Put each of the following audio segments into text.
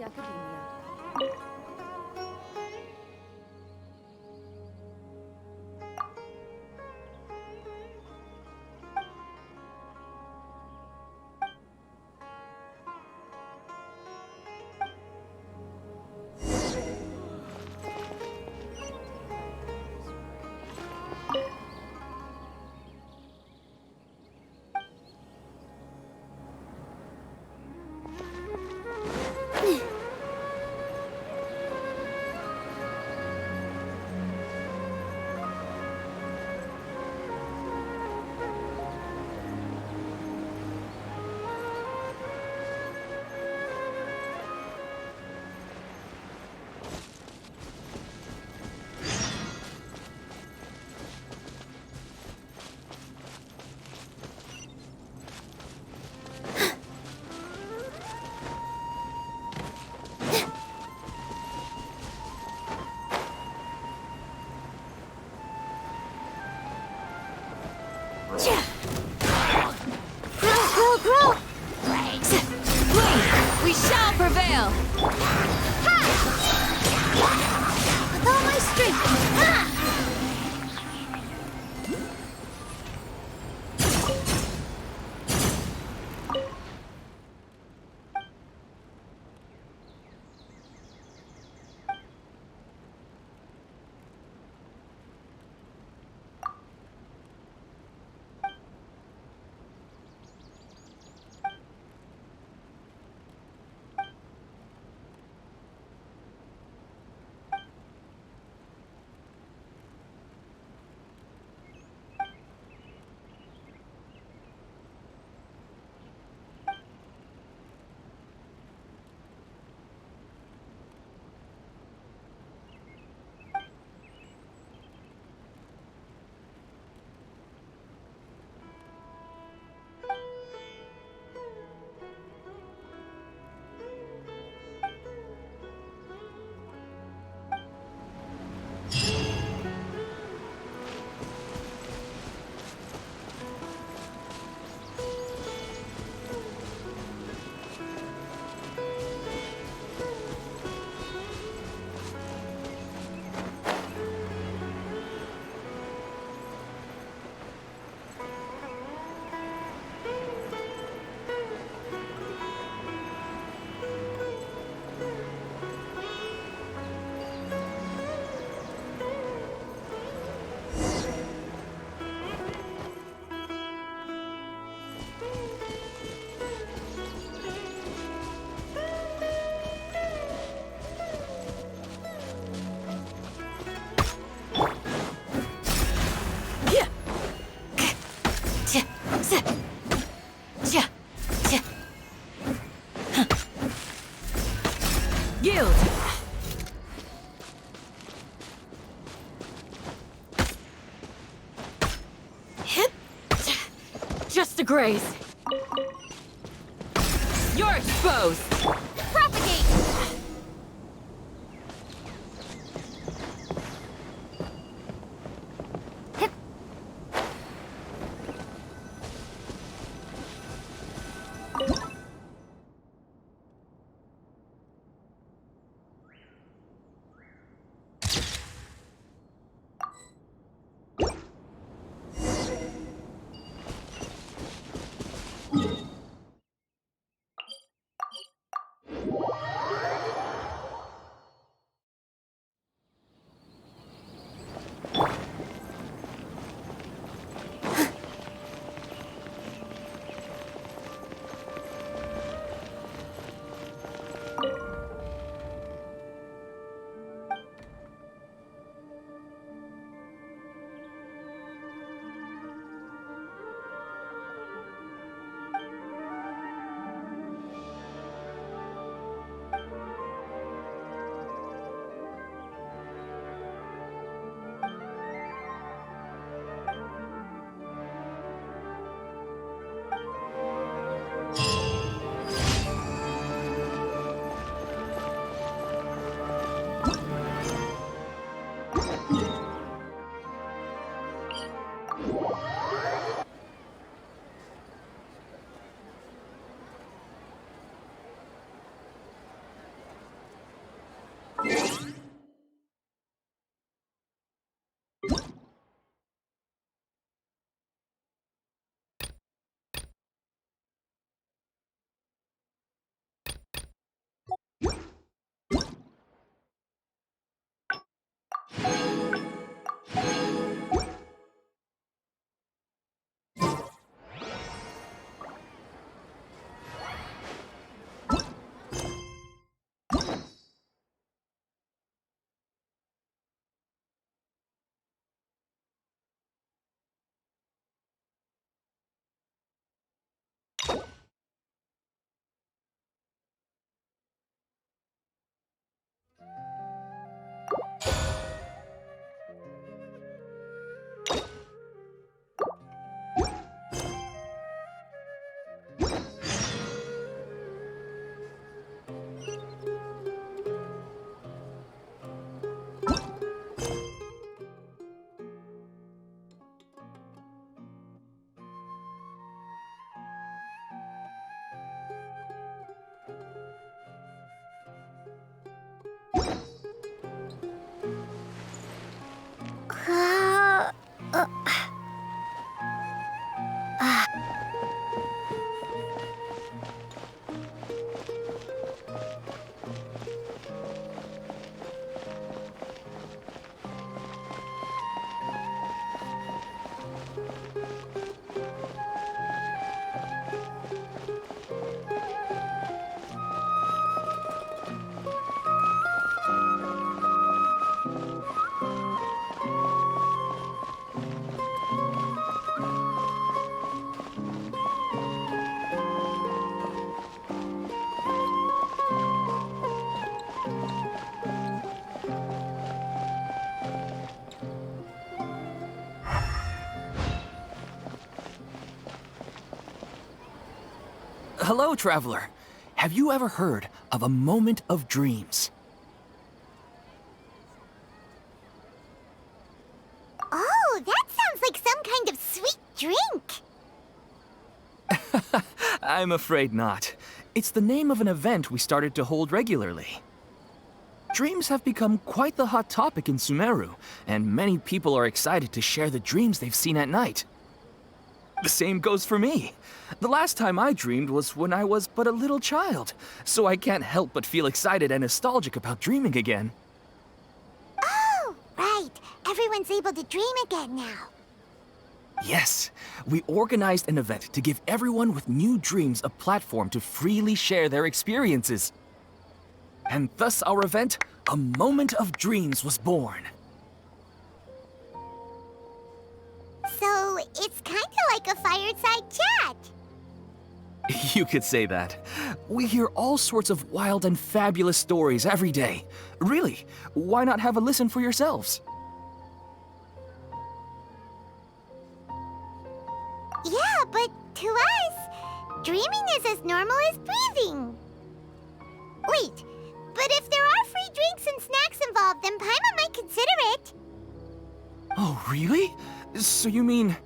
early academia. Grow! We shall prevail! Ha! With all my strength! Ha! Yield! Hip! Just a graze. You're exposed! Propagate! Hip! Hello, traveler. Have you ever heard of a moment of dreams? Oh, that sounds like some kind of sweet drink. I'm afraid not. It's the name of an event we started to hold regularly. Dreams have become quite the hot topic in Sumeru, and many people are excited to share the dreams they've seen at night. The same goes for me. The last time I dreamed was when I was but a little child, so I can't help but feel excited and nostalgic about dreaming again. Oh, right. Everyone's able to dream again now. Yes, we organized an event to give everyone with new dreams a platform to freely share their experiences. And thus our event, A Moment of Dreams, was born. So, it's kind of like a fireside chat. You could say that. We hear all sorts of wild and fabulous stories every day. Really, why not have a listen for yourselves? Yeah, but to us, dreaming is as normal as breathing. Wait, but if there are free drinks and snacks involved, then Paimon might consider it. Oh, really? So you mean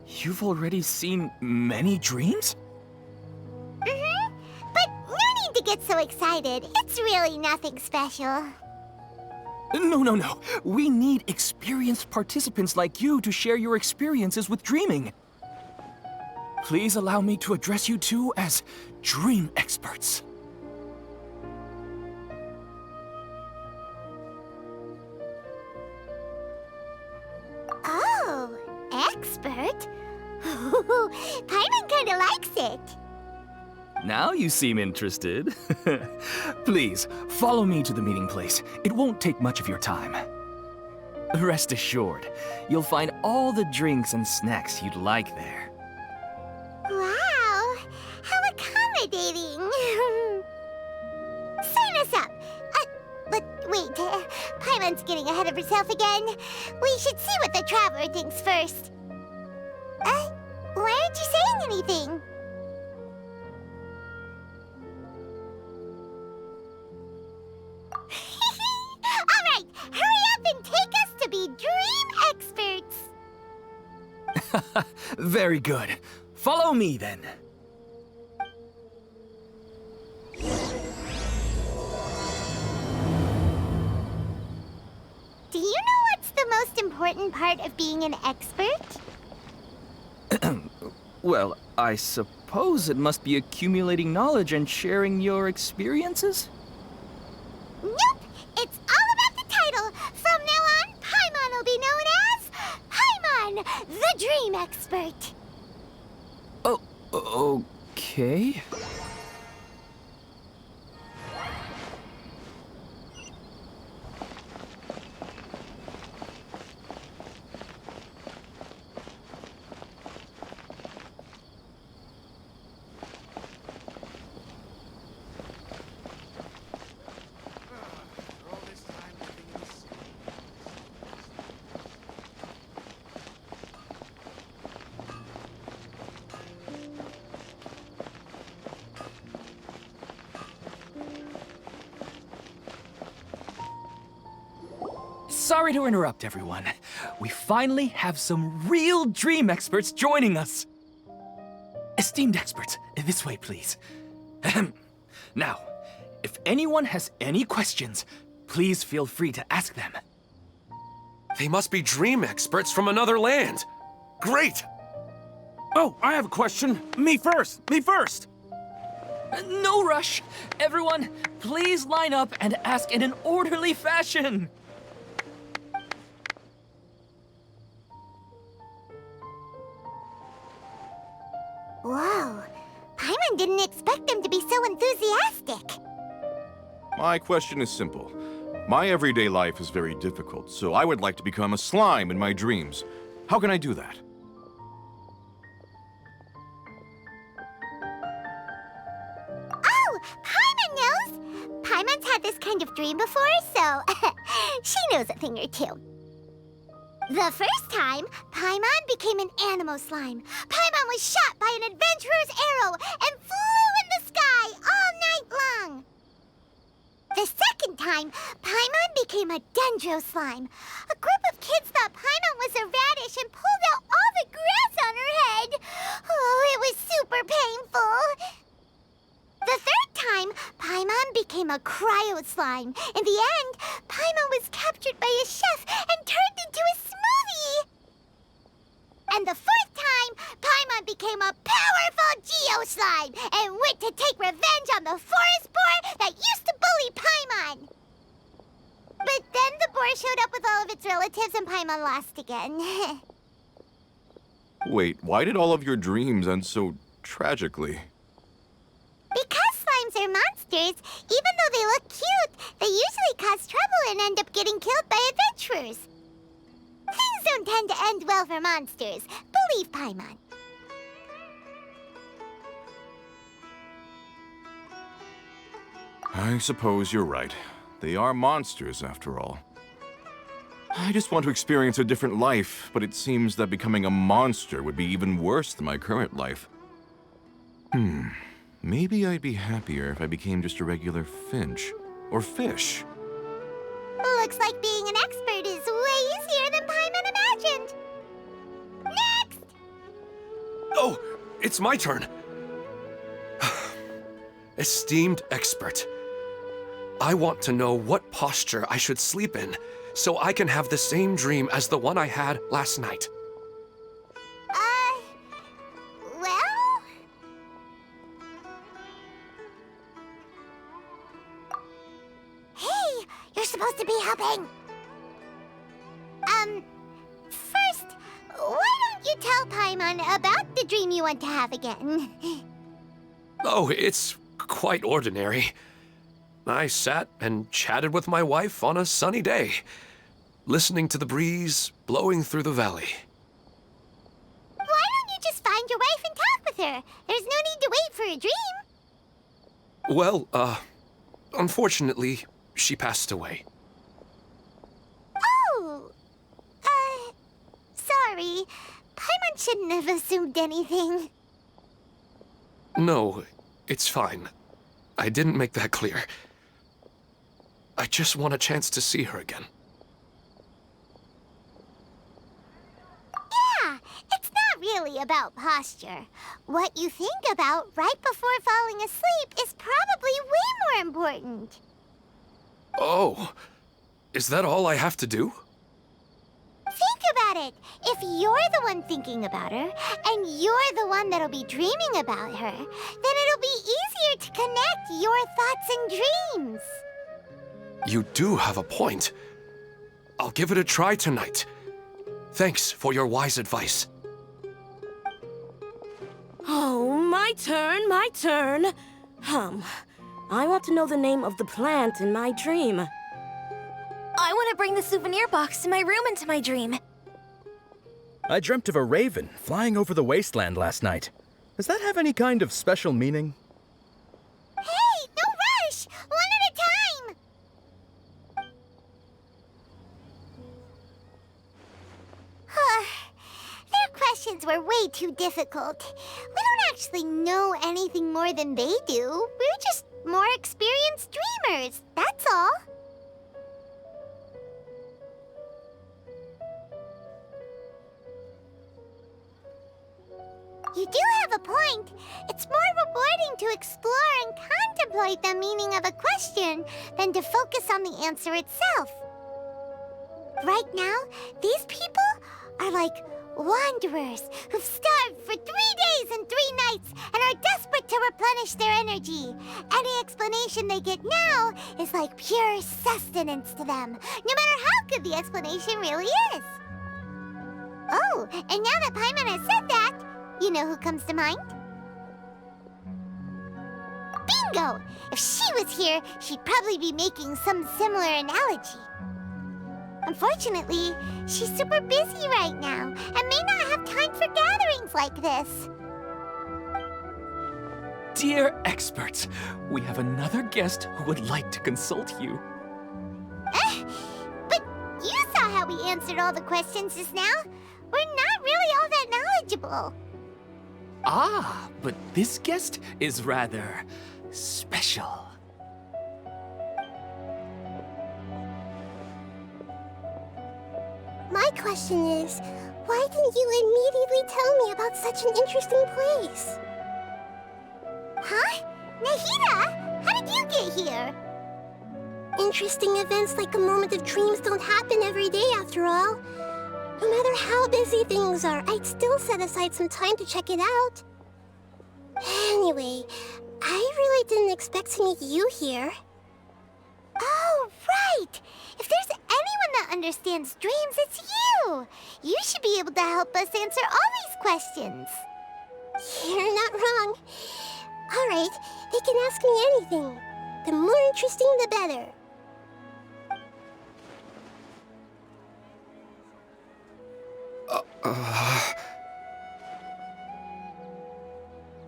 you've already seen many dreams? Mm-hmm. But no need to get so excited. It's really nothing special. No. We need experienced participants like you to share your experiences with dreaming. Please allow me to address you two as dream experts. Oh, expert? Paimon kinda likes it. Now you seem interested. Please, follow me to the meeting place. It won't take much of your time. Rest assured, you'll find all the drinks and snacks you'd like there. Wow, how accommodating. Sign us up. But wait, Paimon's getting ahead of herself again. We should see what the traveler thinks first. Why aren't you saying anything? All right, hurry up and take us to be dream experts. Very good. Follow me then. Do you know what's the most important part of being an expert? Well, I suppose it must be accumulating knowledge and sharing your experiences? Nope! It's all about the title! From now on, Paimon will be known as Paimon, the Dream Expert! Oh, okay. Sorry to interrupt, everyone. We finally have some real dream experts joining us. Esteemed experts, this way, please. Ahem. Now, if anyone has any questions, please feel free to ask them. They must be dream experts from another land. Great! Oh, I have a question. Me first! No rush. Everyone, please line up and ask in an orderly fashion. Whoa, Paimon didn't expect them to be so enthusiastic. My question is simple. My everyday life is very difficult, so I would like to become a slime in my dreams. How can I do that? Oh, Paimon knows! Paimon's had this kind of dream before, so she knows a thing or two. The first time, Paimon became an animal slime. Paimon was shot by an adventurer's arrow and flew in the time, Paimon became a dendro slime. A group of kids thought Paimon was a radish and pulled out all the grass on her head. Oh, it was super painful. The third time, Paimon became a cryo slime. In the end, Paimon was captured by a chef and turned into a smoothie. And the fourth time, Paimon became a powerful Geo slime and went to take revenge on the forest boar that used to bully Paimon. But then the boar showed up with all of its relatives and Paimon lost again. Wait, why did all of your dreams end so tragically? Because slimes are monsters, even though they look cute, they usually cause trouble and end up getting killed by adventurers. Things don't tend to end well for monsters. Believe Paimon. I suppose you're right. They are monsters, after all. I just want to experience a different life, but it seems that becoming a monster would be even worse than my current life. Maybe I'd be happier if I became just a regular finch. Or fish. Looks like being an expert is way easier than Paimon imagined. Next! Oh, it's my turn. Esteemed expert, I want to know what posture I should sleep in so I can have the same dream as the one I had last night. Well... Hey, you're supposed to be helping. First, why don't you tell Paimon about the dream you want to have again? Oh, it's quite ordinary. I sat and chatted with my wife on a sunny day, listening to the breeze blowing through the valley. Why don't you just find your wife and talk with her? There's no need to wait for a dream. Well, unfortunately, she passed away. Oh, sorry. Paimon shouldn't have assumed anything. No, it's fine. I didn't make that clear. I just want a chance to see her again. Yeah, it's not really about posture. What you think about right before falling asleep is probably way more important. Oh, is that all I have to do? Think about it. If you're the one thinking about her, and you're the one that'll be dreaming about her, then it'll be easier to connect your thoughts and dreams. You do have a point. I'll give it a try tonight. Thanks for your wise advice. Oh, my turn, my turn. I want to know the name of the plant in my dream. I want to bring the souvenir box to my room into my dream. I dreamt of a raven flying over the wasteland last night. Does that have any kind of special meaning? Hey, no rush! One at a time! Their questions were way too difficult. We don't actually know anything more than they do. We're just more experienced dreamers, that's all. You do have a point. It's more rewarding to explore and contemplate the meaning of a question than to focus on the answer itself. Right now, these people are like wanderers who've starved for 3 days and 3 nights and are desperate to replenish their energy. Any explanation they get now is like pure sustenance to them, no matter how good the explanation really is. Oh, and now that Paimon has said that, you know who comes to mind? Bingo! If she was here, she'd probably be making some similar analogy. Unfortunately, she's super busy right now and may not have time for gatherings like this. Dear experts, we have another guest who would like to consult you. But you saw how we answered all the questions just now. We're not really all that knowledgeable. Ah, but this guest is rather special. my question is, why didn't you immediately tell me about such an interesting place? Huh? Nahida, how did you get here? Interesting events like a moment of dreams don't happen every day after all. No matter how busy things are, I'd still set aside some time to check it out. Anyway, I really didn't expect to meet you here. Oh, right! If there's anyone that understands dreams, it's you! You should be able to help us answer all these questions. You're not wrong. All right, they can ask me anything. The more interesting, the better.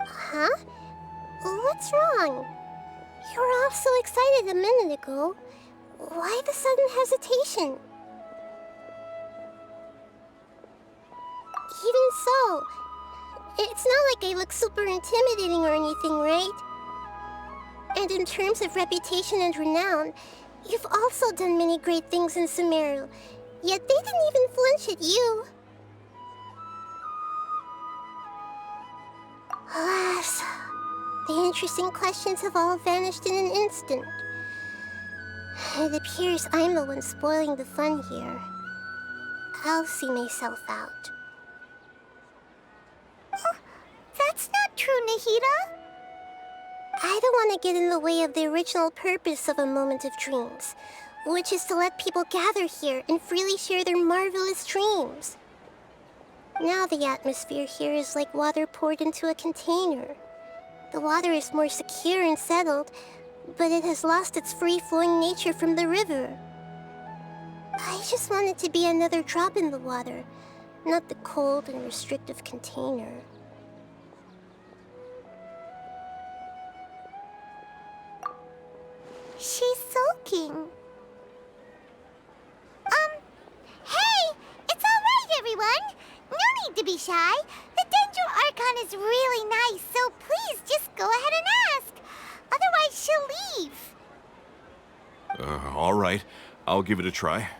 Huh? What's wrong? You were all so excited a minute ago. Why the sudden hesitation? Even so, it's not like I look super intimidating or anything, right? And in terms of reputation and renown, you've also done many great things in Sumeru, yet they didn't even flinch at you. Alas, the interesting questions have all vanished in an instant. It appears I'm the one spoiling the fun here. I'll see myself out. Oh, that's not true, Nahida. I don't want to get in the way of the original purpose of a moment of dreams, which is to let people gather here and freely share their marvelous dreams. Now the atmosphere here is like water poured into a container. The water is more secure and settled, but it has lost its free-flowing nature from the river. I just want it to be another drop in the water, not the cold and restrictive container. She's sulking. Hey! It's all right, everyone! No need to be shy. The Dendro Archon is really nice, so please just go ahead and ask. Otherwise, she'll leave. All right. I'll give it a try.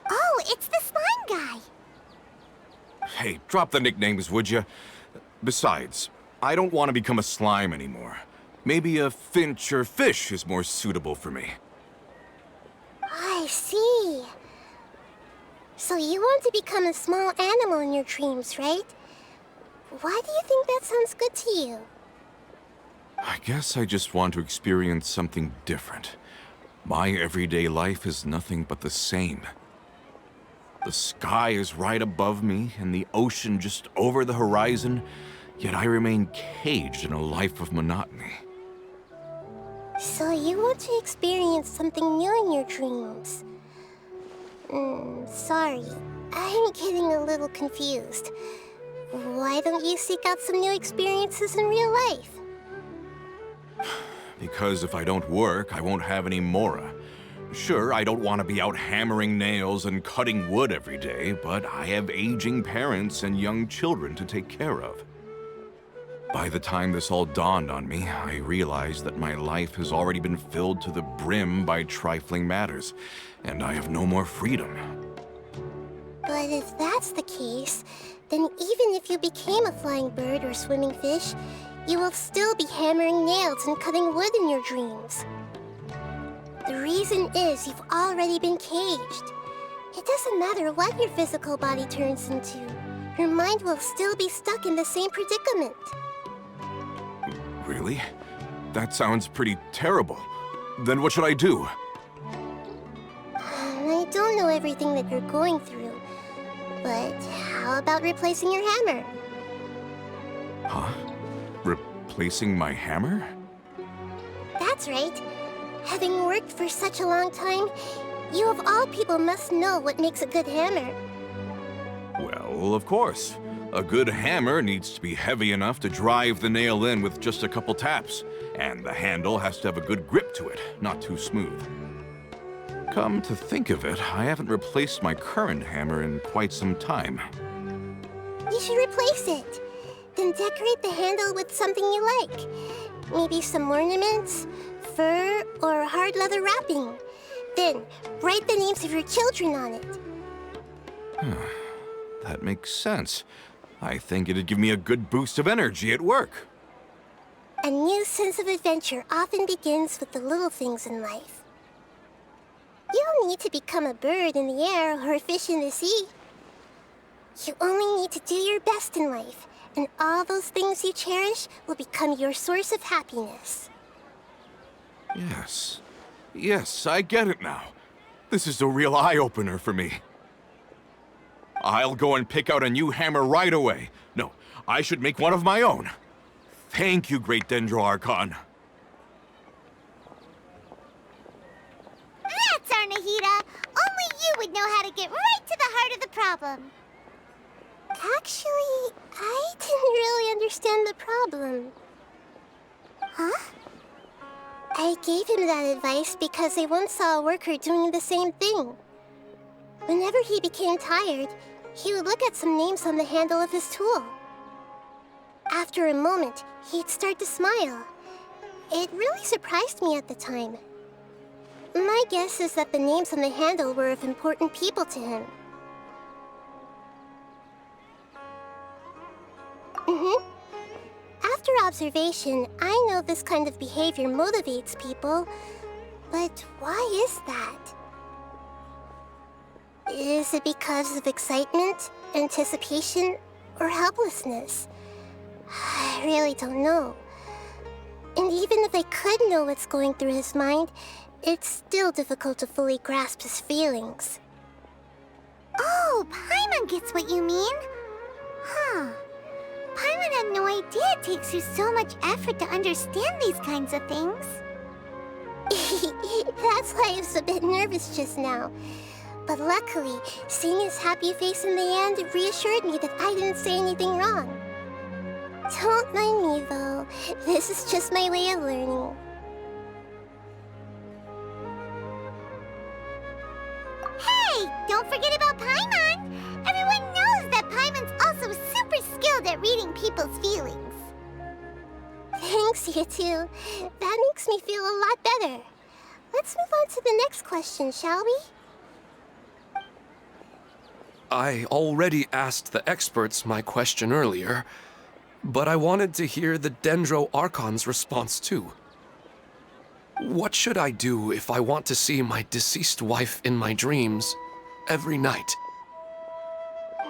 Oh, it's the slime guy. Hey, drop the nicknames, would you? Besides, I don't want to become a slime anymore. Maybe a finch or fish is more suitable for me. I see. So you want to become a small animal in your dreams, right? Why do you think that sounds good to you? I guess I just want to experience something different. My everyday life is nothing but the same. The sky is right above me and the ocean just over the horizon, yet I remain caged in a life of monotony. So you want to experience something new in your dreams? Sorry. I'm getting a little confused. Why don't you seek out some new experiences in real life? Because if I don't work, I won't have any Mora. Sure, I don't want to be out hammering nails and cutting wood every day, but I have aging parents and young children to take care of. By the time this all dawned on me, I realized that my life has already been filled to the brim by trifling matters, and I have no more freedom. But if that's the case, then even if you became a flying bird or swimming fish, you will still be hammering nails and cutting wood in your dreams. The reason is you've already been caged. It doesn't matter what your physical body turns into. Your mind will still be stuck in the same predicament. Really? That sounds pretty terrible. Then what should I do? I don't know everything that you're going through, but how about replacing your hammer? Huh? Replacing my hammer? That's right. Having worked for such a long time, you of all people must know what makes a good hammer. Well, of course. A good hammer needs to be heavy enough to drive the nail in with just a couple taps, and the handle has to have a good grip to it, not too smooth. Come to think of it, I haven't replaced my current hammer in quite some time. You should replace it. Then decorate the handle with something you like. Maybe some ornaments, fur, or hard leather wrapping. Then write the names of your children on it. That makes sense. I think it'd give me a good boost of energy at work. A new sense of adventure often begins with the little things in life. You don't need to become a bird in the air or a fish in the sea. You only need to do your best in life, and all those things you cherish will become your source of happiness. Yes. Yes, I get it now. This is a real eye-opener for me. I'll go and pick out a new hammer right away. No, I should make one of my own. Thank you, Great Dendro Archon. That's our Nahida. Only you would know how to get right to the heart of the problem. Actually, I didn't really understand the problem. Huh? I gave him that advice because I once saw a worker doing the same thing. Whenever he became tired, he would look at some names on the handle of his tool. After a moment, he'd start to smile. It really surprised me at the time. My guess is that the names on the handle were of important people to him. After observation, I know this kind of behavior motivates people, but why is that? Is it because of excitement, anticipation, or helplessness? I really don't know. And even if I could know what's going through his mind, it's still difficult to fully grasp his feelings. Oh, Paimon gets what you mean. Huh. Paimon had no idea it takes you so much effort to understand these kinds of things. That's why I was a bit nervous just now. But luckily, seeing his happy face in the end reassured me that I didn't say anything wrong. Don't mind me, though. This is just my way of learning. Hey, don't forget about Paimon! Everyone knows that Paimon's also super skilled at reading people's feelings. Thanks, you two. That makes me feel a lot better. Let's move on to the next question, shall we? I already asked the experts my question earlier, but I wanted to hear the Dendro Archon's response too. What should I do if I want to see my deceased wife in my dreams every night?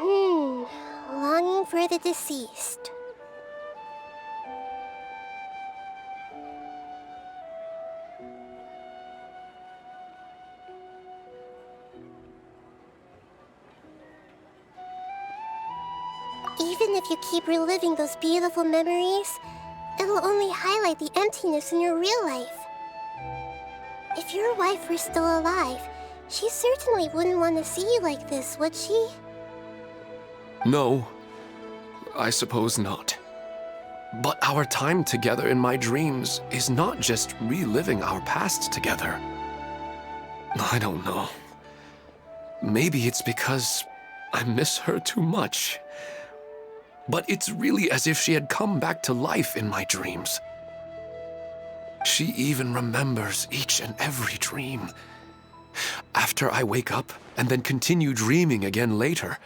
Longing for the deceased. Even if you keep reliving those beautiful memories, it'll only highlight the emptiness in your real life. If your wife were still alive, she certainly wouldn't want to see you like this, would she? No, I suppose not. But our time together in my dreams is not just reliving our past together. I don't know. Maybe it's because I miss her too much. But it's really as if she had come back to life in my dreams. She even remembers each and every dream. After I wake up and then continue dreaming again later,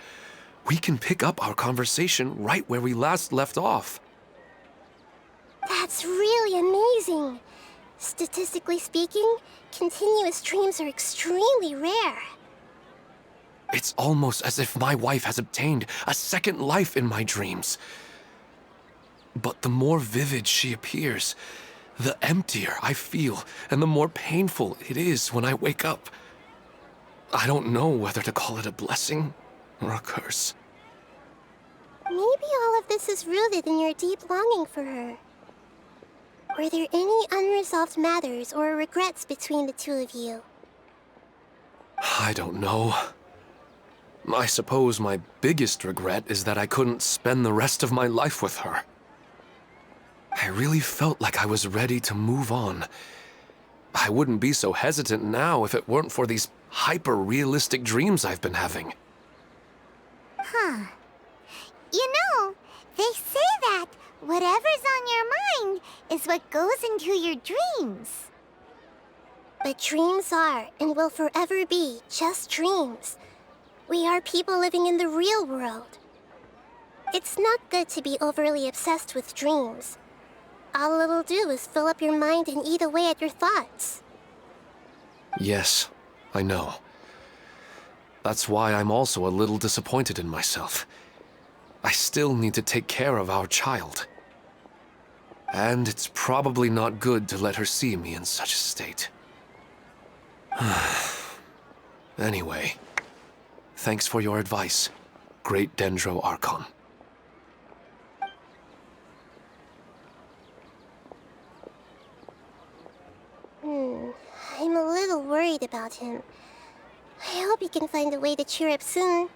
we can pick up our conversation right where we last left off. That's really amazing. Statistically speaking, continuous dreams are extremely rare. It's almost as if my wife has obtained a second life in my dreams. But the more vivid she appears, the emptier I feel and the more painful it is when I wake up. I don't know whether to call it a blessing or a curse. Maybe all of this is rooted in your deep longing for her. Were there any unresolved matters or regrets between the two of you? I don't know. I suppose my biggest regret is that I couldn't spend the rest of my life with her. I really felt like I was ready to move on. I wouldn't be so hesitant now if it weren't for these hyper-realistic dreams I've been having. Huh. You know, they say that whatever's on your mind is what goes into your dreams. But dreams are and will forever be just dreams. We are people living in the real world. It's not good to be overly obsessed with dreams. All it'll do is fill up your mind and eat away at your thoughts. Yes, I know. That's why I'm also a little disappointed in myself. I still need to take care of our child. And it's probably not good to let her see me in such a state. Anyway, thanks for your advice, Great Dendro Archon. I'm a little worried about him. I hope he can find a way to cheer up soon.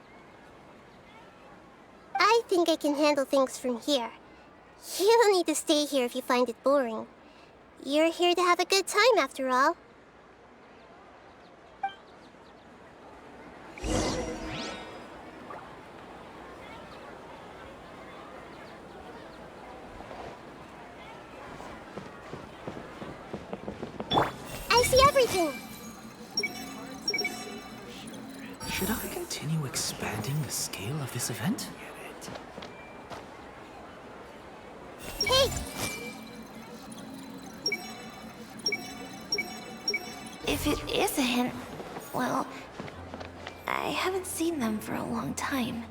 I think I can handle things from here. You don't need to stay here if you find it boring. You're here to have a good time, after all. I see everything! Should I continue expanding the scale of this event? Hey! If it is a hint, well, I haven't seen them for a long time.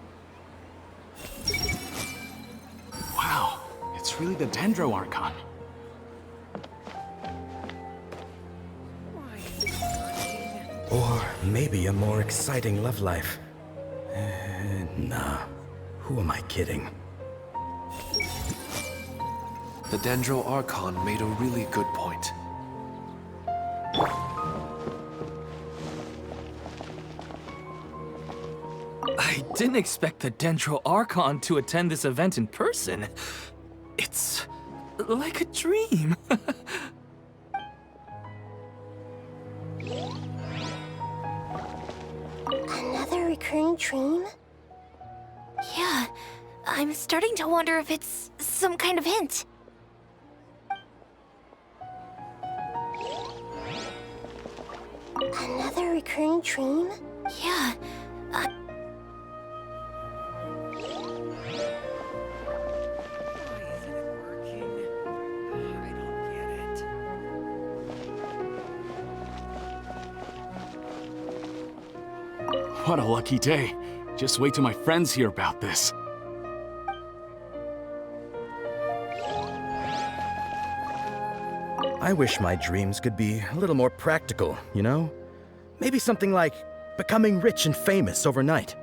Wow, it's really the Dendro Archon. Or maybe a more exciting love life. Nah. Who am I kidding? The Dendro Archon made a really good point. I didn't expect the Dendro Archon to attend this event in person. It's like a dream. Another recurring dream? Yeah, I'm starting to wonder if it's some kind of hint. Another recurring dream? Yeah, What a lucky day. Just wait till my friends hear about this. I wish my dreams could be a little more practical, you know? Maybe something like becoming rich and famous overnight.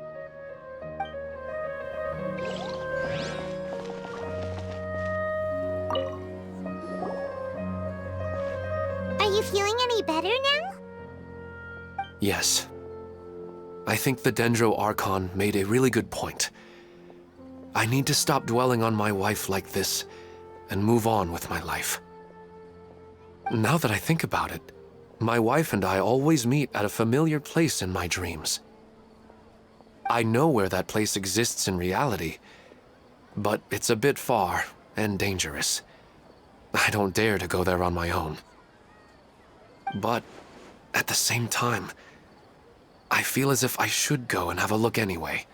Are you feeling any better now? Yes. I think the Dendro Archon made a really good point. I need to stop dwelling on my wife like this and move on with my life. Now that I think about it, my wife and I always meet at a familiar place in my dreams. I know where that place exists in reality, but it's a bit far and dangerous. I don't dare to go there on my own. But at the same time, I feel as if I should go and have a look anyway.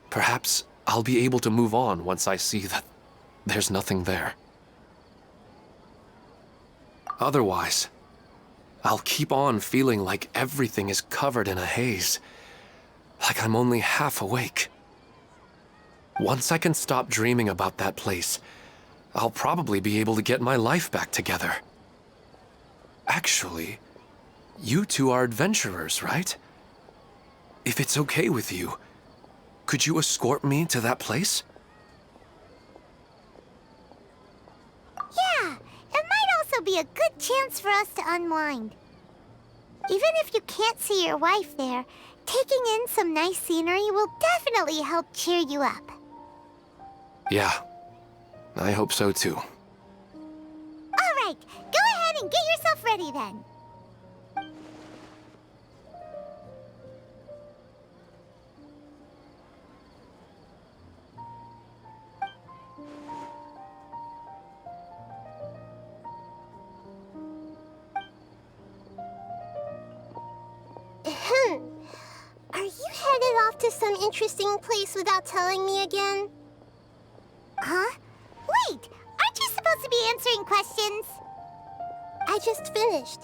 Perhaps I'll be able to move on once I see that there's nothing there. Otherwise, I'll keep on feeling like everything is covered in a haze, like I'm only half awake. Once I can stop dreaming about that place, I'll probably be able to get my life back together. Actually, you two are adventurers, right? If it's okay with you, could you escort me to that place? Yeah, it might also be a good chance for us to unwind. Even if you can't see your wife there, taking in some nice scenery will definitely help cheer you up. Yeah, I hope so too. All right, go ahead and get yourself ready then. Are off to some interesting place without telling me again? Huh? Wait, aren't you supposed to be answering questions? I just finished,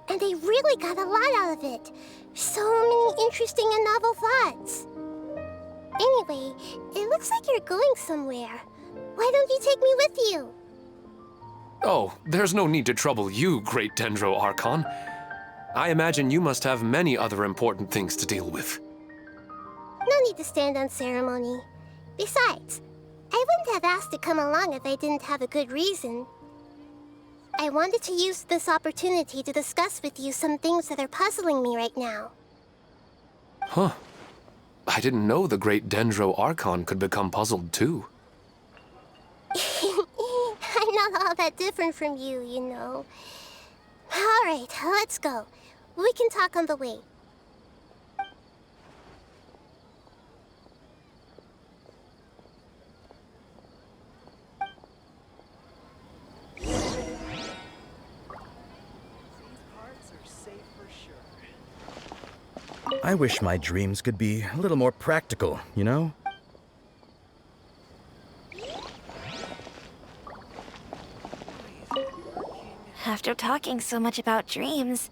and I really got a lot out of it. So many interesting and novel thoughts. Anyway, it looks like you're going somewhere. Why don't you take me with you? Oh, there's no need to trouble you, Great Dendro Archon. I imagine you must have many other important things to deal with. No need to stand on ceremony. Besides, I wouldn't have asked to come along if I didn't have a good reason. I wanted to use this opportunity to discuss with you some things that are puzzling me right now. Huh. I didn't know the Great Dendro Archon could become puzzled too. I'm not all that different from you, you know. Alright, let's go. We can talk on the way. I wish my dreams could be a little more practical, you know? After talking so much about dreams,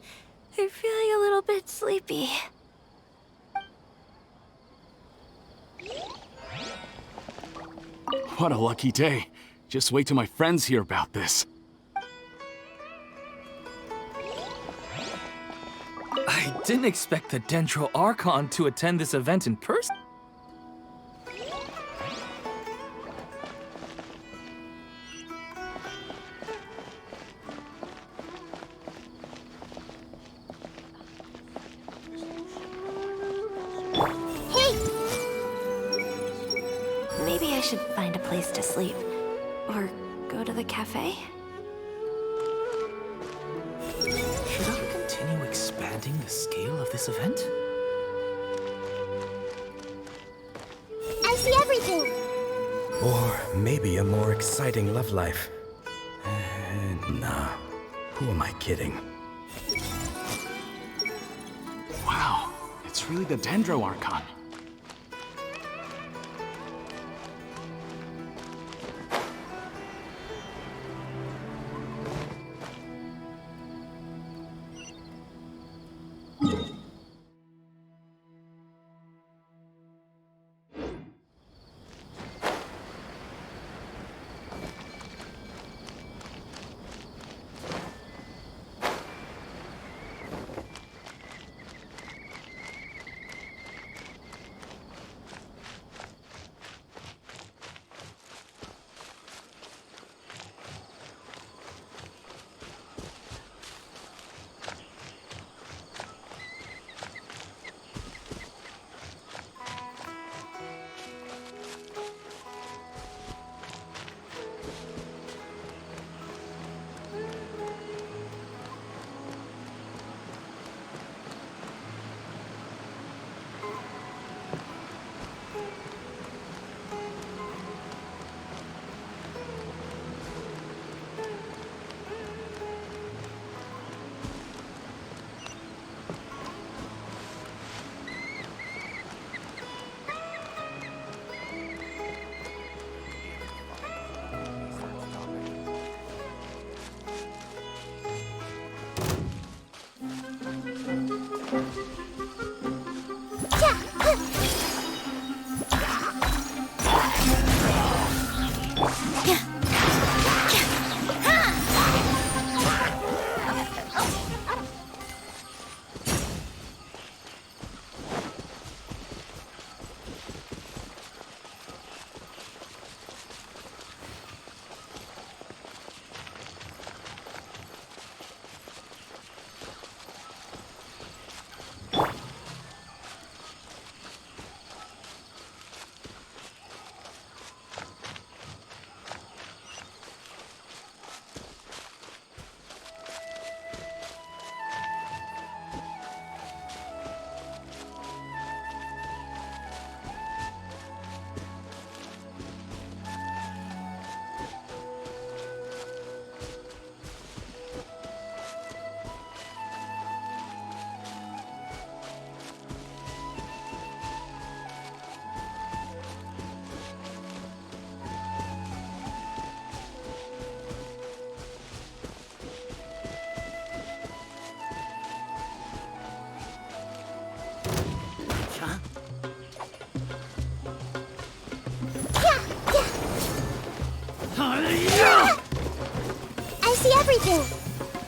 I'm feeling a little bit sleepy. What a lucky day. Just wait till my friends hear about this. I didn't expect the Dendro Archon to attend this event in person. Maybe I should find a place to sleep. Or go to the cafe? Should I continue expanding the scale of this event? I see everything! Or maybe a more exciting love life. Nah. Who am I kidding? Wow, it's really the Dendro Archon.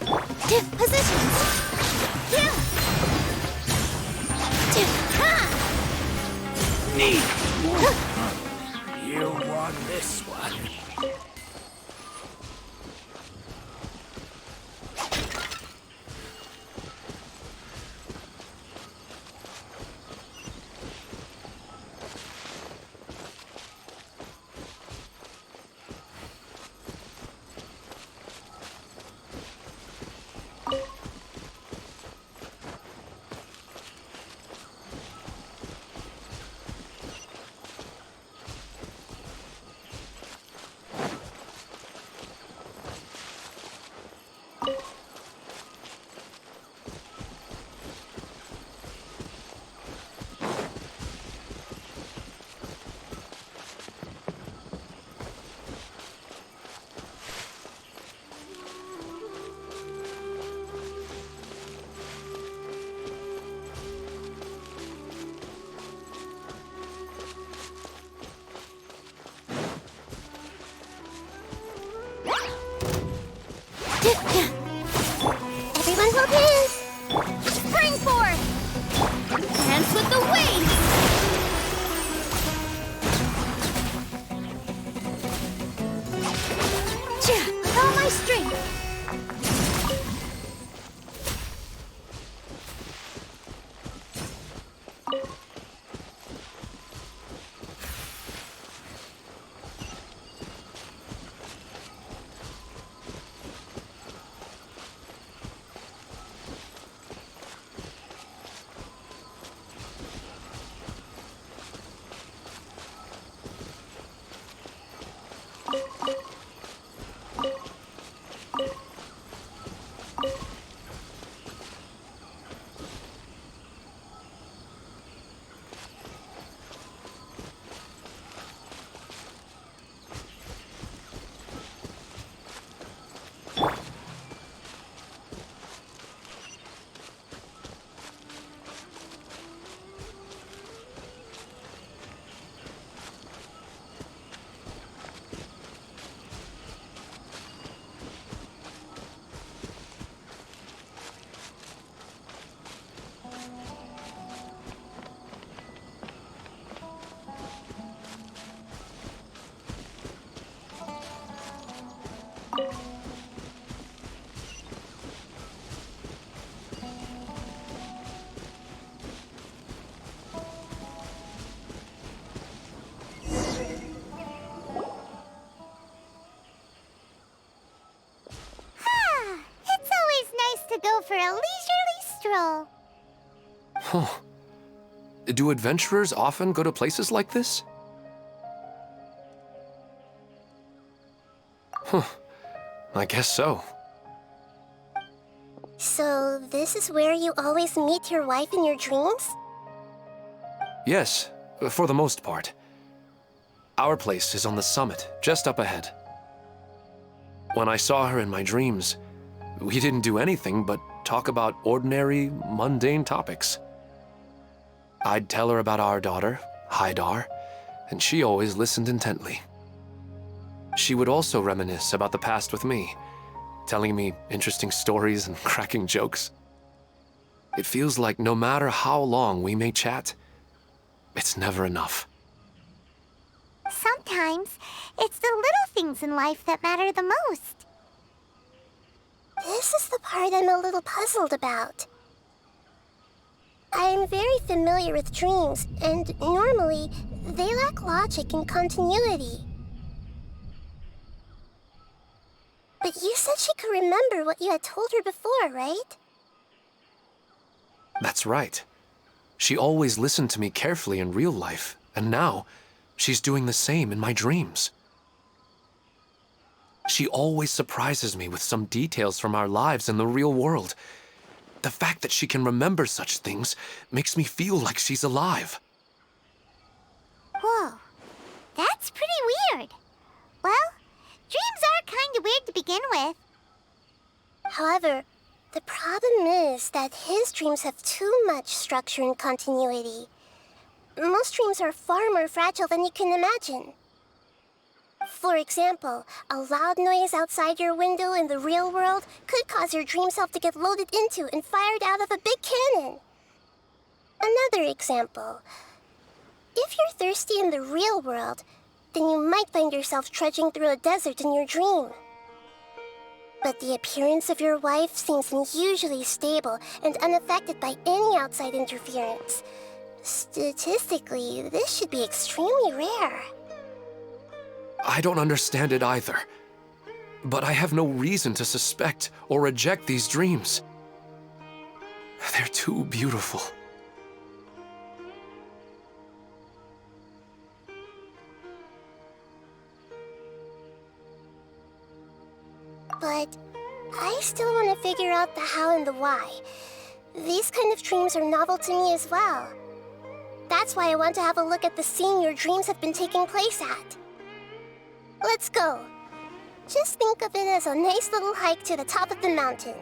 Positions. Neat. You won this one. Everyone hold hands! Spring forth! Dance with the waves! With all my strength! It's always nice to go for a leisurely stroll. Huh. Do adventurers often go to places like this? Huh. I guess so. So, this is where you always meet your wife in your dreams? Yes, for the most part. Our place is on the summit, just up ahead. When I saw her in my dreams, we didn't do anything but talk about ordinary, mundane topics. I'd tell her about our daughter, Haidar, and she always listened intently. She would also reminisce about the past with me, telling me interesting stories and cracking jokes. It feels like no matter how long we may chat, it's never enough. Sometimes, it's the little things in life that matter the most. This is the part I'm a little puzzled about. I'm very familiar with dreams, and normally, they lack logic and continuity. But you said she could remember what you had told her before, right? That's right. She always listened to me carefully in real life, and now she's doing the same in my dreams. She always surprises me with some details from our lives in the real world. The fact that she can remember such things makes me feel like she's alive. Whoa, that's pretty weird. Well, dreams are kind of weird to begin with. However, the problem is that his dreams have too much structure and continuity. Most dreams are far more fragile than you can imagine. For example, a loud noise outside your window in the real world could cause your dream self to get loaded into and fired out of a big cannon. Another example. If you're thirsty in the real world, then you might find yourself trudging through a desert in your dream. But the appearance of your wife seems unusually stable and unaffected by any outside interference. Statistically, this should be extremely rare. I don't understand it either. But I have no reason to suspect or reject these dreams. They're too beautiful. But I still want to figure out the how and the why. These kind of dreams are novel to me as well. That's why I want to have a look at the scene your dreams have been taking place at. Let's go. Just think of it as a nice little hike to the top of the mountain.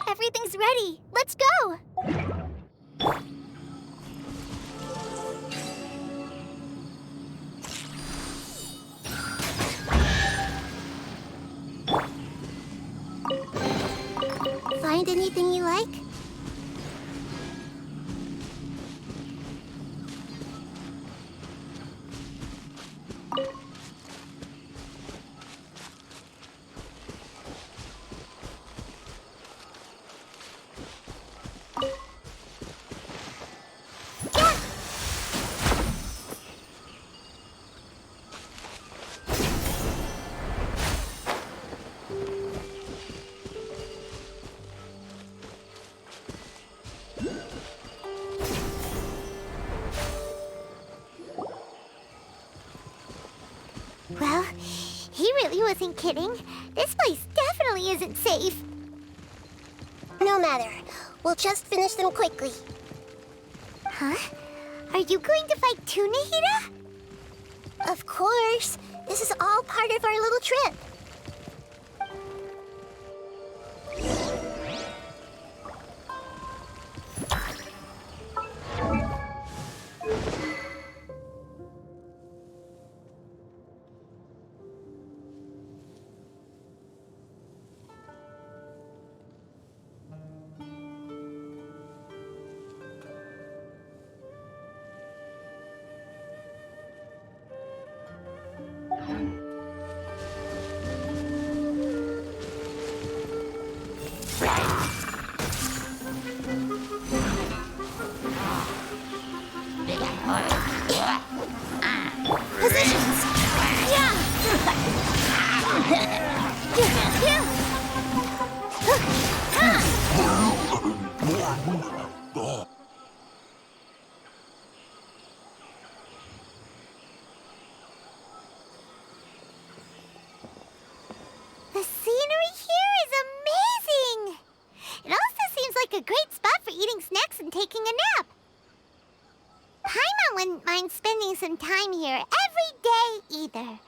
Everything's ready. Let's go! Find anything you like? Well, he really wasn't kidding. This place definitely isn't safe. No matter. We'll just finish them quickly. Huh? Are you going to fight too, Nahida? Of course. This is all part of our little trip. some time here every day either.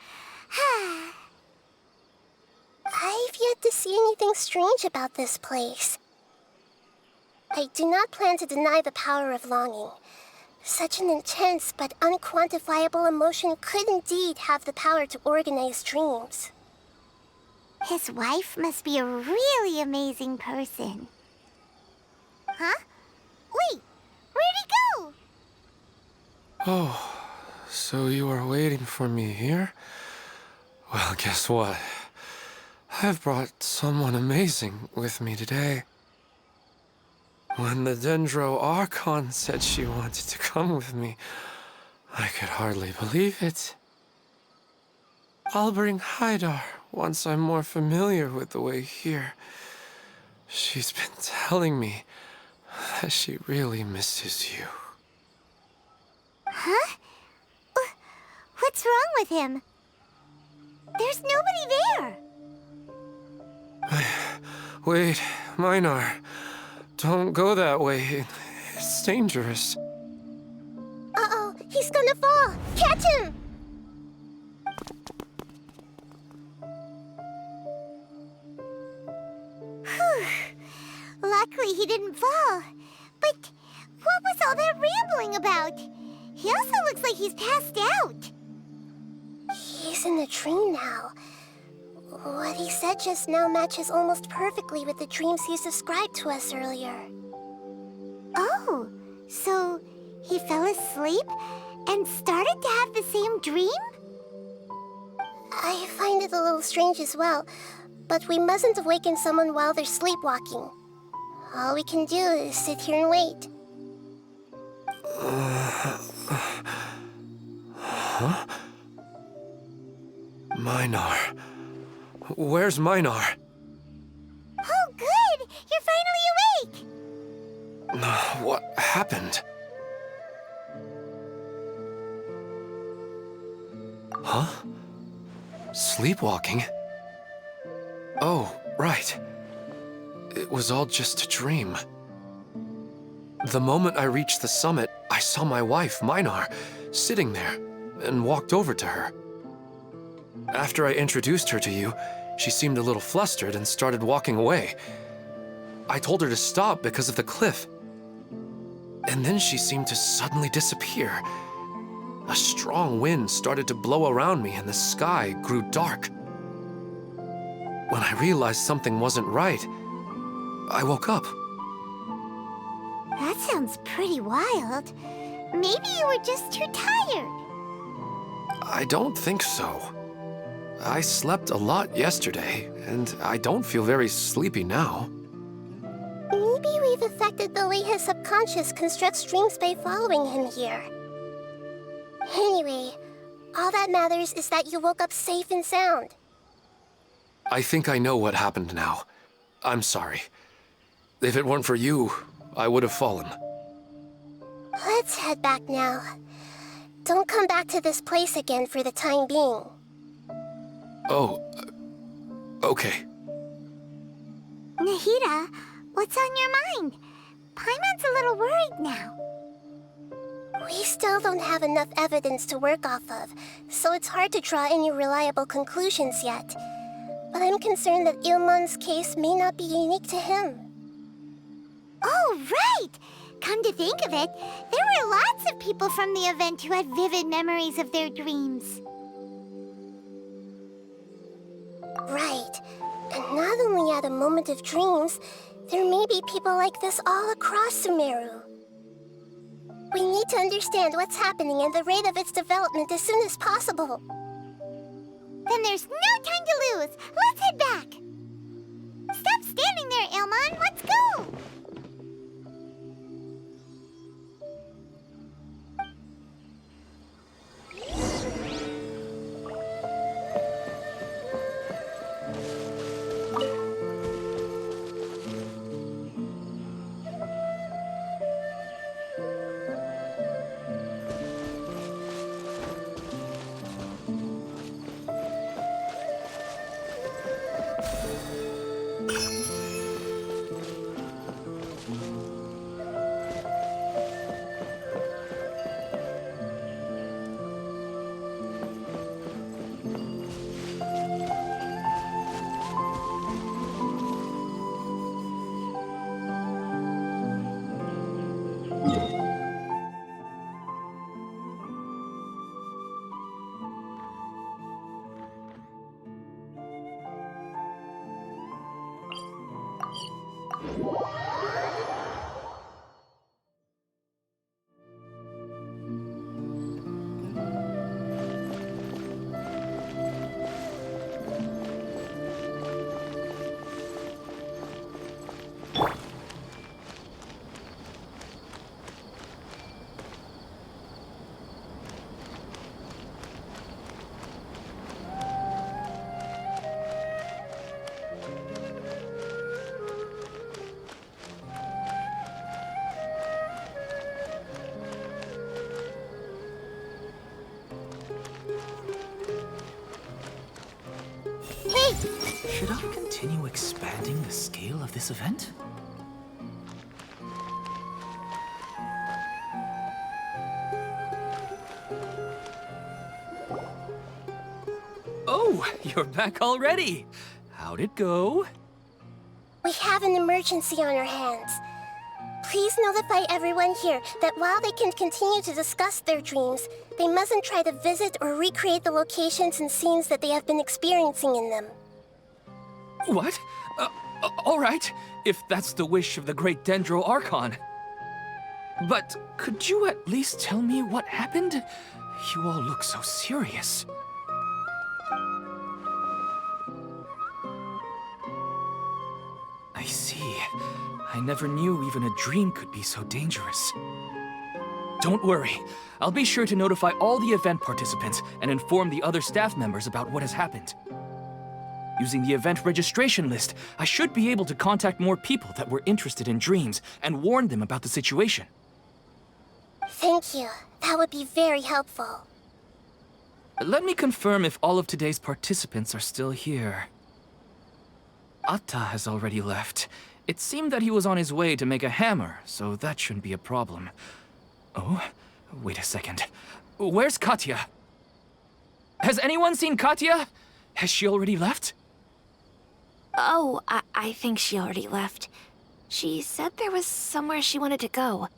I've yet to see anything strange about this place. I do not plan to deny the power of longing. Such an intense but unquantifiable emotion could indeed have the power to organize dreams. His wife must be a really amazing person. Huh? Wait, where'd he go? Oh, so you are waiting for me here? Well, guess what? I've brought someone amazing with me today. When the Dendro Archon said she wanted to come with me, I could hardly believe it. I'll bring Haidar once I'm more familiar with the way here. She's been telling me that she really misses you. Huh? What's wrong with him? There's nobody there. Wait, Minar. Don't go that way. It's dangerous. Uh-oh, he's gonna fall! Catch him! Whew. Luckily he didn't fall. But what was all that rambling about? He also looks like he's passed out. He's in a dream now. What he said just now matches almost perfectly with the dreams he's described to us earlier. Oh, so he fell asleep and started to have the same dream? I find it a little strange as well, but we mustn't awaken someone while they're sleepwalking. All we can do is sit here and wait. Huh? Minar. Where's Minar? Oh, good! You're finally awake! What happened? Huh? Sleepwalking? Oh, right. It was all just a dream. The moment I reached the summit, I saw my wife, Minar, sitting there, and walked over to her. After I introduced her to you, she seemed a little flustered and started walking away. I told her to stop because of the cliff. And then she seemed to suddenly disappear. A strong wind started to blow around me and the sky grew dark. When I realized something wasn't right, I woke up. That sounds pretty wild. Maybe you were just too tired. I don't think so. I slept a lot yesterday, and I don't feel very sleepy now. Maybe we've affected the way his subconscious constructs dreams by following him here. Anyway, all that matters is that you woke up safe and sound. I think I know what happened now. I'm sorry. If it weren't for you, I would have fallen. Let's head back now. Don't come back to this place again for the time being. Oh, okay. Nahida, what's on your mind? Paimon's a little worried now. We still don't have enough evidence to work off of, so it's hard to draw any reliable conclusions yet. But I'm concerned that Ilmon's case may not be unique to him. Oh, right! Come to think of it, there were lots of people from the event who had vivid memories of their dreams. Right. And not only at a moment of dreams, there may be people like this all across Sumeru. We need to understand what's happening and the rate of its development as soon as possible. Then there's no time to lose. Let's head back. Stop standing there, Ilmon. Let's go. Hey! Should I continue expanding the scale of this event? Oh, you're back already. How'd it go? We have an emergency on our hands. Please notify everyone here that while they can continue to discuss their dreams, they mustn't try to visit or recreate the locations and scenes that they have been experiencing in them. What? All right, if that's the wish of the great Dendro Archon. But could you at least tell me what happened? You all look so serious. I see. I never knew even a dream could be so dangerous. Don't worry. I'll be sure to notify all the event participants and inform the other staff members about what has happened. Using the event registration list, I should be able to contact more people that were interested in dreams and warn them about the situation. Thank you. That would be very helpful. Let me confirm if all of today's participants are still here. Atta has already left. It seemed that he was on his way to make a hammer, so that shouldn't be a problem. Oh, wait a second. Where's Katya? Has anyone seen Katya? Has she already left? Oh, I think she already left. She said there was somewhere she wanted to go.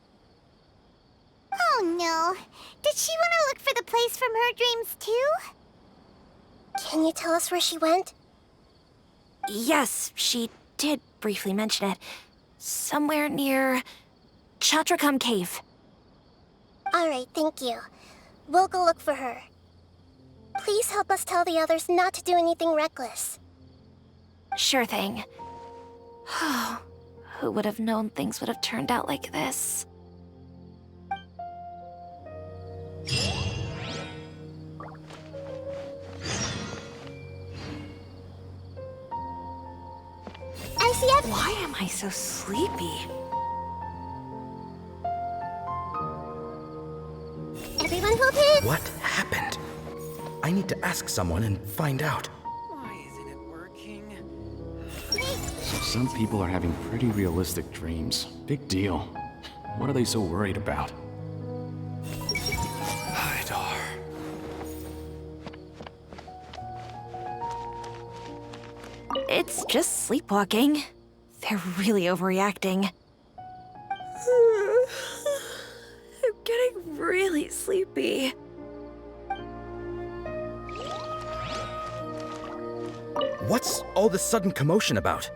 Oh no. Did she want to look for the place from her dreams too? Can you tell us where she went? Yes, she did briefly mention it. Somewhere near Chatrakam Cave. Alright, thank you. We'll go look for her. Please help us tell the others not to do anything reckless. Sure thing. Who would have known things would have turned out like this? I see it. Why am I so sleepy? Everyone hold hands. What happened? I need to ask someone and find out. Why isn't it working? Some people are having pretty realistic dreams. Big deal. What are they so worried about? Haidar. It's just sleepwalking. They're really overreacting. I'm getting really sleepy. What's all this sudden commotion about?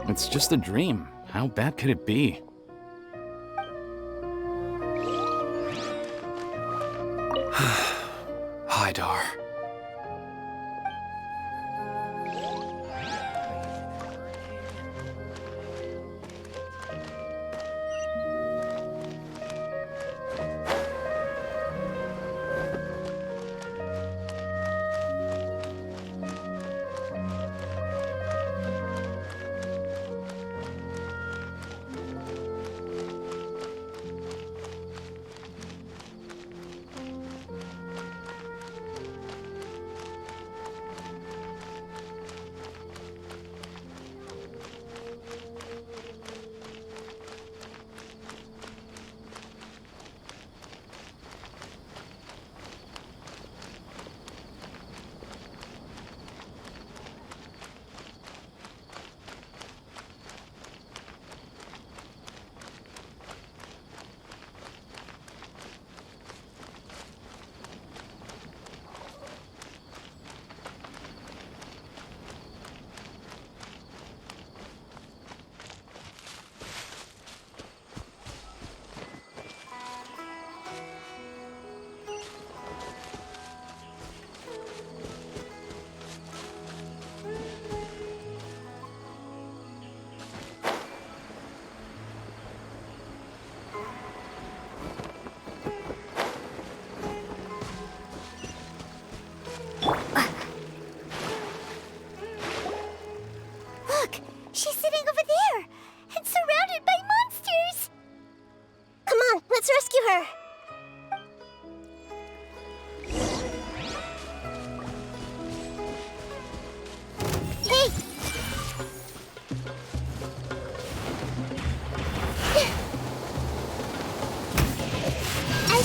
It's just a dream. How bad could it be? Haidar. Look, she's sitting over there and surrounded by monsters. Come on, let's rescue her.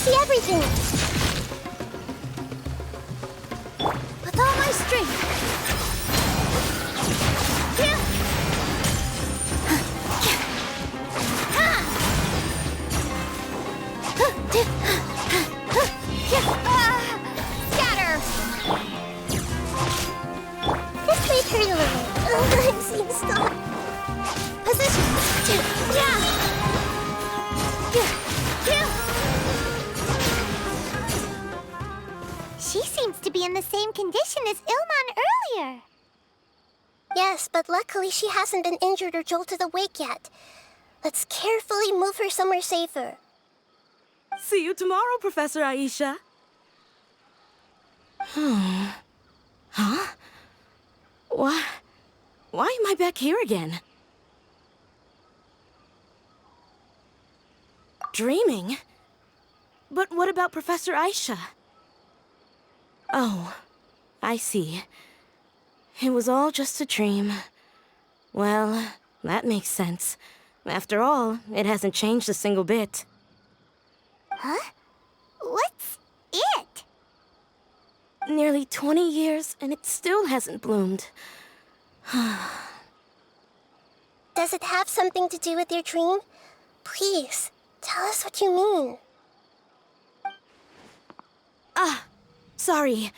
see everything. With all my strength. Scatter! This might hurt a little. I'm seeing stuff. Position. She seems to be in the same condition as Ilman earlier. Yes, but luckily she hasn't been injured or jolted awake yet. Let's carefully move her somewhere safer. See you tomorrow, Professor Aisha. Huh? Why am I back here again? Dreaming? But what about Professor Aisha? Oh, I see. It was all just a dream. Well, that makes sense. After all, it hasn't changed a single bit. Huh? What's it? Nearly 20 years, and it still hasn't bloomed. Does it have something to do with your dream? Please, tell us what you mean. Sorry.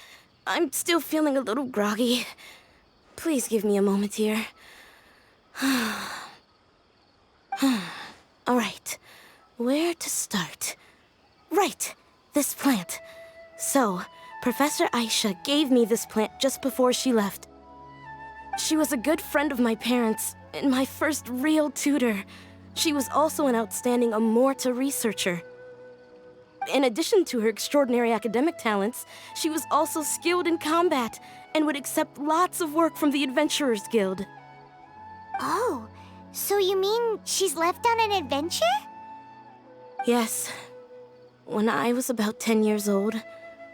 I'm still feeling a little groggy. Please give me a moment here. All right. Where to start? Right. This plant. So, Professor Aisha gave me this plant just before she left. She was a good friend of my parents and my first real tutor. She was also an outstanding Amorta researcher. In addition to her extraordinary academic talents, she was also skilled in combat and would accept lots of work from the Adventurers Guild. Oh, so you mean she's left on an adventure? Yes. When I was about 10 years old,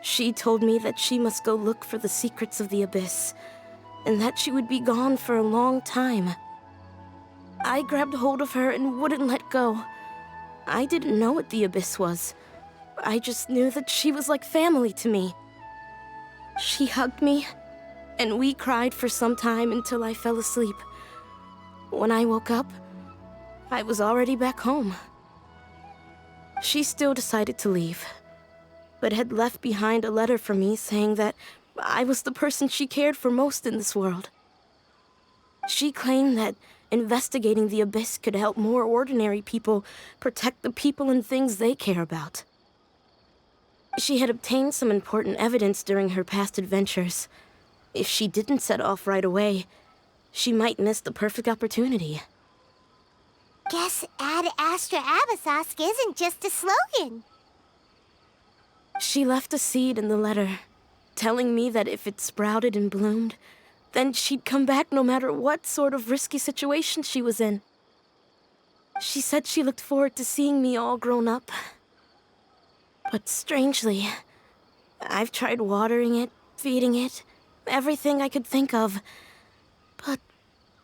she told me that she must go look for the secrets of the Abyss, and that she would be gone for a long time. I grabbed hold of her and wouldn't let go. I didn't know what the Abyss was. I just knew that she was like family to me. She hugged me, and we cried for some time until I fell asleep. When I woke up, I was already back home. She still decided to leave, but had left behind a letter for me saying that I was the person she cared for most in this world. She claimed that investigating the Abyss could help more ordinary people protect the people and things they care about. She had obtained some important evidence during her past adventures. If she didn't set off right away, she might miss the perfect opportunity. Guess Ad Astra Abyssosque isn't just a slogan. She left a seed in the letter, telling me that if it sprouted and bloomed, then she'd come back no matter what sort of risky situation she was in. She said she looked forward to seeing me all grown up. But strangely, I've tried watering it, feeding it, everything I could think of, but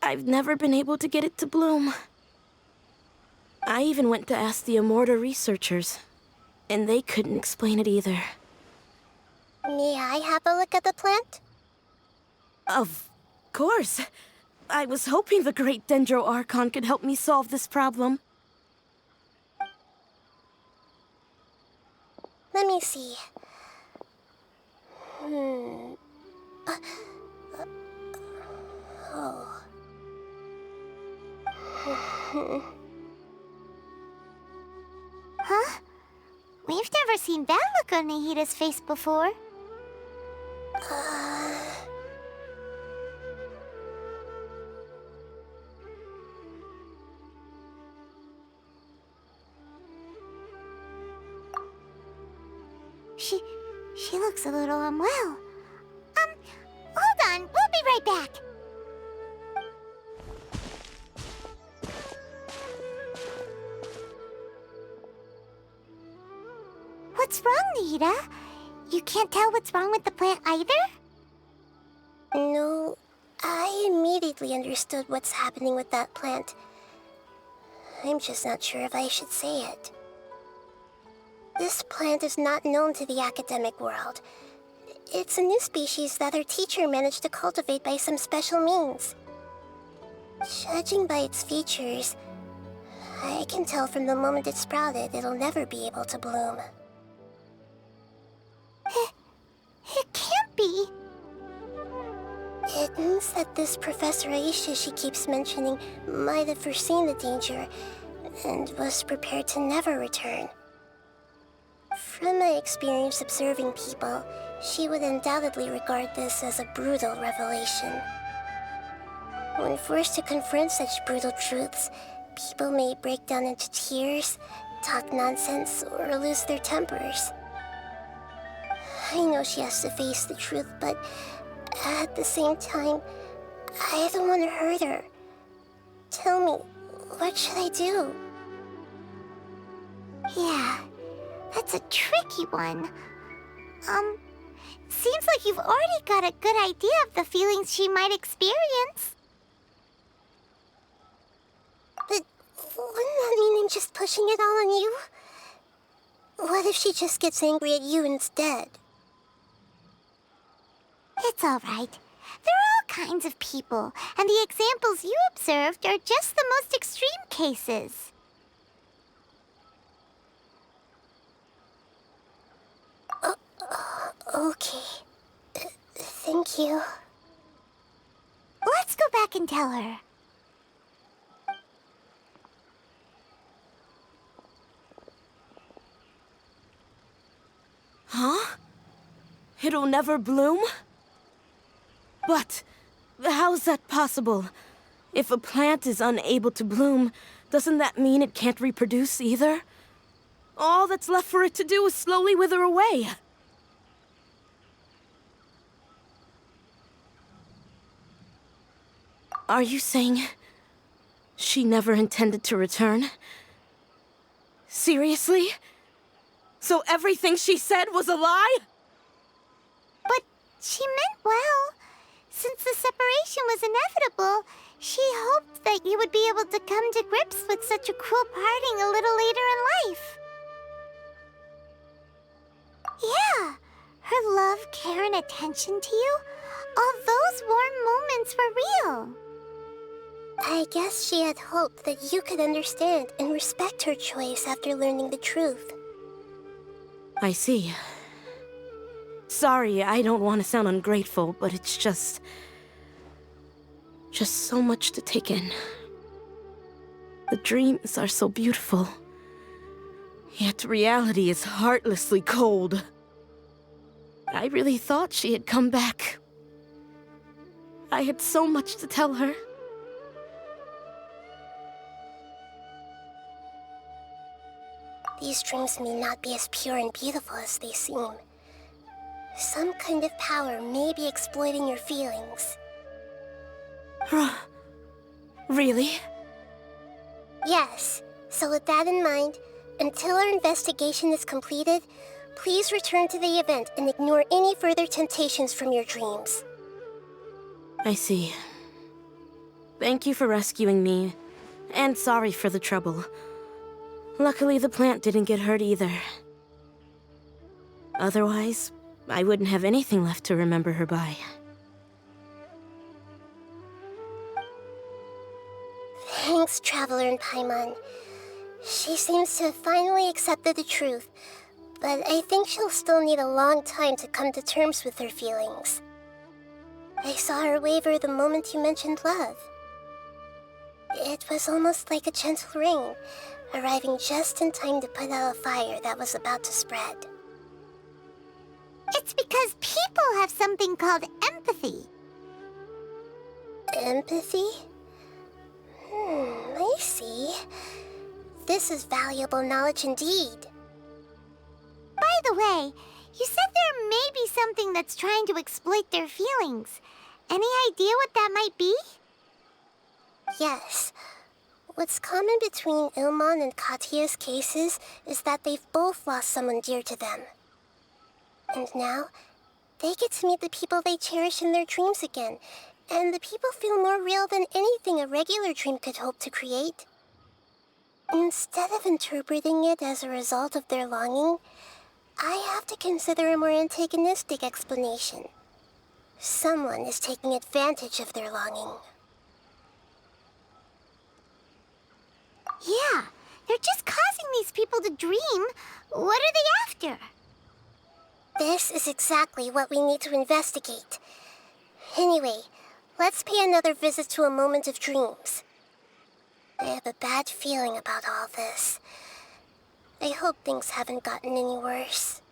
I've never been able to get it to bloom. I even went to ask the Amorta researchers, and they couldn't explain it either. May I have a look at the plant? Of course. I was hoping the great Dendro Archon could help me solve this problem. Let me see. Huh? We've never seen that look on Nahida's face before. She looks a little unwell. Hold on, we'll be right back. What's wrong, Nahida? You can't tell what's wrong with the plant either? No, I immediately understood what's happening with that plant. I'm just not sure if I should say it. This plant is not known to the academic world. It's a new species that our teacher managed to cultivate by some special means. Judging by its features, I can tell from the moment it sprouted it'll never be able to bloom. It can't be. It means that this Professor Aisha she keeps mentioning might have foreseen the danger and was prepared to never return. From my experience observing people, she would undoubtedly regard this as a brutal revelation. When forced to confront such brutal truths, people may break down into tears, talk nonsense, or lose their tempers. I know she has to face the truth, but at the same time, I don't want to hurt her. Tell me, what should I do? Yeah, that's a tricky one. Seems like you've already got a good idea of the feelings she might experience. But wouldn't that mean I'm just pushing it all on you? What if she just gets angry at you instead? It's all right. There are all kinds of people, and the examples you observed are just the most extreme cases. Okay. Thank you. Let's go back and tell her. Huh? It'll never bloom? But how's that possible? If a plant is unable to bloom, doesn't that mean it can't reproduce either? All that's left for it to do is slowly wither away. Are you saying she never intended to return? Seriously? So everything she said was a lie? But she meant well. Since the separation was inevitable, she hoped that you would be able to come to grips with such a cruel parting a little later in life. Yeah, her love, care, and attention to you, all those warm moments were real. I guess she had hoped that you could understand and respect her choice after learning the truth. I see. Sorry, I don't want to sound ungrateful, but it's just so much to take in. The dreams are so beautiful, yet reality is heartlessly cold. I really thought she had come back. I had so much to tell her. These dreams may not be as pure and beautiful as they seem. Some kind of power may be exploiting your feelings. Really? Yes. So with that in mind, until our investigation is completed, please return to the event and ignore any further temptations from your dreams. I see. Thank you for rescuing me, and sorry for the trouble. Luckily, the plant didn't get hurt either. Otherwise, I wouldn't have anything left to remember her by. Thanks, Traveler in Paimon. She seems to have finally accepted the truth, but I think she'll still need a long time to come to terms with her feelings. I saw her waver the moment you mentioned love. It was almost like a gentle rain, arriving just in time to put out a fire that was about to spread. It's because people have something called empathy. Empathy? I see. This is valuable knowledge indeed. By the way, you said there may be something that's trying to exploit their feelings. Any idea what that might be? Yes. What's common between Ilmon and Katya's cases is that they've both lost someone dear to them. And now, they get to meet the people they cherish in their dreams again, and the people feel more real than anything a regular dream could hope to create. Instead of interpreting it as a result of their longing, I have to consider a more antagonistic explanation. Someone is taking advantage of their longing. Yeah, they're just causing these people to dream. What are they after? This is exactly what we need to investigate. Anyway, let's pay another visit to a moment of dreams. I have a bad feeling about all this. I hope things haven't gotten any worse.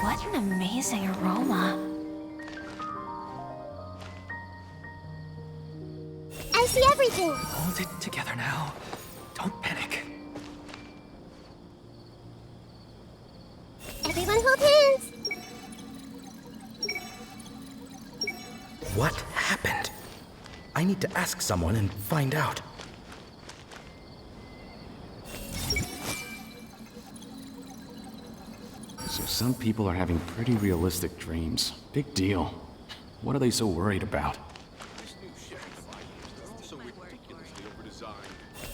What an amazing aroma. I see everything! Hold it together now. Don't panic. Everyone hold hands! What happened? I need to ask someone and find out. So some people are having pretty realistic dreams. Big deal. What are they so worried about?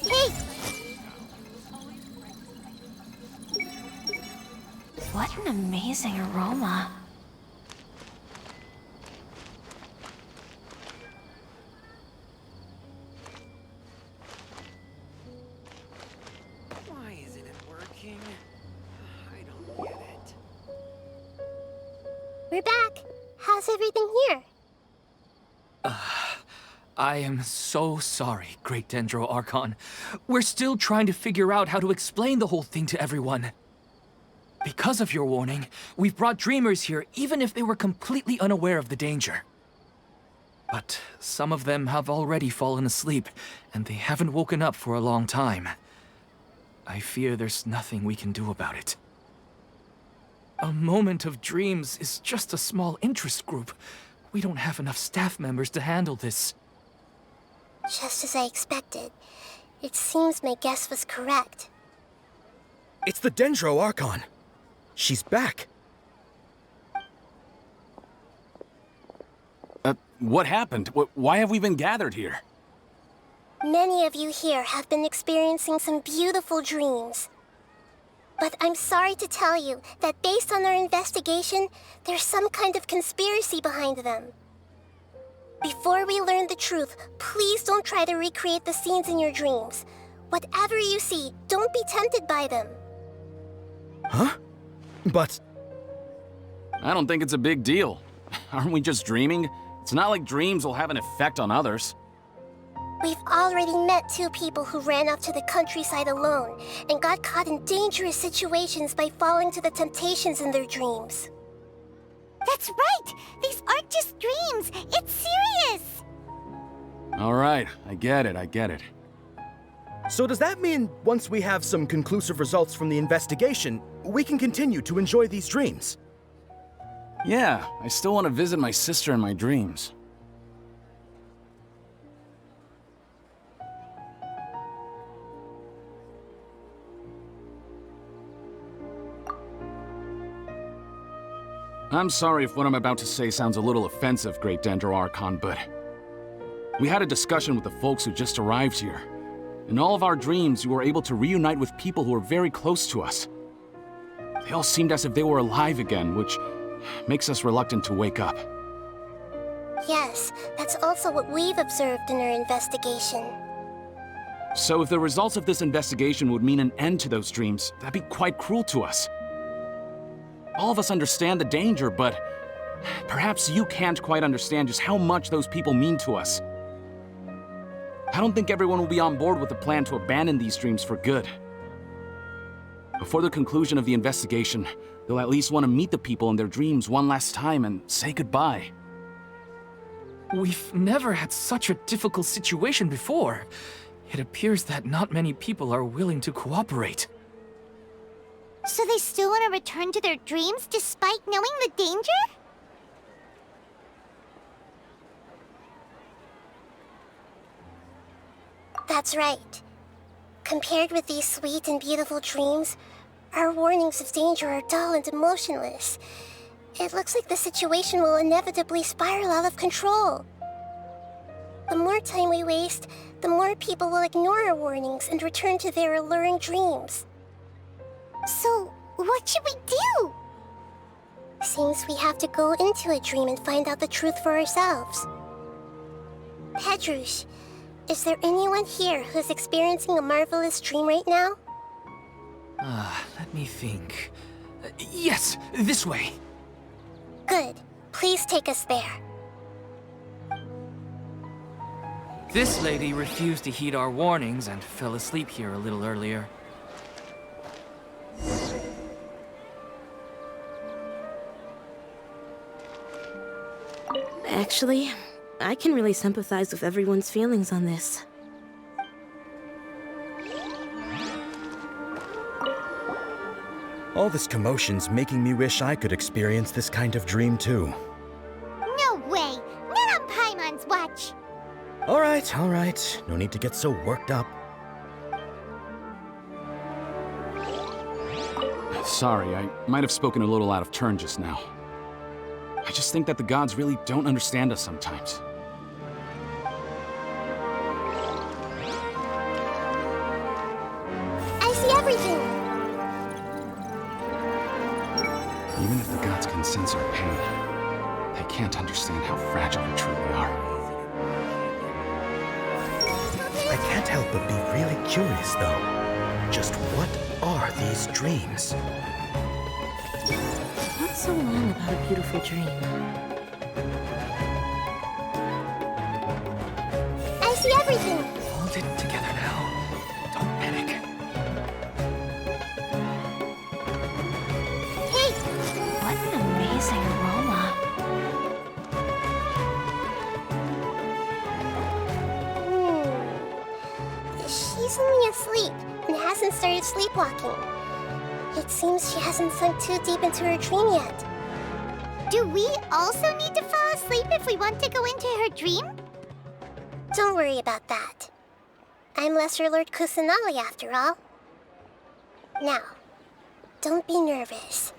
Hey! What an amazing aroma. Why isn't it working? I don't get it. We're back. How's everything here? I am so sorry, Great Dendro Archon. We're still trying to figure out how to explain the whole thing to everyone. Because of your warning, we've brought dreamers here even if they were completely unaware of the danger. But some of them have already fallen asleep, and they haven't woken up for a long time. I fear there's nothing we can do about it. A moment of dreams is just a small interest group. We don't have enough staff members to handle this. Just as I expected. It seems my guess was correct. It's the Dendro Archon. She's back. What happened? Why have we been gathered here? Many of you here have been experiencing some beautiful dreams. But I'm sorry to tell you that based on our investigation, there's some kind of conspiracy behind them. Before we learn the truth, please don't try to recreate the scenes in your dreams. Whatever you see, don't be tempted by them. Huh? But... I don't think it's a big deal. Aren't we just dreaming? It's not like dreams will have an effect on others. We've already met 2 people who ran off to the countryside alone and got caught in dangerous situations by falling to the temptations in their dreams. That's right! These aren't just dreams! It's serious! Alright, I get it. So does that mean once we have some conclusive results from the investigation, we can continue to enjoy these dreams? Yeah, I still want to visit my sister in my dreams. I'm sorry if what I'm about to say sounds a little offensive, Great Dendro Archon, but we had a discussion with the folks who just arrived here. In all of our dreams, we were able to reunite with people who were very close to us. They all seemed as if they were alive again, which makes us reluctant to wake up. Yes, that's also what we've observed in our investigation. So if the results of this investigation would mean an end to those dreams, that'd be quite cruel to us. All of us understand the danger, but perhaps you can't quite understand just how much those people mean to us. I don't think everyone will be on board with the plan to abandon these dreams for good. Before the conclusion of the investigation, they'll at least want to meet the people in their dreams one last time and say goodbye. We've never had such a difficult situation before. It appears that not many people are willing to cooperate. So they still want to return to their dreams despite knowing the danger? That's right. Compared with these sweet and beautiful dreams, our warnings of danger are dull and emotionless. It looks like the situation will inevitably spiral out of control. The more time we waste, the more people will ignore our warnings and return to their alluring dreams. So, what should we do? Seems we have to go into a dream and find out the truth for ourselves. Pedrush, is there anyone here who's experiencing a marvelous dream right now? Let me think. Yes, this way. Good. Please take us there. This lady refused to heed our warnings and fell asleep here a little earlier. Actually, I can really sympathize with everyone's feelings on this. All this commotion's making me wish I could experience this kind of dream too. No way! Not on Paimon's watch! Alright. No need to get so worked up. Sorry, I might have spoken a little out of turn just now. I just think that the gods really don't understand us sometimes. I see everything! Even if the gods can sense our pain, they can't understand how fragile we truly are. I can't help but be really curious though. Just what are these dreams? What's so long about a beautiful dream? I see everything! Hold it together now. Don't panic. Hey! What an amazing aroma. She's only asleep and hasn't started sleepwalking. It seems she hasn't sunk too deep into her dream yet. Do we also need to fall asleep if we want to go into her dream? Don't worry about that. I'm Lesser Lord Kusanali after all. Now, don't be nervous.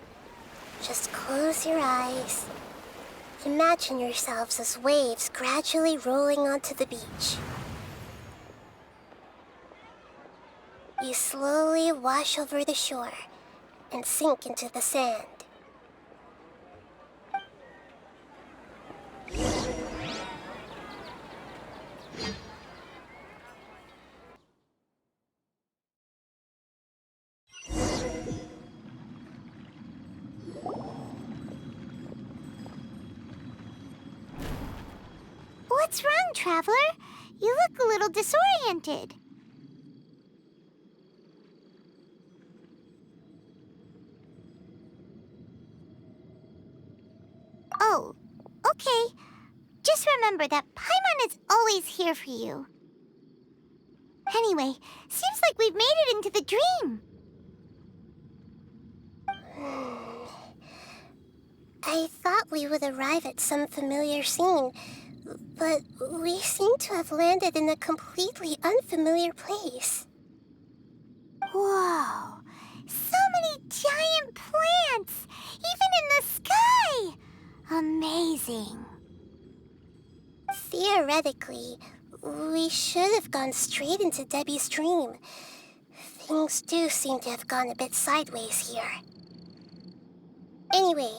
Just close your eyes. Imagine yourselves as waves gradually rolling onto the beach. You slowly wash over the shore and sink into the sand. What's wrong, Traveler? You look a little disoriented. Oh, okay. Just remember that Paimon is always here for you. Anyway, seems like we've made it into the dream. I thought we would arrive at some familiar scene, but we seem to have landed in a completely unfamiliar place. Whoa! So many giant plants! Even in the sky! Amazing. Theoretically, we should have gone straight into Debbie's dream. Things do seem to have gone a bit sideways here. Anyway,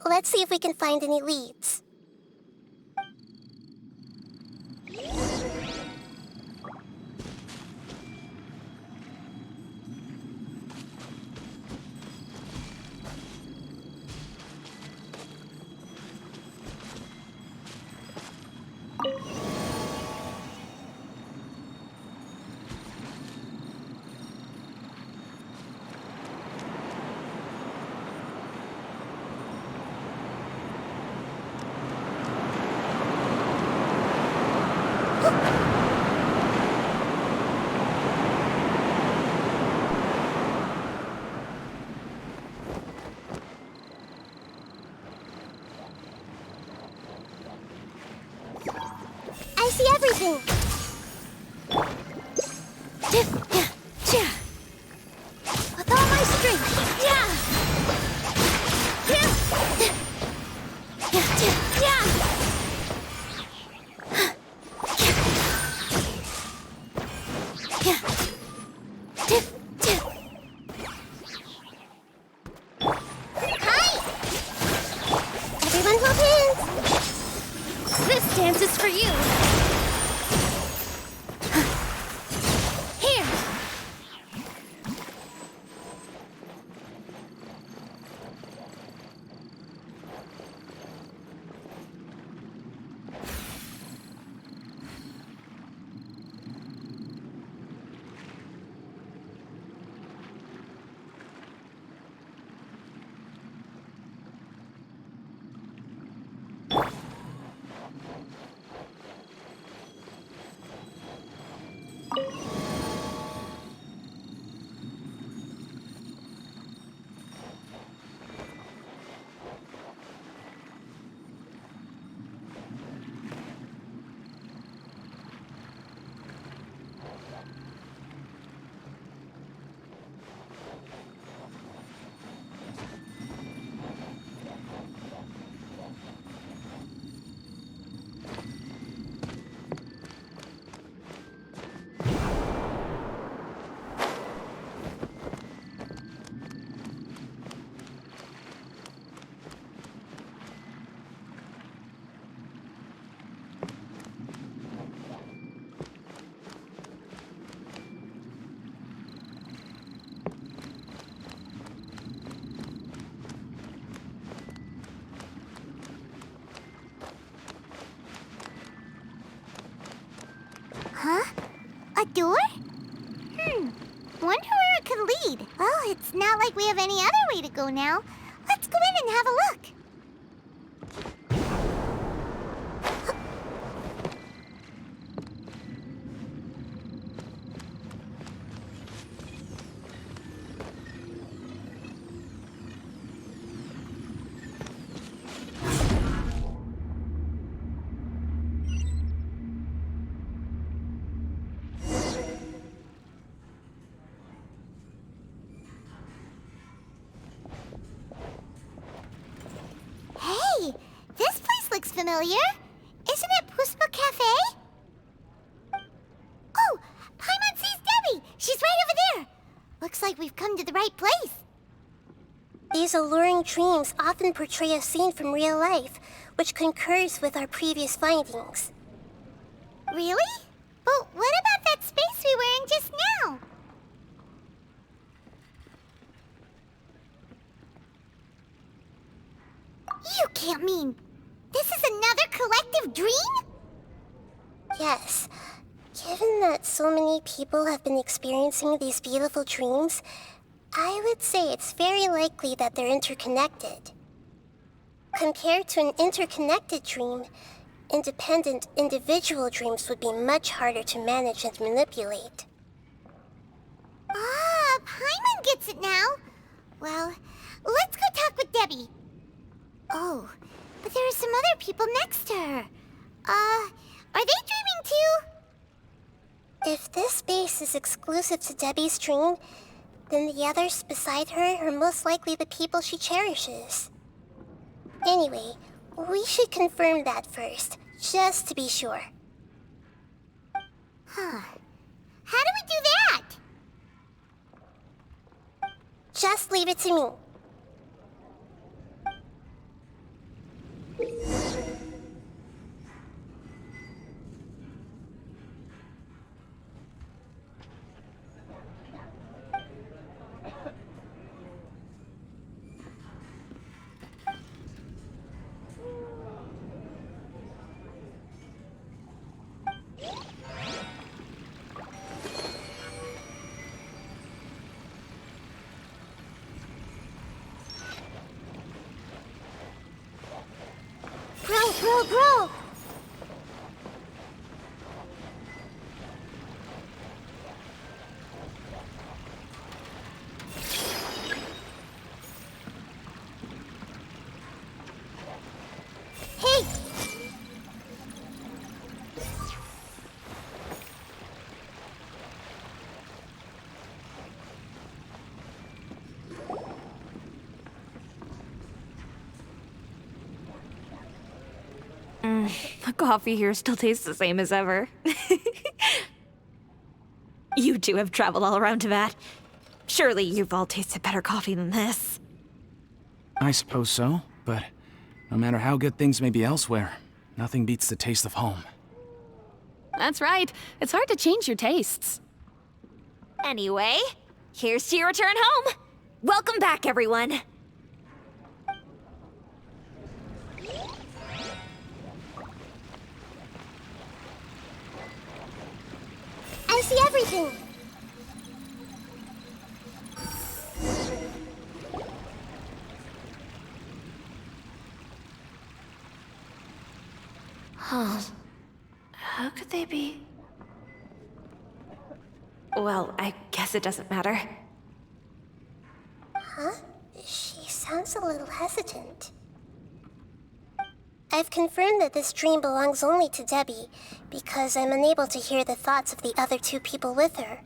let's see if we can find any leads. I see everything! With all my strength! Yeah! Hi! Everyone hold hands! This dance is for you! Here! Huh? A door? Wonder where it could lead. Well, it's not like we have any other way to go now. Let's go in and have a look. Hey, this place looks familiar. Isn't it Puspa Cafe? Oh, Paimon sees Debbie. She's right over there. Looks like we've come to the right place. These alluring dreams often portray a scene from real life, which concurs with our previous findings. Really? But what about that space we were in just now? You can't mean... This is another collective dream? Yes, Given that so many people have been experiencing these beautiful dreams, I would say it's very likely that they're interconnected. Compared to an interconnected dream, independent individual dreams would be much harder to manage and manipulate. Ah, Paimon gets it now. Well, let's go talk with Debbie. Oh, but there are some other people next to her. Are they dreaming too? If this space is exclusive to Debbie's dream, then the others beside her are most likely the people she cherishes. Anyway, we should confirm that first, just to be sure. Huh. How do we do that? Just leave it to me. Bro! Hey! The coffee here still tastes the same as ever. You two have traveled all around Tibet. Surely you've all tasted better coffee than this. I suppose so, but no matter how good things may be elsewhere, nothing beats the taste of home. That's right. It's hard to change your tastes. Anyway, here's to your return home. Welcome back, everyone. I see everything! Huh. How could they be? Well, I guess it doesn't matter. Huh? She sounds a little hesitant. I've confirmed that this dream belongs only to Debbie, because I'm unable to hear the thoughts of the other two people with her.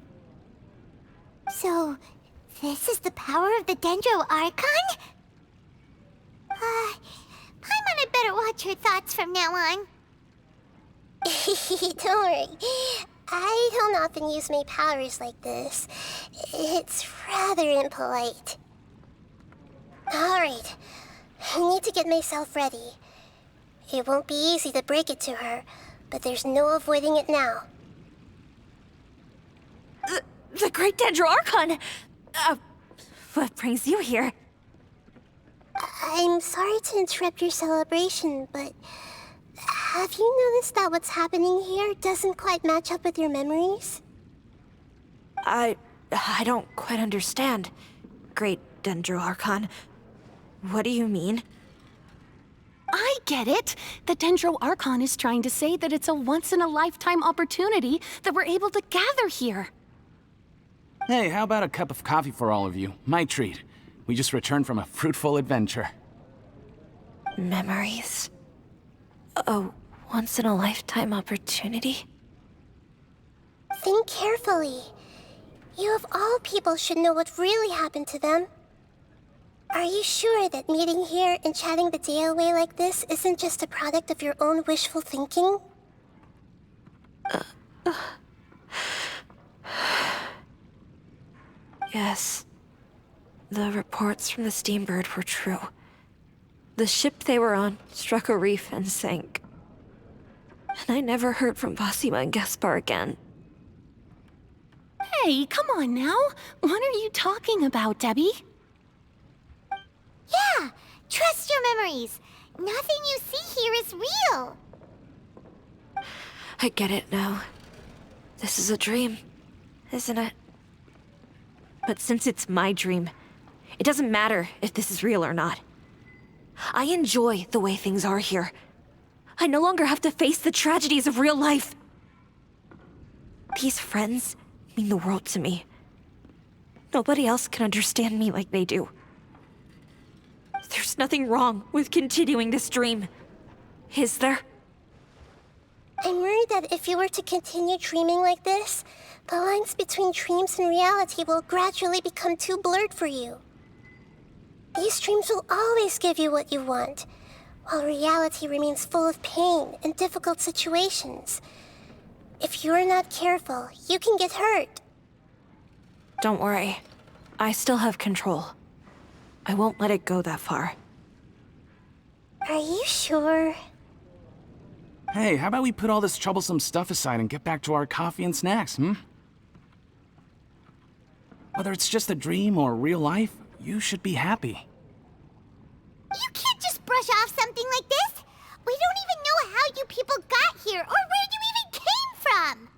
So, this is the power of the Dendro Archon? Paimon had better watch her thoughts from now on. Don't worry. I don't often use my powers like this. It's rather impolite. Alright. I need to get myself ready. It won't be easy to break it to her, but there's no avoiding it now. The Great Dendro Archon! What brings you here? I'm sorry to interrupt your celebration, but have you noticed that what's happening here doesn't quite match up with your memories? I don't quite understand. Great Dendro Archon. What do you mean? I get it. The Dendro Archon is trying to say that it's a once-in-a-lifetime opportunity that we're able to gather here. Hey, how about a cup of coffee for all of you? My treat. We just returned from a fruitful adventure. Memories. A once-in-a-lifetime opportunity? Think carefully. You of all people should know what really happened to them. Are you sure that meeting here and chatting the day away like this isn't just a product of your own wishful thinking? Yes. The reports from the Steambird were true. The ship they were on struck a reef and sank. And I never heard from Basima and Gaspar again. Hey, come on now. What are you talking about, Debbie? Yeah, trust your memories. Nothing you see here is real. I get it now. This is a dream, isn't it? But since it's my dream, it doesn't matter if this is real or not. I enjoy the way things are here. I no longer have to face the tragedies of real life. These friends mean the world to me. Nobody else can understand me like they do. There's nothing wrong with continuing this dream. Is there? I'm worried that if you were to continue dreaming like this, the lines between dreams and reality will gradually become too blurred for you. These dreams will always give you what you want, while reality remains full of pain and difficult situations. If you're not careful, you can get hurt. Don't worry. I still have control. I won't let it go that far. Are you sure? Hey, how about we put all this troublesome stuff aside and get back to our coffee and snacks, hmm? Whether it's just a dream or real life, you should be happy. You can't just brush off something like this. We don't even know how you people got here or where you even came from.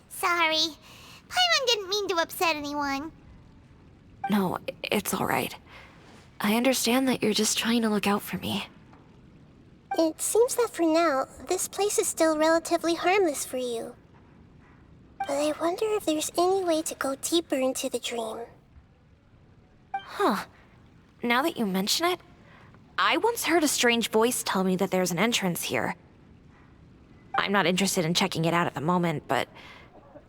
Sorry. Paimon didn't mean to upset anyone. No, it's all right. I understand that you're just trying to look out for me. It seems that for now, this place is still relatively harmless for you. But I wonder if there's any way to go deeper into the dream. Huh. Now that you mention it, I once heard a strange voice tell me that there's an entrance here. I'm not interested in checking it out at the moment, but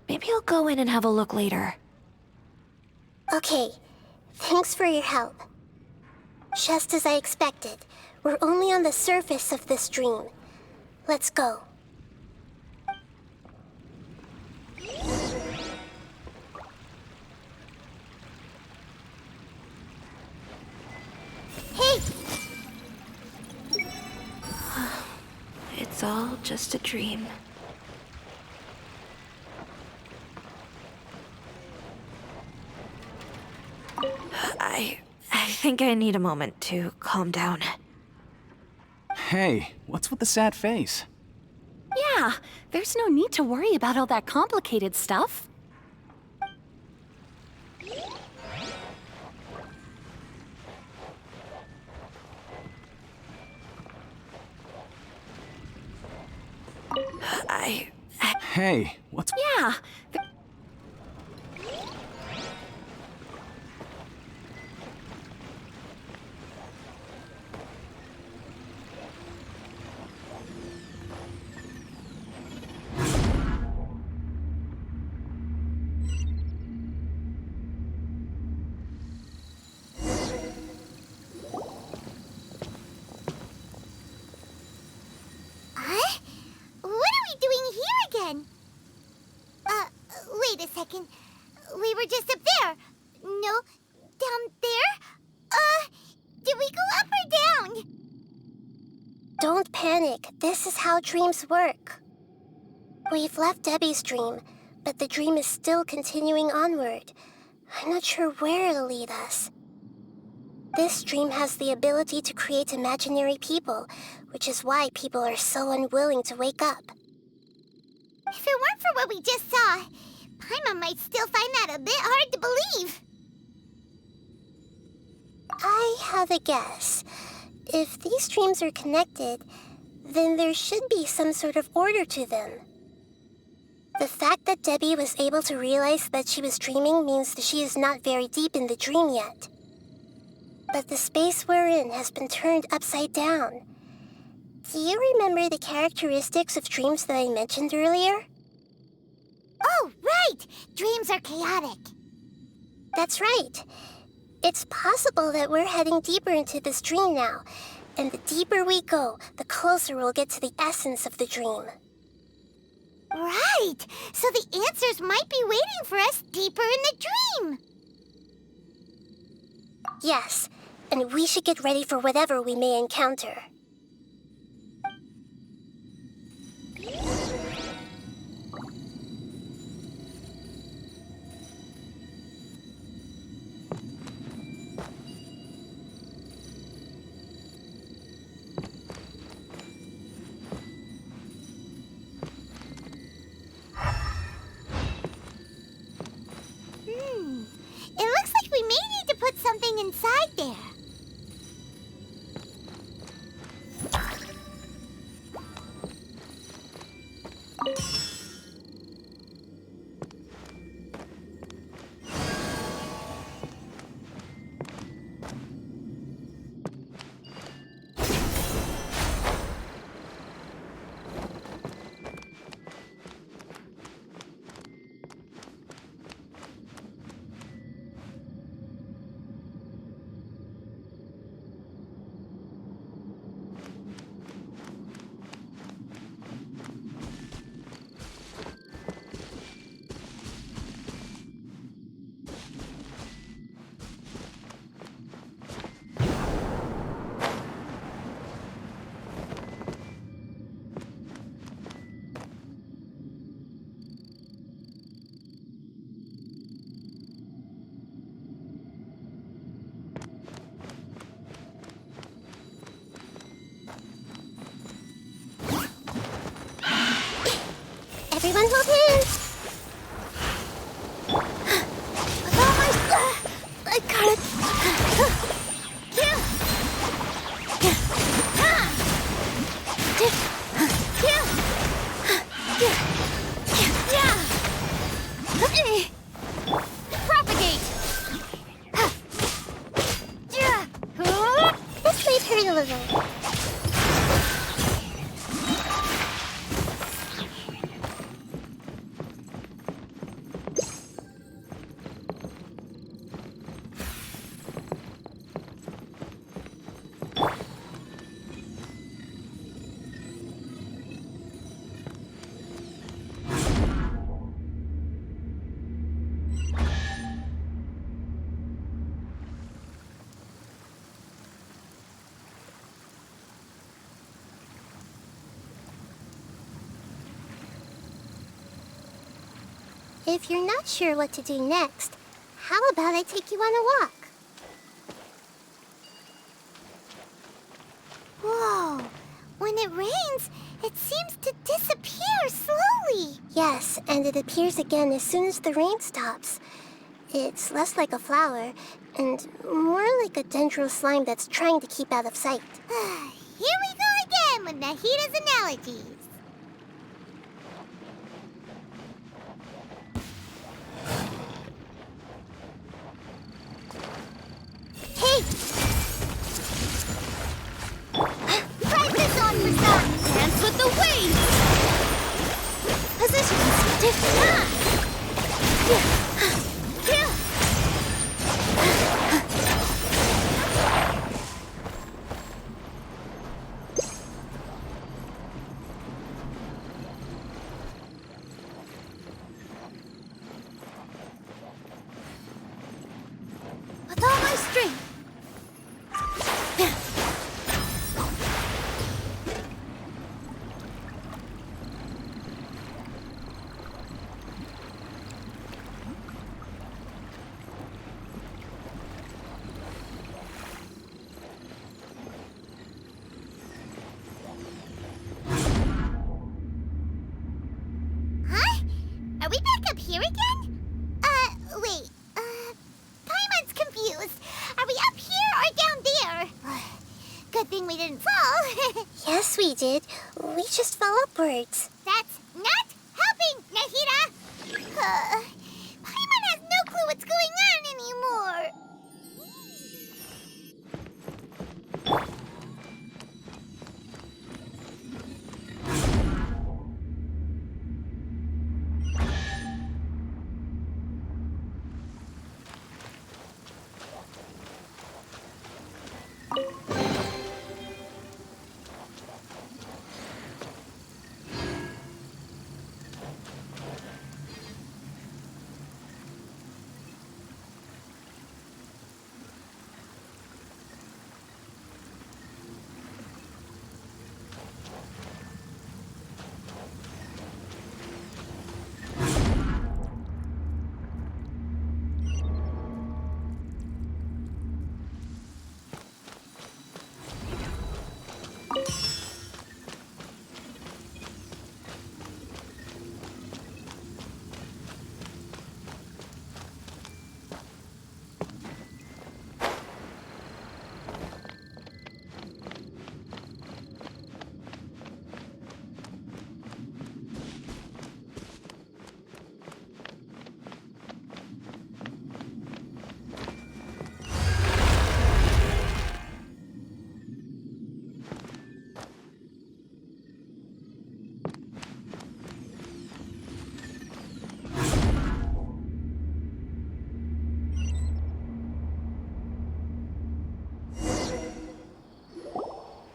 maybe I'll go in and have a look later. Okay, thanks for your help. Just as I expected, we're only on the surface of this dream. Let's go. Hey! It's all just a dream. I think I need a moment to calm down. Hey, what's with the sad face? Yeah, there's no need to worry about all that complicated stuff. Hey, what's... Yeah, Huh? What are we doing here again? Wait a second. We were just up there. No, down there? Did we go up or down? Don't panic. This is how dreams work. We've left Debbie's dream, but the dream is still continuing onward. I'm not sure where it'll lead us. This dream has the ability to create imaginary people, which is why people are so unwilling to wake up. If it weren't for what we just saw, Paimon might still find that a bit hard to believe. I have a guess. If these dreams are connected, then there should be some sort of order to them. The fact that Debbie was able to realize that she was dreaming means that she is not very deep in the dream yet. But the space we're in has been turned upside down. Do you remember the characteristics of dreams that I mentioned earlier? Oh, right! Dreams are chaotic. That's right. It's possible that we're heading deeper into this dream now, and the deeper we go, the closer we'll get to the essence of the dream. Right! So the answers might be waiting for us deeper in the dream! Yes, and we should get ready for whatever we may encounter. Everyone hold hands. I got it. Propagate! This might hurt a little. If you're not sure what to do next, how about I take you on a walk? Whoa! When it rains, it seems to disappear slowly. Yes, and it appears again as soon as the rain stops. It's less like a flower, and more like a dendro slime that's trying to keep out of sight. Here we go again with Nahita's analogies. Hey! Try this on for size! Dance with the waves! Positions! Different! With all my strength! Huh? Are we back up here again? Wait. Paimon's confused. Are we up here or down there? Good thing we didn't fall. Yes, we did. We just fell upwards. That's not helping, Nahita! Paimon has no clue what's going on anymore.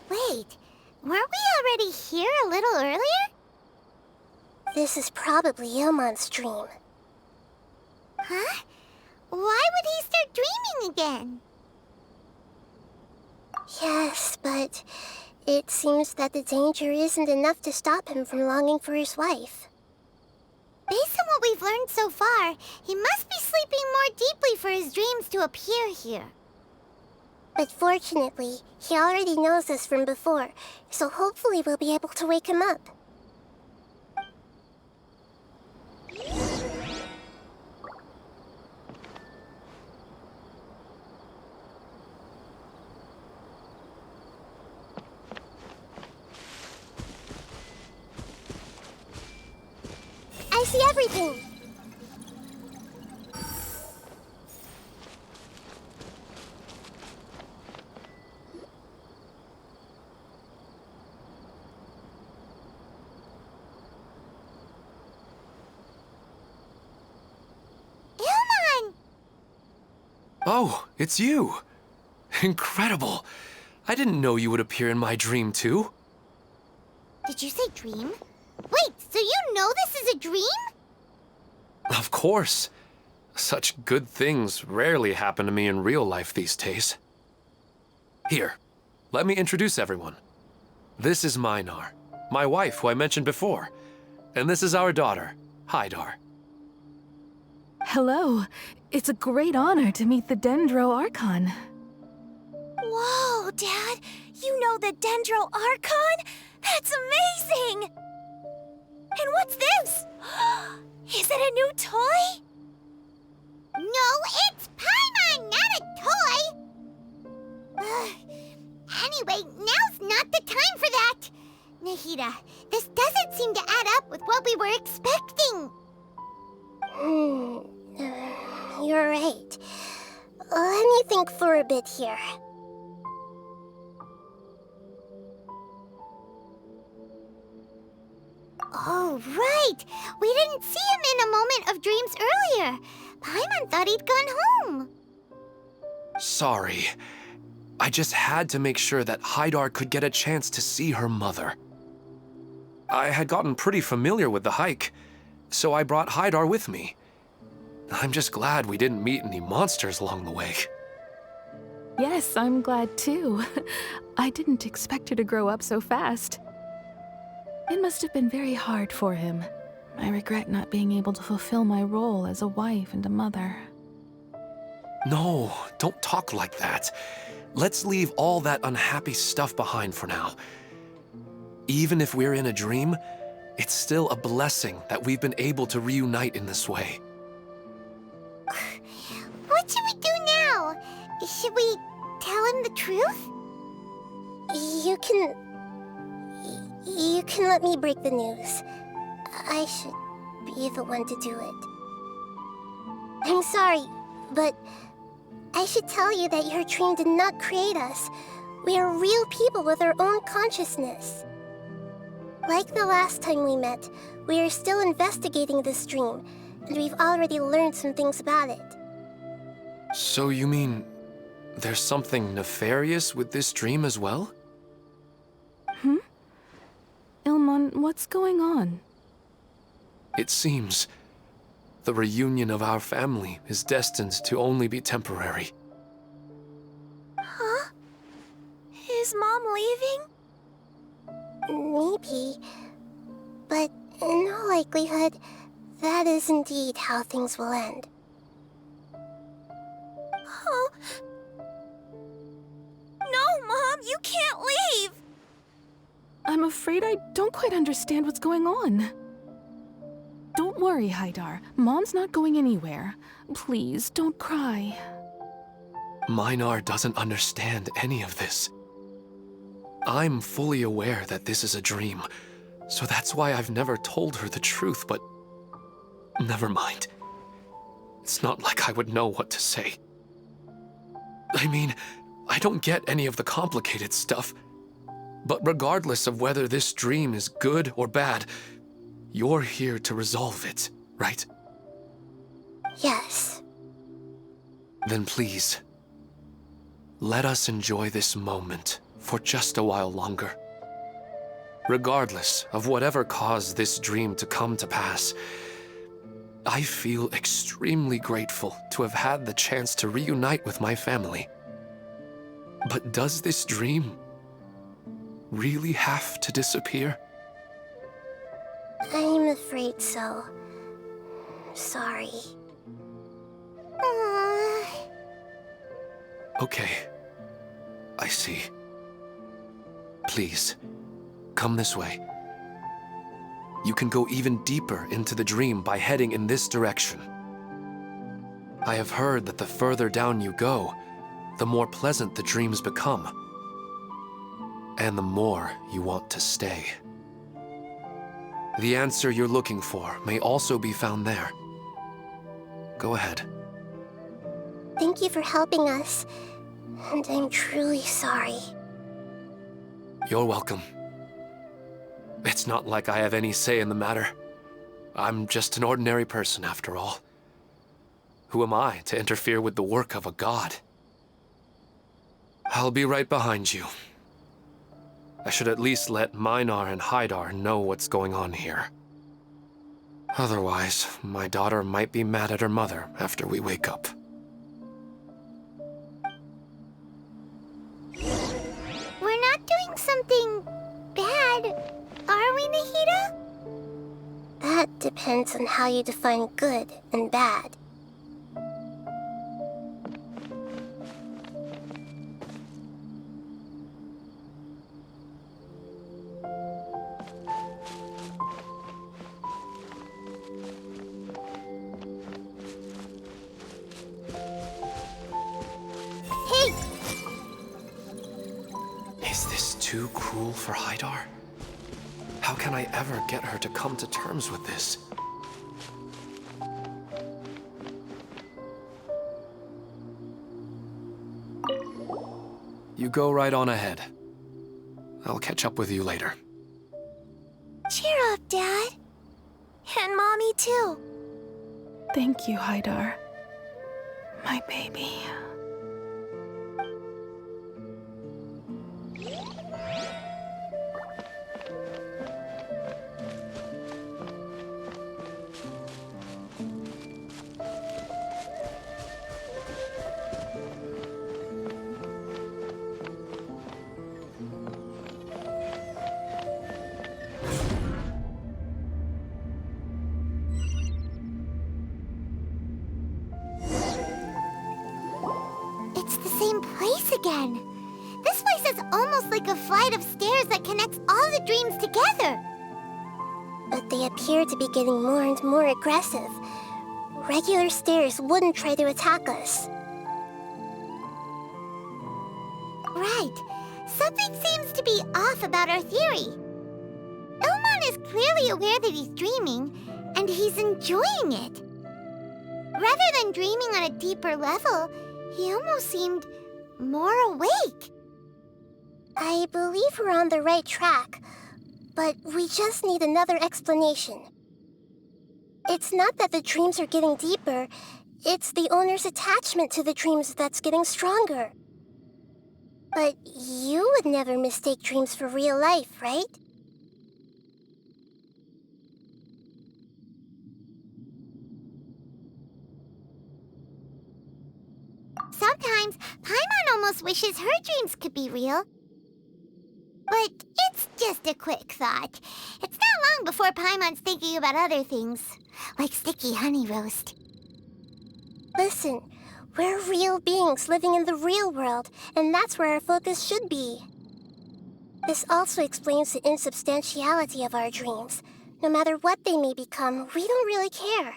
Wait, weren't we already here a little earlier? This is probably Ilmon's dream. Huh? Why would he start dreaming again? Yes, but it seems that the danger isn't enough to stop him from longing for his wife. Based on what we've learned so far, he must be sleeping more deeply for his dreams to appear here. But fortunately, he already knows us from before, so hopefully we'll be able to wake him up. I see everything. Oh, it's you. Incredible. I didn't know you would appear in my dream, too. Did you say dream? Wait, so you know this is a dream? Of course. Such good things rarely happen to me in real life these days. Here, let me introduce everyone. This is Minar, my wife who I mentioned before. And this is our daughter, Hydar. Hello. It's a great honor to meet the Dendro Archon. Whoa, Dad! You know the Dendro Archon? That's amazing! And what's this? Is it a new toy? No, it's Paimon, not a toy! Anyway, now's not the time for that! Nahida, this doesn't seem to add up with what we were expecting. You're right. Let me think for a bit here. Oh, right! We didn't see him in a moment of dreams earlier. Paimon thought he'd gone home. Sorry. I just had to make sure that Hydar could get a chance to see her mother. I had gotten pretty familiar with the hike, so I brought Hydar with me. I'm just glad we didn't meet any monsters along the way. Yes, I'm glad too. I didn't expect her to grow up so fast. It must have been very hard for him. I regret not being able to fulfill my role as a wife and a mother. No, don't talk like that. Let's leave all that unhappy stuff behind for now. Even if we're in a dream, it's still a blessing that we've been able to reunite in this way. What should we do now? Should we tell him the truth? You can let me break the news. I should be the one to do it. I'm sorry, but I should tell you that your dream did not create us. We are real people with our own consciousness. Like the last time we met, we are still investigating this dream, and we've already learned some things about it. So you mean there's something nefarious with this dream as well? Ilmon, what's going on? It seems the reunion of our family is destined to only be temporary. Huh? Is Mom leaving? Maybe. But in all likelihood, that is indeed how things will end. Oh. No, Mom, you can't leave! I'm afraid I don't quite understand what's going on. Don't worry, Hydar. Mom's not going anywhere. Please, don't cry. Minar doesn't understand any of this. I'm fully aware that this is a dream, so that's why I've never told her the truth, but never mind. It's not like I would know what to say. I mean, I don't get any of the complicated stuff, but regardless of whether this dream is good or bad, you're here to resolve it, right? Yes. Then please, let us enjoy this moment for just a while longer. Regardless of whatever caused this dream to come to pass, I feel extremely grateful to have had the chance to reunite with my family. But does this dream really have to disappear? I'm afraid so. Sorry. Okay, I see. Please, come this way. You can go even deeper into the dream by heading in this direction. I have heard that the further down you go, the more pleasant the dreams become, and the more you want to stay. The answer you're looking for may also be found there. Go ahead. Thank you for helping us. And I'm truly sorry. You're welcome. It's not like I have any say in the matter. I'm just an ordinary person, after all. Who am I to interfere with the work of a god? I'll be right behind you. I should at least let Minar and Haidar know what's going on here. Otherwise, my daughter might be mad at her mother after we wake up. We're not doing something bad, are we, Nahida? That depends on how you define good and bad. Hey! Is this too cruel for Haidar? How can I ever get her to come to terms with this? You go right on ahead. I'll catch up with you later. Cheer up, Dad. And Mommy, too. Thank you, Haidar. My baby. It's the same place again. This place is almost like a flight of stairs that connects all the dreams together. But they appear to be getting more and more aggressive. Regular stairs wouldn't try to attack us. Right. Something seems to be off about our theory. Ilmon is clearly aware that he's dreaming, and he's enjoying it. Rather than dreaming on a deeper level, he almost seemed more awake. I believe we're on the right track, but we just need another explanation. It's not that the dreams are getting deeper, it's the owner's attachment to the dreams that's getting stronger. But you would never mistake dreams for real life, right? Sometimes, Paimon almost wishes her dreams could be real. But it's just a quick thought. It's not long before Paimon's thinking about other things, like sticky honey roast. Listen, we're real beings living in the real world, and that's where our focus should be. This also explains the insubstantiality of our dreams. No matter what they may become, we don't really care.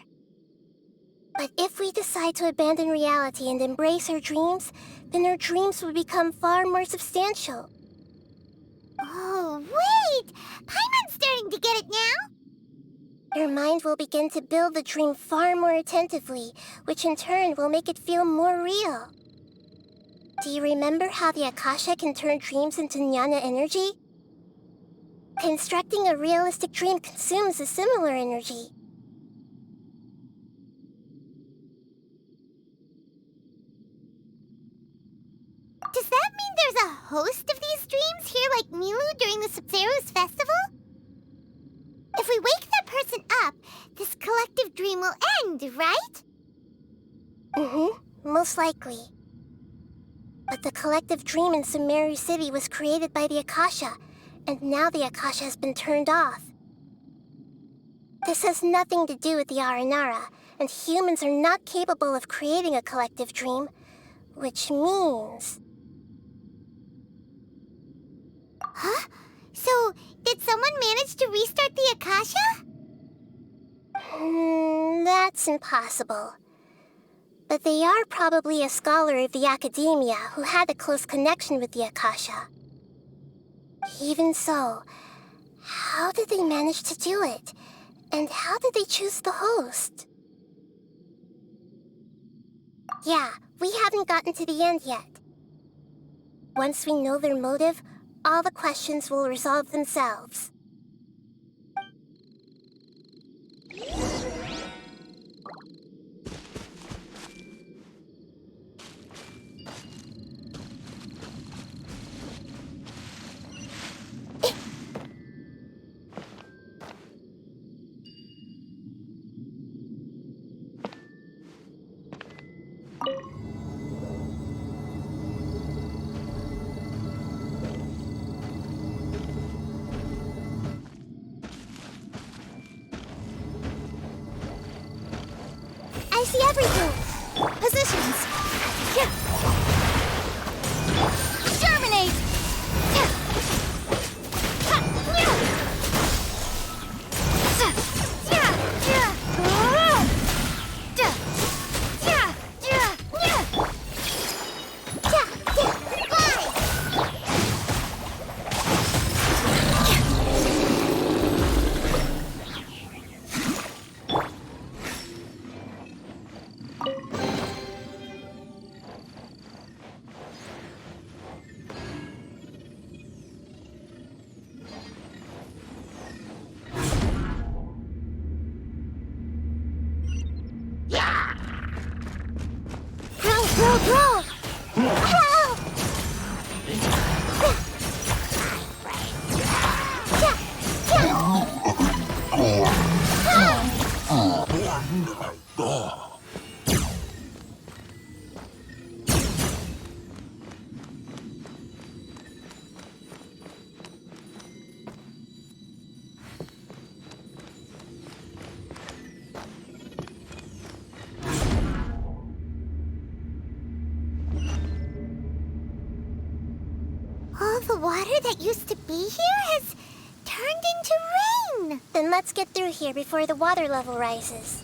But if we decide to abandon reality and embrace our dreams, then our dreams will become far more substantial. Oh, wait! Paimon's starting to get it now? Your mind will begin to build the dream far more attentively, which in turn will make it feel more real. Do you remember how the Akasha can turn dreams into jnana energy? Constructing a realistic dream consumes a similar energy. Does that mean there's a host of these dreams here like Milu during the Subzero's festival? If we wake that person up, this collective dream will end, right? Most likely. But the collective dream in Sumeru City was created by the Akasha, and now the Akasha has been turned off. This has nothing to do with the Aranara, and humans are not capable of creating a collective dream, which means... Huh? So, did someone manage to restart the Akasha? That's impossible. But they are probably a scholar of the academia who had a close connection with the Akasha. Even so, How did they manage to do it? And how did they choose the host? Yeah, we haven't gotten to the end yet. Once we know their motive, all the questions will resolve themselves. I see everything! Positions! Germinate! Grow! All the water that used to be here has turned into rain! Then let's get through here before the water level rises.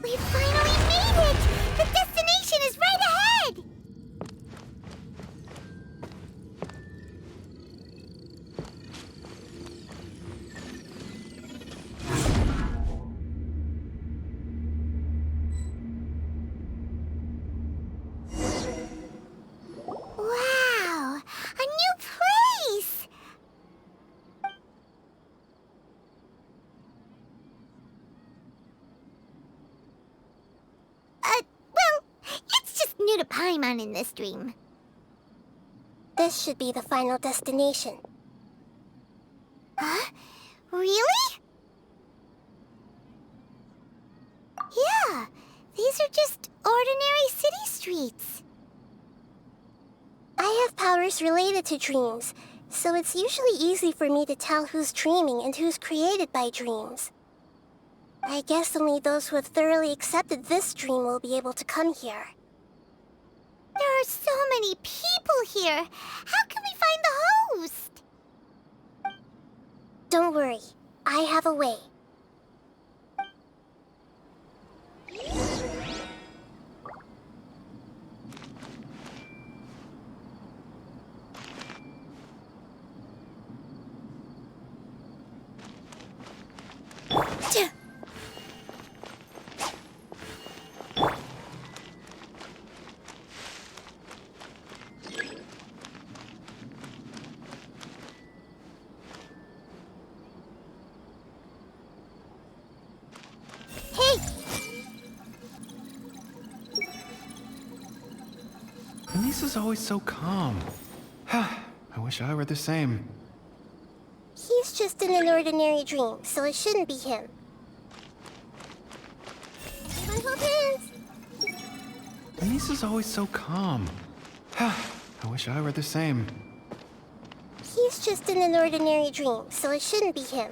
We finally made it! The destination is right ahead! Wow! to Paimon in this dream. This should be the final destination. Huh? Really? Yeah, these are just ordinary city streets. I have powers related to dreams, so it's usually easy for me to tell who's dreaming and who's created by dreams. I guess only those who have thoroughly accepted this dream will be able to come here. There are so many people here. How can we find the host? Don't worry, I have a way. Lisa's always so calm. I wish I were the same. He's just in an ordinary dream, so it shouldn't be him. Everyone hold hands! Lisa's always so calm. I wish I were the same. He's just in an ordinary dream, so it shouldn't be him.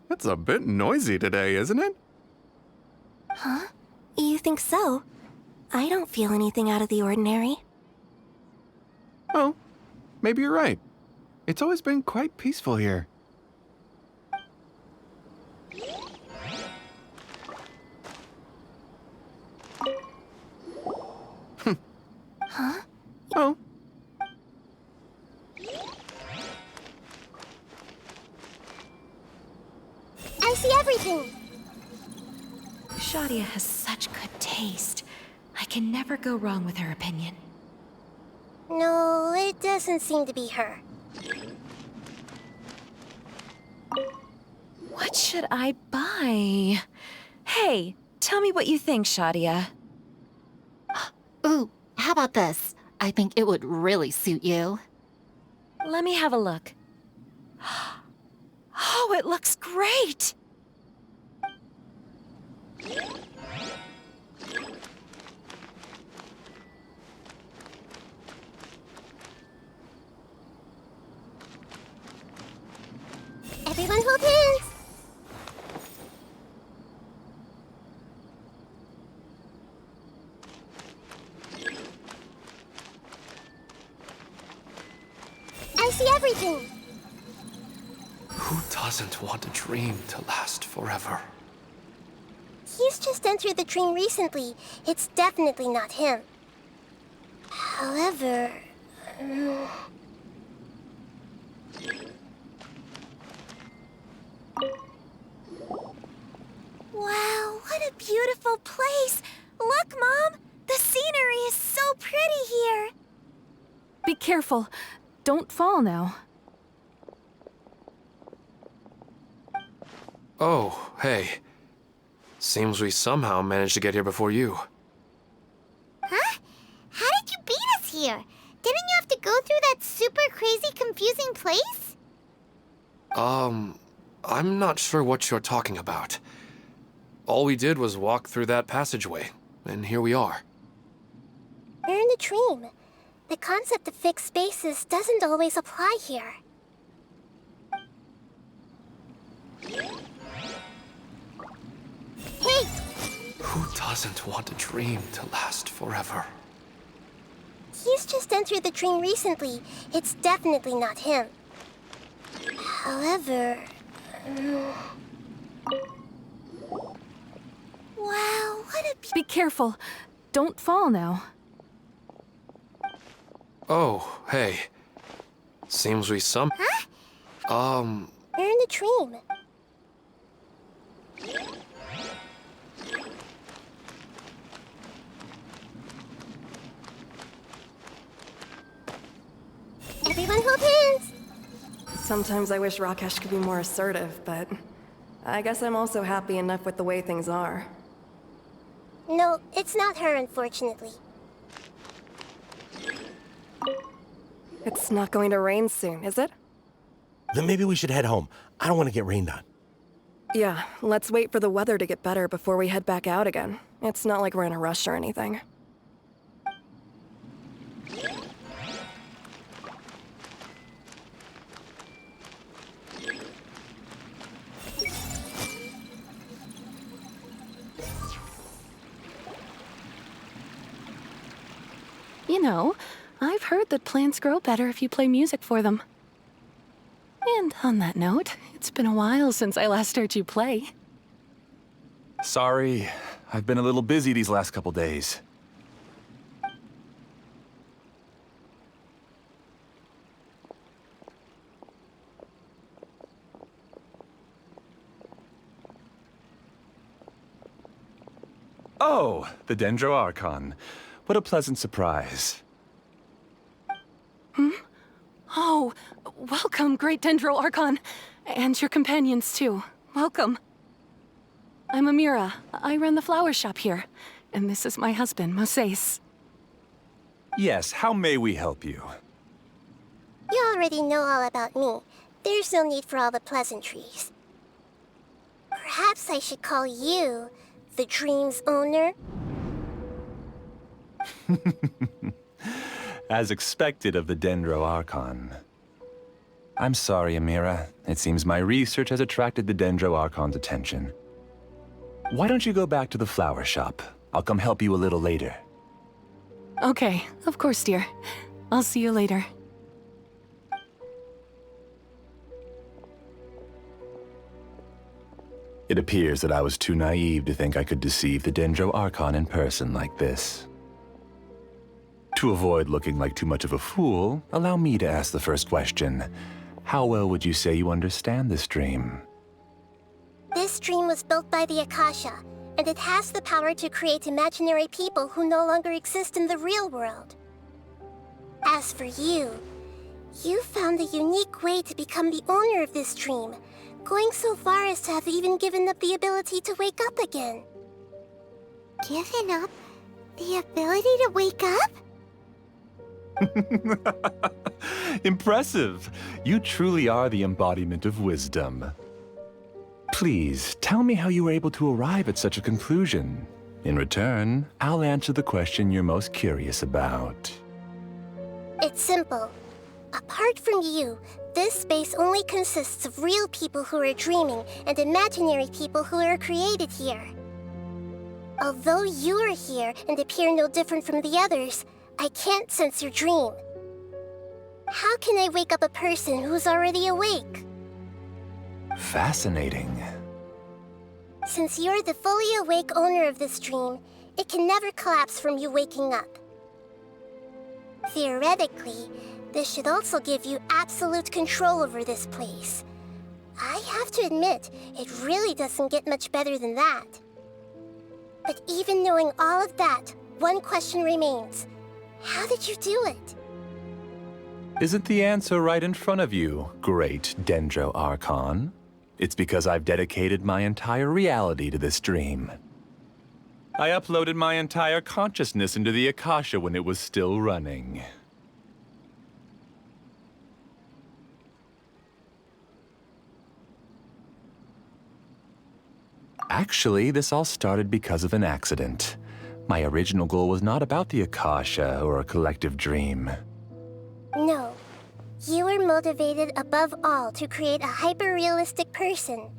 It's a bit noisy today, isn't it? Huh? You think so? I don't feel anything out of the ordinary. Oh, maybe you're right. It's always been quite peaceful here. Huh? Oh. I see everything! Shadia has such good taste. I can never go wrong with her opinion. No, it doesn't seem to be her. What should I buy? Hey, tell me what you think, Shadia. Ooh, how about this? I think it would really suit you. Let me have a look. Oh, it looks great! Everyone hold hands! I see everything! Who doesn't want a dream to last forever? He's just entered the dream recently. It's definitely not him. However... Wow, what a beautiful place! Look, Mom! The scenery is so pretty here! Be careful. Don't fall now. Oh, hey. Seems we somehow managed to get here before you. Huh? How did you beat us here? Didn't you have to go through that super crazy, confusing place? I'm not sure what you're talking about. All we did was walk through that passageway, and here we are. We're in a dream. The concept of fixed spaces doesn't always apply here. Hey! Who doesn't want a dream to last forever? He's just entered the dream recently. It's definitely not him. However... Wow, what a Be careful. Don't fall now. Oh, hey. Seems we Huh? You're in a dream. Everyone hold hands! Sometimes I wish Rakesh could be more assertive, but I guess I'm also happy enough with the way things are. No, it's not her, unfortunately. It's not going to rain soon, is it? Then maybe we should head home. I don't want to get rained on. Yeah, let's wait for the weather to get better before we head back out again. It's not like we're in a rush or anything. You know, I've heard that plants grow better if you play music for them. And on that note, it's been a while since I last heard you play. Sorry, I've been a little busy these last couple days. Oh, the Dendro Archon. What a pleasant surprise. Oh, welcome, Great Dendro Archon. And your companions, too. Welcome. I'm Amira. I run the flower shop here. And this is my husband, Moses. Yes, how may we help you? You already know all about me. There's no need for all the pleasantries. Perhaps I should call you the dream's owner? As expected of the Dendro Archon. I'm sorry, Amira. It seems my research has attracted the Dendro Archon's attention. Why don't you go back to the flower shop? I'll come help you a little later. Okay, of course, dear. I'll see you later. It appears that I was too naive to think I could deceive the Dendro Archon in person like this. To avoid looking like too much of a fool, allow me to ask the first question. How well would you say you understand this dream? This dream was built by the Akasha, and it has the power to create imaginary people who no longer exist in the real world. As for you, you found a unique way to become the owner of this dream, going so far as to have even given up the ability to wake up again. Given up the ability to wake up? Impressive! You truly are the embodiment of wisdom. Please, tell me how you were able to arrive at such a conclusion. In return, I'll answer the question you're most curious about. It's simple. Apart from you, this space only consists of real people who are dreaming and imaginary people who are created here. Although you are here and appear no different from the others, I can't sense your dream. How can I wake up a person who's already awake? Fascinating. Since you're the fully awake owner of this dream, it can never collapse from you waking up. Theoretically, this should also give you absolute control over this place. I have to admit, it really doesn't get much better than that. But even knowing all of that, one question remains. How did you do it? Isn't the answer right in front of you, great Dendro Archon? It's because I've dedicated my entire reality to this dream. I uploaded my entire consciousness into the Akasha when it was still running. Actually, this all started because of an accident. My original goal was not about the Akasha or a collective dream. No. You were motivated above all to create a hyper-realistic person.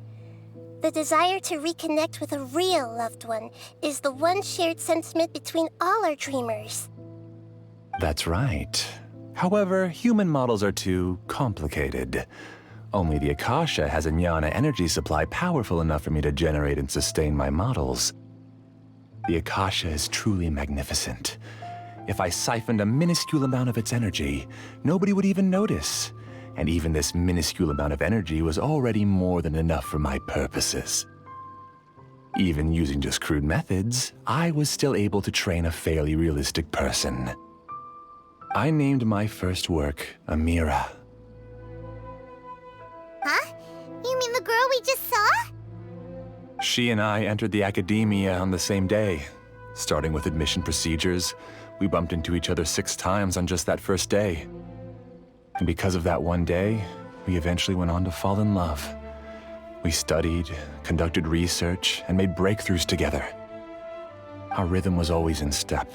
The desire to reconnect with a real loved one is the one shared sentiment between all our dreamers. That's right. However, human models are too complicated. Only the Akasha has a jnana energy supply powerful enough for me to generate and sustain my models. The Akasha is truly magnificent. If I siphoned a minuscule amount of its energy, nobody would even notice. and even this minuscule amount of energy was already more than enough for my purposes. Even using just crude methods, I was still able to train a fairly realistic person. I named my first work Amira. Huh? You mean the girl we just saw? She and I entered the academia on the same day. Starting with admission procedures, we bumped into each other 6 times on just that first day. And because of that one day, we eventually went on to fall in love. We studied, conducted research, and made breakthroughs together. Our rhythm was always in step.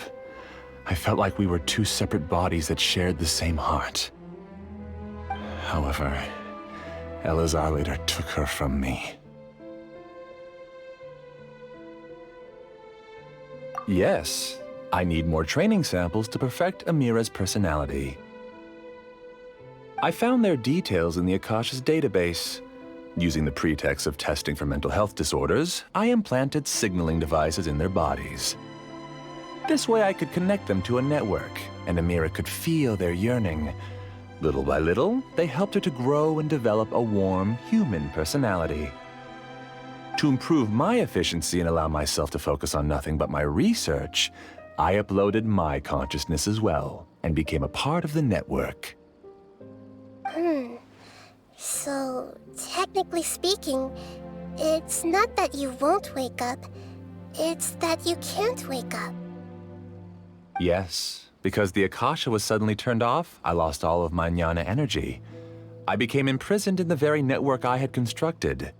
I felt like we were 2 separate bodies that shared the same heart. However, Elazar later took her from me. Yes, I need more training samples to perfect Amira's personality. I found their details in the Akasha's database. Using the pretext of testing for mental health disorders, I implanted signaling devices in their bodies. This way I could connect them to a network, and Amira could feel their yearning. Little by little, they helped her to grow and develop a warm, human personality. To improve my efficiency and allow myself to focus on nothing but my research, I uploaded my consciousness as well, and became a part of the network. So, technically speaking, it's not that you won't wake up, it's that you can't wake up. Yes, because the Akasha was suddenly turned off, I lost all of my jnana energy. I became imprisoned in the very network I had constructed.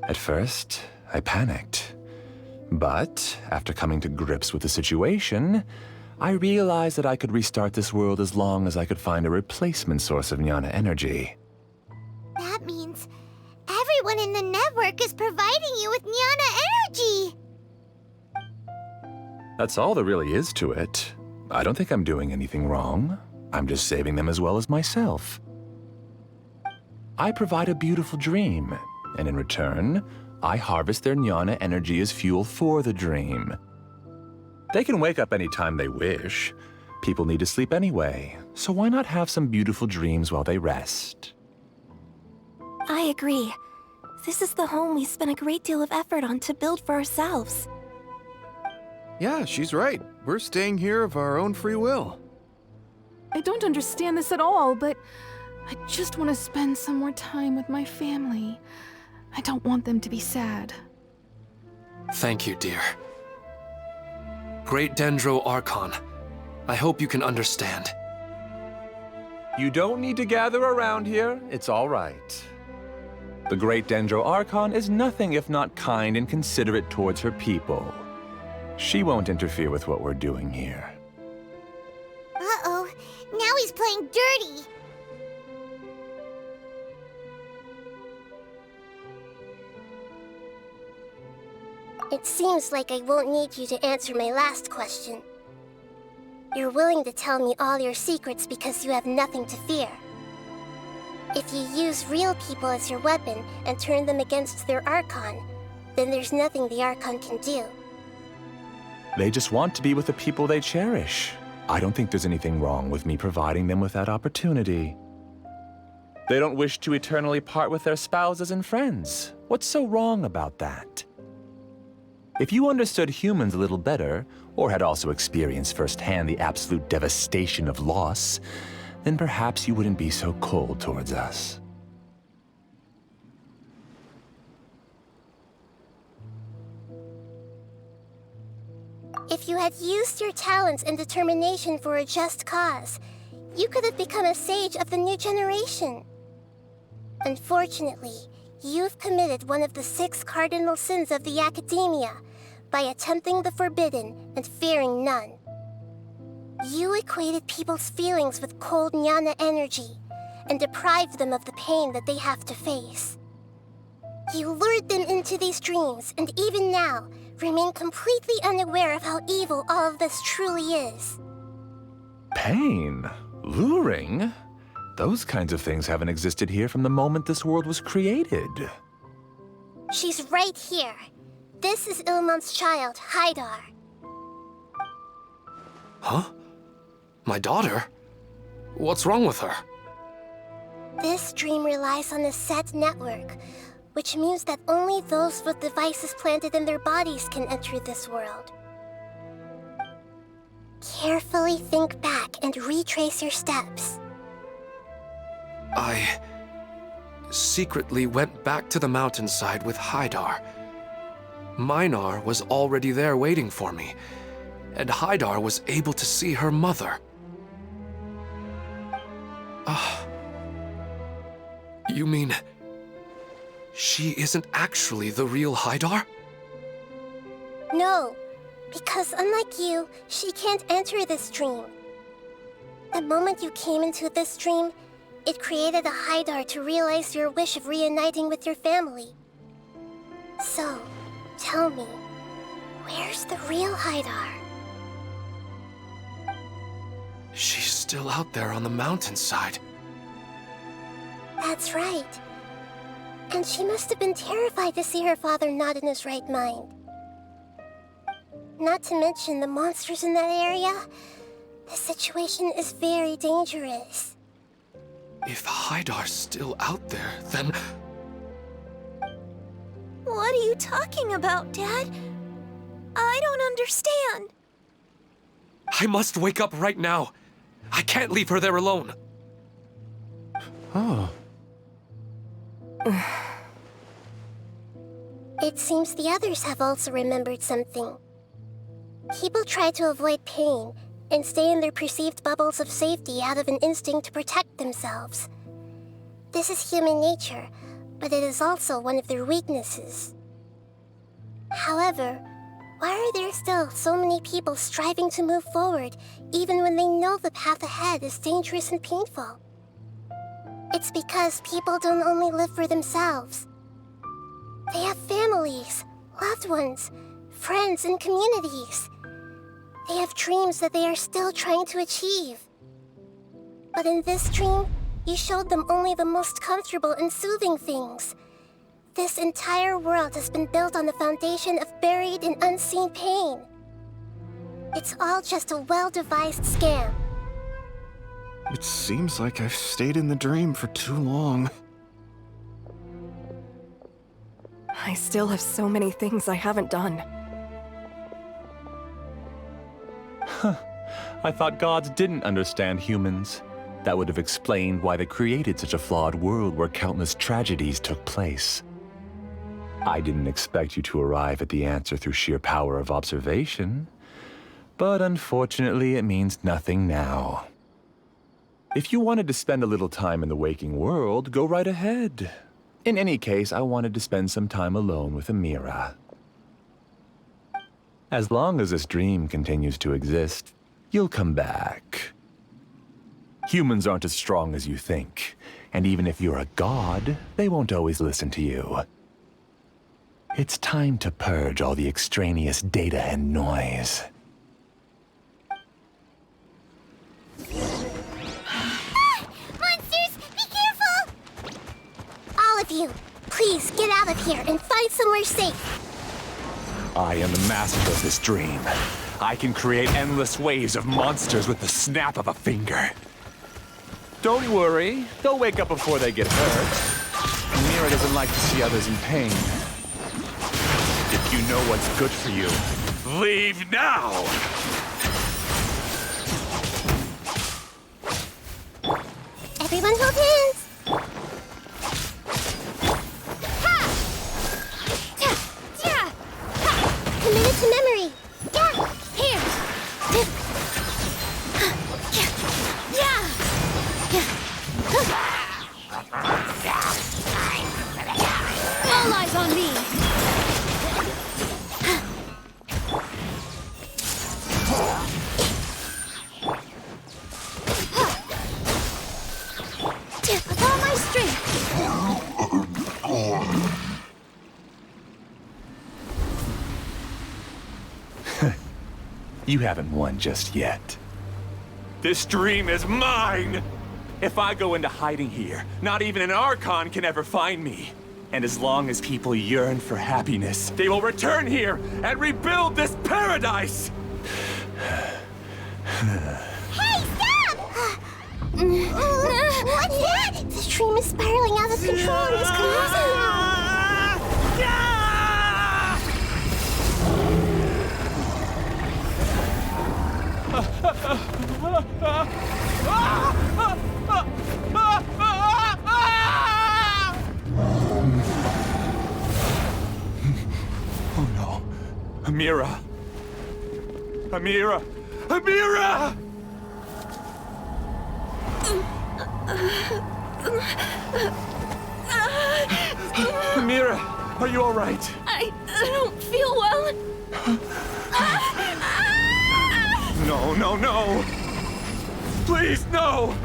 At first, I panicked. But after coming to grips with the situation, I realized that I could restart this world as long as I could find a replacement source of jnana energy. That means everyone in the network is providing you with jnana energy! That's all there really is to it. I don't think I'm doing anything wrong. I'm just saving them as well as myself. I provide a beautiful dream, and in return, I harvest their jnana energy as fuel for the dream. They can wake up any time they wish. People need to sleep anyway, so why not have some beautiful dreams while they rest? I agree. This is the home we spent a great deal of effort on to build for ourselves. Yeah, she's right. We're staying here of our own free will. I don't understand this at all, but I just want to spend some more time with my family. I don't want them to be sad. Thank you, dear. Great Dendro Archon, I hope you can understand. You don't need to gather around here. It's all right. The Great Dendro Archon is nothing if not kind and considerate towards her people. She won't interfere with what we're doing here. Uh-oh, now he's playing dirty! It seems like I won't need you to answer my last question. You're willing to tell me all your secrets because you have nothing to fear. If you use real people as your weapon and turn them against their Archon, then there's nothing the Archon can do. They just want to be with the people they cherish. I don't think there's anything wrong with me providing them with that opportunity. They don't wish to eternally part with their spouses and friends. What's so wrong about that? If you understood humans a little better, or had also experienced firsthand the absolute devastation of loss, then perhaps you wouldn't be so cold towards us. If you had used your talents and determination for a just cause, you could have become a sage of the new generation. Unfortunately, you've committed one of the 6 cardinal sins of the Academia by attempting the forbidden and fearing none. You equated people's feelings with cold jnana energy and deprived them of the pain that they have to face. You lured them into these dreams and even now remain completely unaware of how evil all of this truly is. Pain? Luring? Those kinds of things haven't existed here from the moment this world was created. She's right here. This is Ilmon's child, Haidar. Huh? My daughter? What's wrong with her? This dream relies on a set network, which means that only those with devices planted in their bodies can enter this world. Carefully think back and retrace your steps. I secretly went back to the mountainside with Haidar. Minar was already there waiting for me, and Haidar was able to see her mother. You mean she isn't actually the real Haidar? No, because unlike you, she can't enter this dream. The moment you came into this dream, it created a Haidar to realize your wish of reuniting with your family. So, tell me, where's the real Haidar? She's still out there on the mountainside. That's right. And she must have been terrified to see her father not in his right mind. Not to mention the monsters in that area. The situation is very dangerous. If Haidar's still out there, then... What are you talking about, Dad? I don't understand. I must wake up right now. I can't leave her there alone. Oh. It seems the others have also remembered something. People try to avoid pain and stay in their perceived bubbles of safety out of an instinct to protect themselves. This is human nature, but it is also one of their weaknesses. However, why are there still so many people striving to move forward, even when they know the path ahead is dangerous and painful? It's because people don't only live for themselves. They have families, loved ones, friends, and communities. They have dreams that they are still trying to achieve. But in this dream, you showed them only the most comfortable and soothing things. This entire world has been built on the foundation of buried and unseen pain. It's all just a well-devised scam. It seems like I've stayed in the dream for too long. I still have so many things I haven't done. I thought gods didn't understand humans. That would have explained why they created such a flawed world where countless tragedies took place. I didn't expect you to arrive at the answer through sheer power of observation, but unfortunately it means nothing now. If you wanted to spend a little time in the waking world, go right ahead. In any case, I wanted to spend some time alone with Amira. As long as this dream continues to exist, you'll come back. Humans aren't as strong as you think, and even if you're a god, they won't always listen to you. It's time to purge all the extraneous data and noise. Monsters, be careful! All of you, please get out of here and find somewhere safe. I am the master of this dream. I can create endless waves of monsters with the snap of a finger. Don't worry, they'll wake up before they get hurt. Mira doesn't like to see others in pain. If you know what's good for you, leave now! Everyone hold hands! Commit it to memory! Yeah! Here! All eyes on me! With all my strength! You haven't won just yet. This dream is mine! If I go into hiding here, not even an Archon can ever find me. And as long as people yearn for happiness, they will return here and rebuild this paradise! Hey, stop! What's that? This dream spiraling out of control and is collapsing now. Oh no. Amira! Amira! Amira! Amira, are you all right? I don't feel well. No, no, no! Please, no!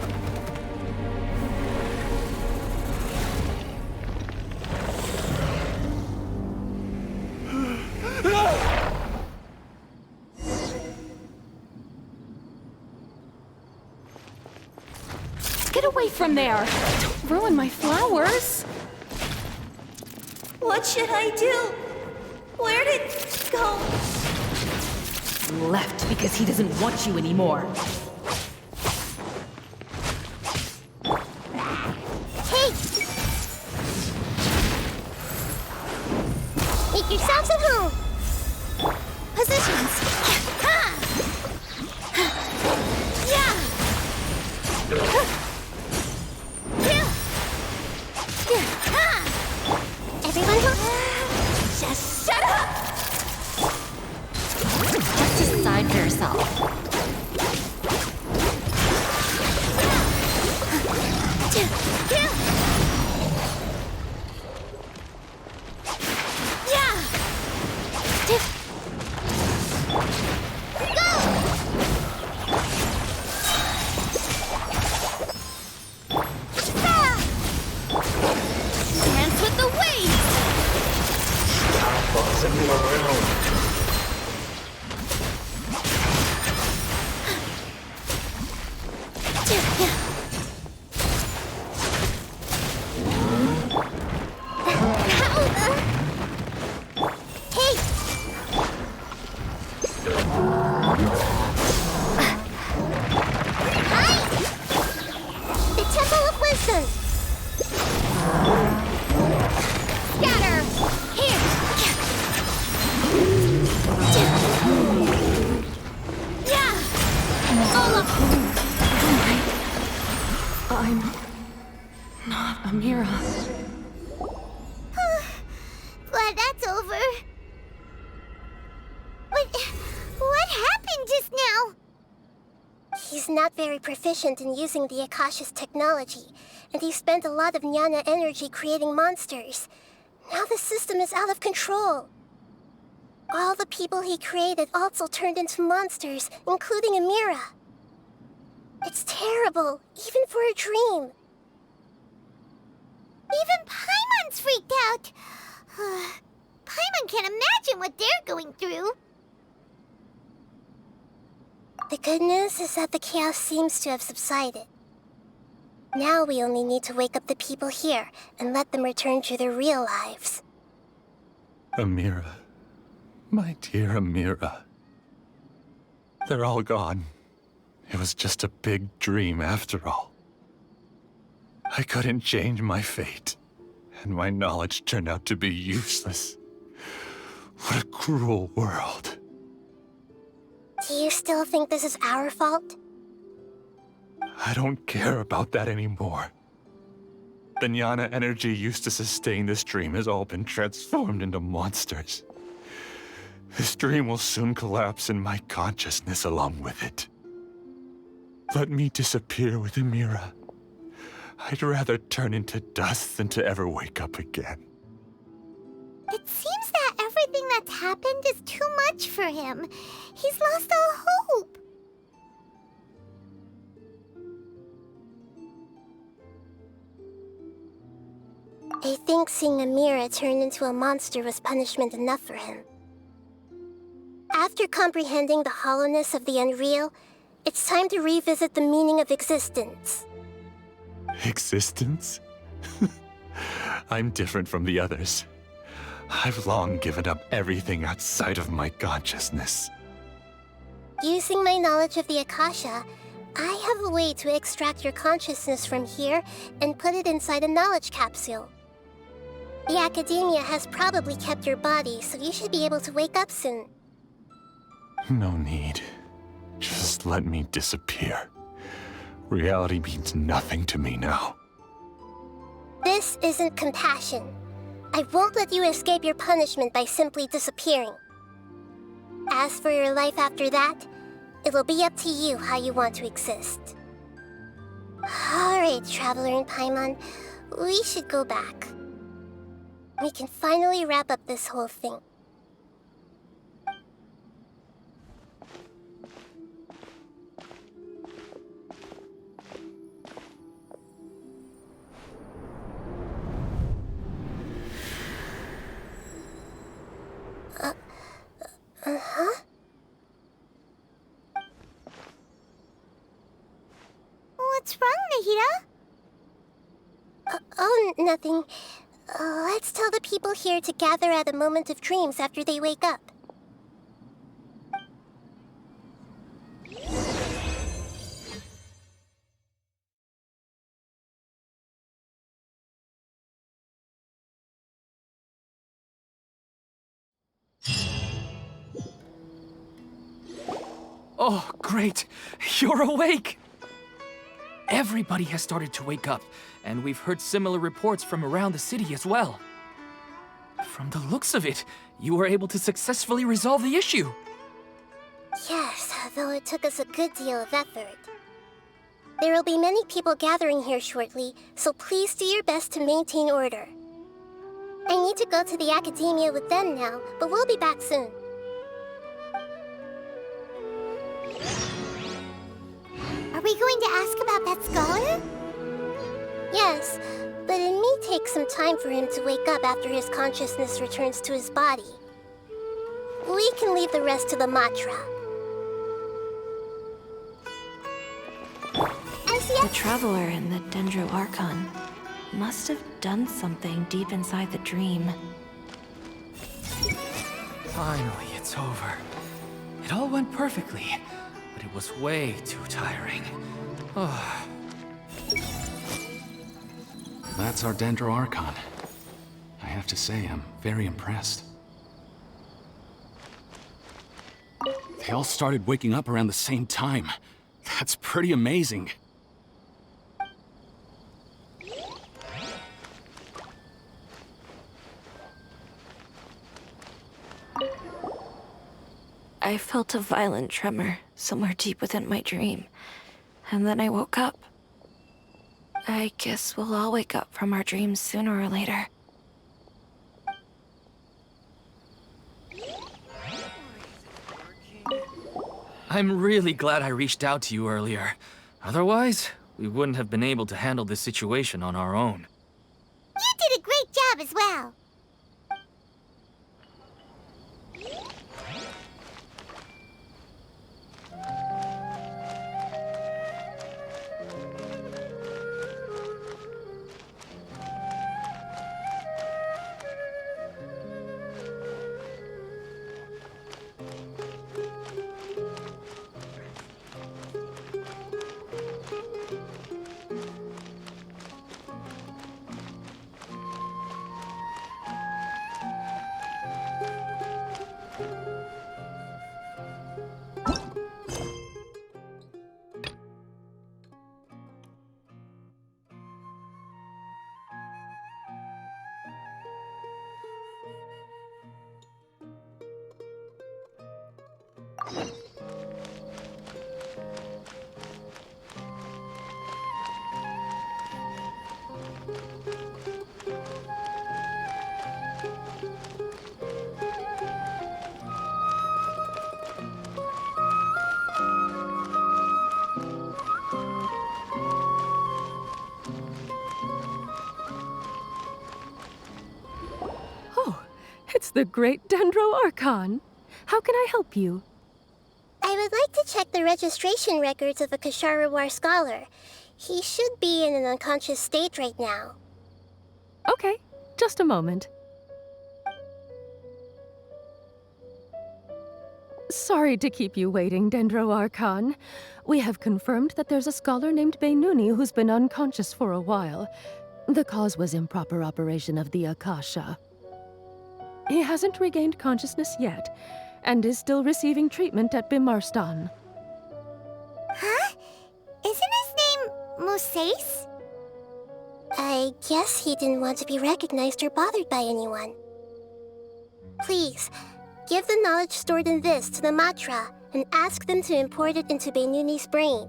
Get away from there! Don't ruin my flowers! What should I do? Where did it go? Left because he doesn't want you anymore. Hey! Make yourselves at home. Positions. Yeah. Everyone just shut up! Just decide for yourself. Dance with the waves! Bossing me around. Hey! Hi! The Temple of Wisdom! Scatter! Here! Yeah! All of I'm not Amira. Glad that's over. What happened just now? He's not very proficient in using the Akasha's technology, and he spent a lot of Jnana energy creating monsters. Now the system is out of control. All the people he created also turned into monsters, including Amira. It's terrible, even for a dream. Even Paimon's freaked out. Paimon can't imagine what they're going through. The good news is that the chaos seems to have subsided. Now we only need to wake up the people here and let them return to their real lives. Amira. My dear Amira. They're all gone. It was just a big dream after all. I couldn't change my fate, and my knowledge turned out to be useless. What a cruel world. Do you still think this is our fault? I don't care about that anymore. The Jnana energy used to sustain this dream has all been transformed into monsters. This dream will soon collapse and my consciousness along with it. Let me disappear with Amira. I'd rather turn into dust than to ever wake up again. It seems that everything that's happened is too much for him. He's lost all hope. I think seeing Amira turn into a monster was punishment enough for him. After comprehending the hollowness of the unreal, it's time to revisit the meaning of existence. Existence? I'm different from the others. I've long given up everything outside of my consciousness. Using my knowledge of the Akasha, I have a way to extract your consciousness from here and put it inside a knowledge capsule. The Academia has probably kept your body, so you should be able to wake up soon. No need. Just let me disappear. Reality means nothing to me now. This isn't compassion. I won't let you escape your punishment by simply disappearing. As for your life after that, it'll be up to you how you want to exist. Alright, Traveler in Paimon, we should go back. We can finally wrap up this whole thing. Uh-huh? What's wrong, Nahida? Oh, nothing. Let's tell the people here to gather at a moment of dreams after they wake up. Oh, great! You're awake! Everybody has started to wake up, and we've heard similar reports from around the city as well. From the looks of it, you were able to successfully resolve the issue. Yes, though it took us a good deal of effort. There will be many people gathering here shortly, so please do your best to maintain order. I need to go to the Academia with them now, but we'll be back soon. Are we going to ask about that scholar? Yes, but it may take some time for him to wake up after his consciousness returns to his body. We can leave the rest to the Matra. The Traveler and the Dendro Archon must have done something deep inside the dream. Finally, it's over. It all went perfectly, but it was way too tiring. Oh. That's our Dendro Archon. I have to say, I'm very impressed. They all started waking up around the same time. That's pretty amazing. I felt a violent tremor somewhere deep within my dream, and then I woke up. I guess we'll all wake up from our dreams sooner or later. I'm really glad I reached out to you earlier. Otherwise, we wouldn't have been able to handle this situation on our own. You did a great job as well. It's the great Dendro Archon. How can I help you? I would like to check the registration records of a Kasharawar scholar. He should be in an unconscious state right now. Okay, just a moment. Sorry to keep you waiting, Dendro Archon. We have confirmed that there's a scholar named Beinuni who's been unconscious for a while. The cause was improper operation of the Akasha. He hasn't regained consciousness yet, and is still receiving treatment at Bimarstan. Huh? Isn't his name Musace? I guess he didn't want to be recognized or bothered by anyone. Please, give the knowledge stored in this to the Matra and ask them to import it into Beinuni's brain.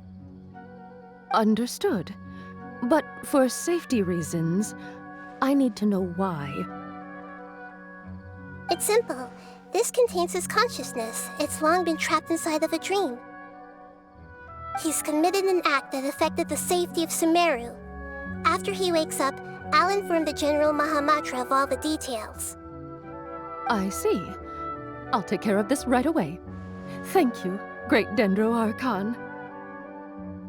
Understood. But for safety reasons, I need to know why. It's simple. This contains his consciousness. It's long been trapped inside of a dream. He's committed an act that affected the safety of Sumeru. After he wakes up, I'll inform the General Mahamatra of all the details. I see. I'll take care of this right away. Thank you, Great Dendro Archon.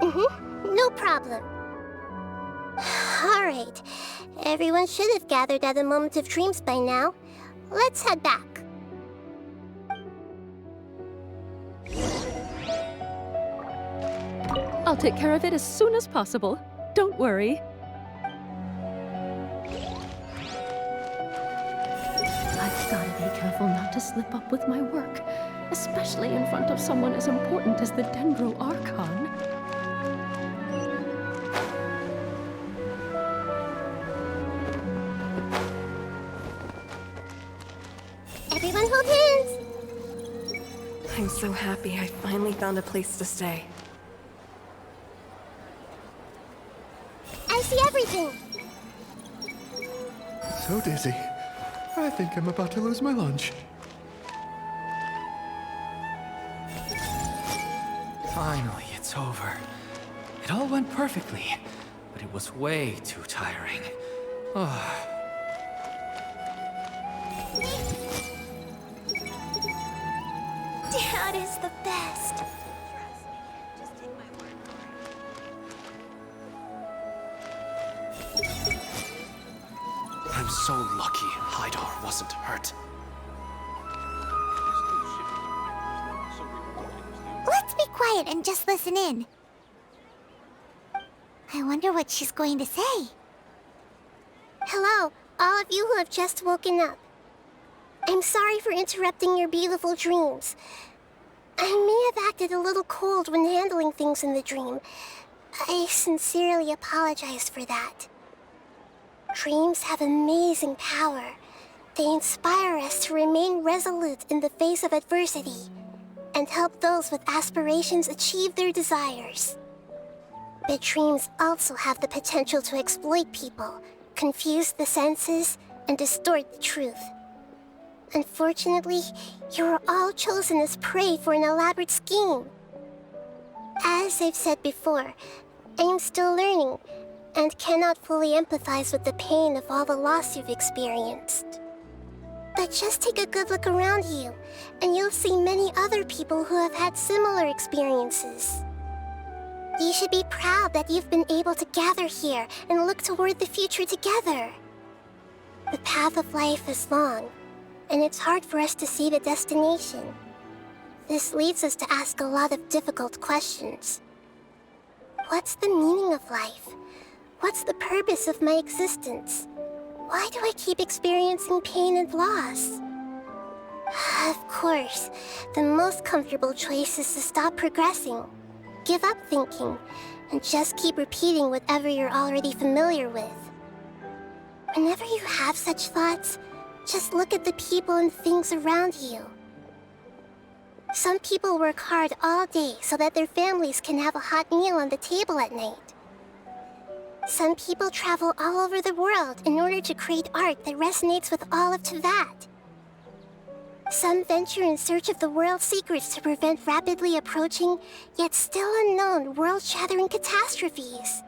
No problem. Alright. Everyone should have gathered at a Moment of Dreams by now. Let's head back. I'll take care of it as soon as possible. Don't worry. I've gotta be careful not to slip up with my work, especially in front of someone as important as the Dendro Archon. Everyone hold hands! I'm so happy I finally found a place to stay. I see everything! So dizzy. I think I'm about to lose my lunch. Finally, it's over. It all went perfectly, but it was way too tiring. Dad is the best. I'm so lucky Haidar wasn't hurt. Let's be quiet and just listen in. I wonder what she's going to say. Hello, all of you who have just woken up. I'm sorry for interrupting your beautiful dreams. I may have acted a little cold when handling things in the dream. I sincerely apologize for that. Dreams have amazing power. They inspire us to remain resolute in the face of adversity and help those with aspirations achieve their desires. But dreams also have the potential to exploit people, confuse the senses, and distort the truth. Unfortunately, you were all chosen as prey for an elaborate scheme. As I've said before, I am still learning and cannot fully empathize with the pain of all the loss you've experienced. But just take a good look around you, and you'll see many other people who have had similar experiences. You should be proud that you've been able to gather here and look toward the future together. The path of life is long, and it's hard for us to see the destination. This leads us to ask a lot of difficult questions. What's the meaning of life? What's the purpose of my existence? Why do I keep experiencing pain and loss? Of course, the most comfortable choice is to stop progressing. Give up thinking, and just keep repeating whatever you're already familiar with. Whenever you have such thoughts, just look at the people and things around you. Some people work hard all day so that their families can have a hot meal on the table at night. Some people travel all over the world in order to create art that resonates with all of Teyvat. Some venture in search of the world's secrets to prevent rapidly approaching, yet still unknown, world-shattering catastrophes.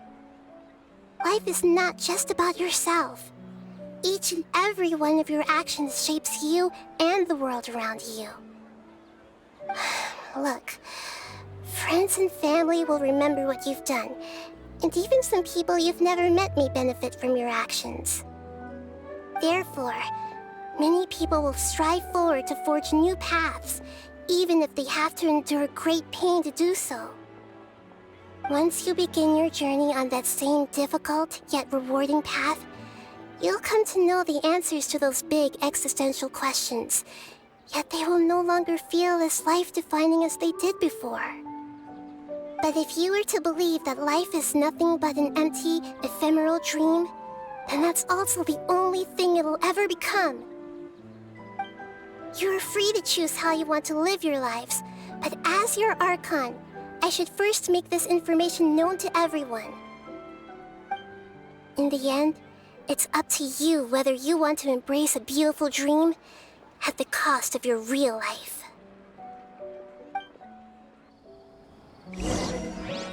Life is not just about yourself. Each and every one of your actions shapes you and the world around you. Look, friends and family will remember what you've done, and even some people you've never met may benefit from your actions. Therefore, many people will strive forward to forge new paths, even if they have to endure great pain to do so. Once you begin your journey on that same difficult yet rewarding path, you'll come to know the answers to those big existential questions, yet they will no longer feel as life-defining as they did before. But if you were to believe that life is nothing but an empty, ephemeral dream, then that's also the only thing it'll ever become. You're free to choose how you want to live your lives, but as your Archon, I should first make this information known to everyone. In the end, it's up to you whether you want to embrace a beautiful dream at the cost of your real life.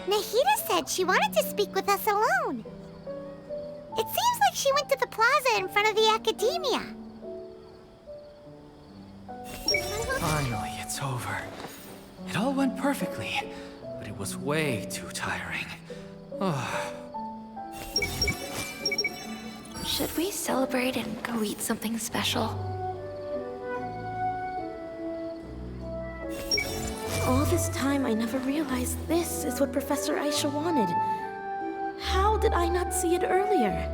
Nahida said she wanted to speak with us alone. It seems like she went to the plaza in front of the academia. Finally, it's over. It all went perfectly, but it was way too tiring. Should we celebrate and go eat something special? All this time, I never realized this is what Professor Aisha wanted. How did I not see it earlier?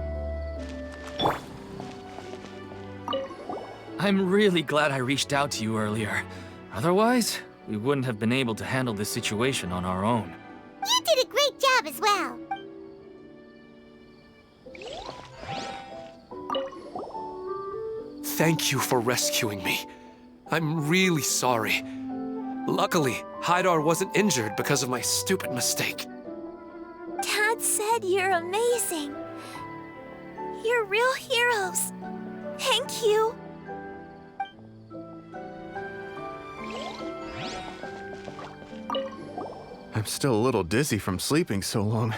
I'm really glad I reached out to you earlier. Otherwise, we wouldn't have been able to handle this situation on our own. You did a great job as well. Thank you for rescuing me. I'm really sorry. Luckily, Haidar wasn't injured because of my stupid mistake. Dad said you're amazing. You're real heroes. Thank you. I'm still a little dizzy from sleeping so long.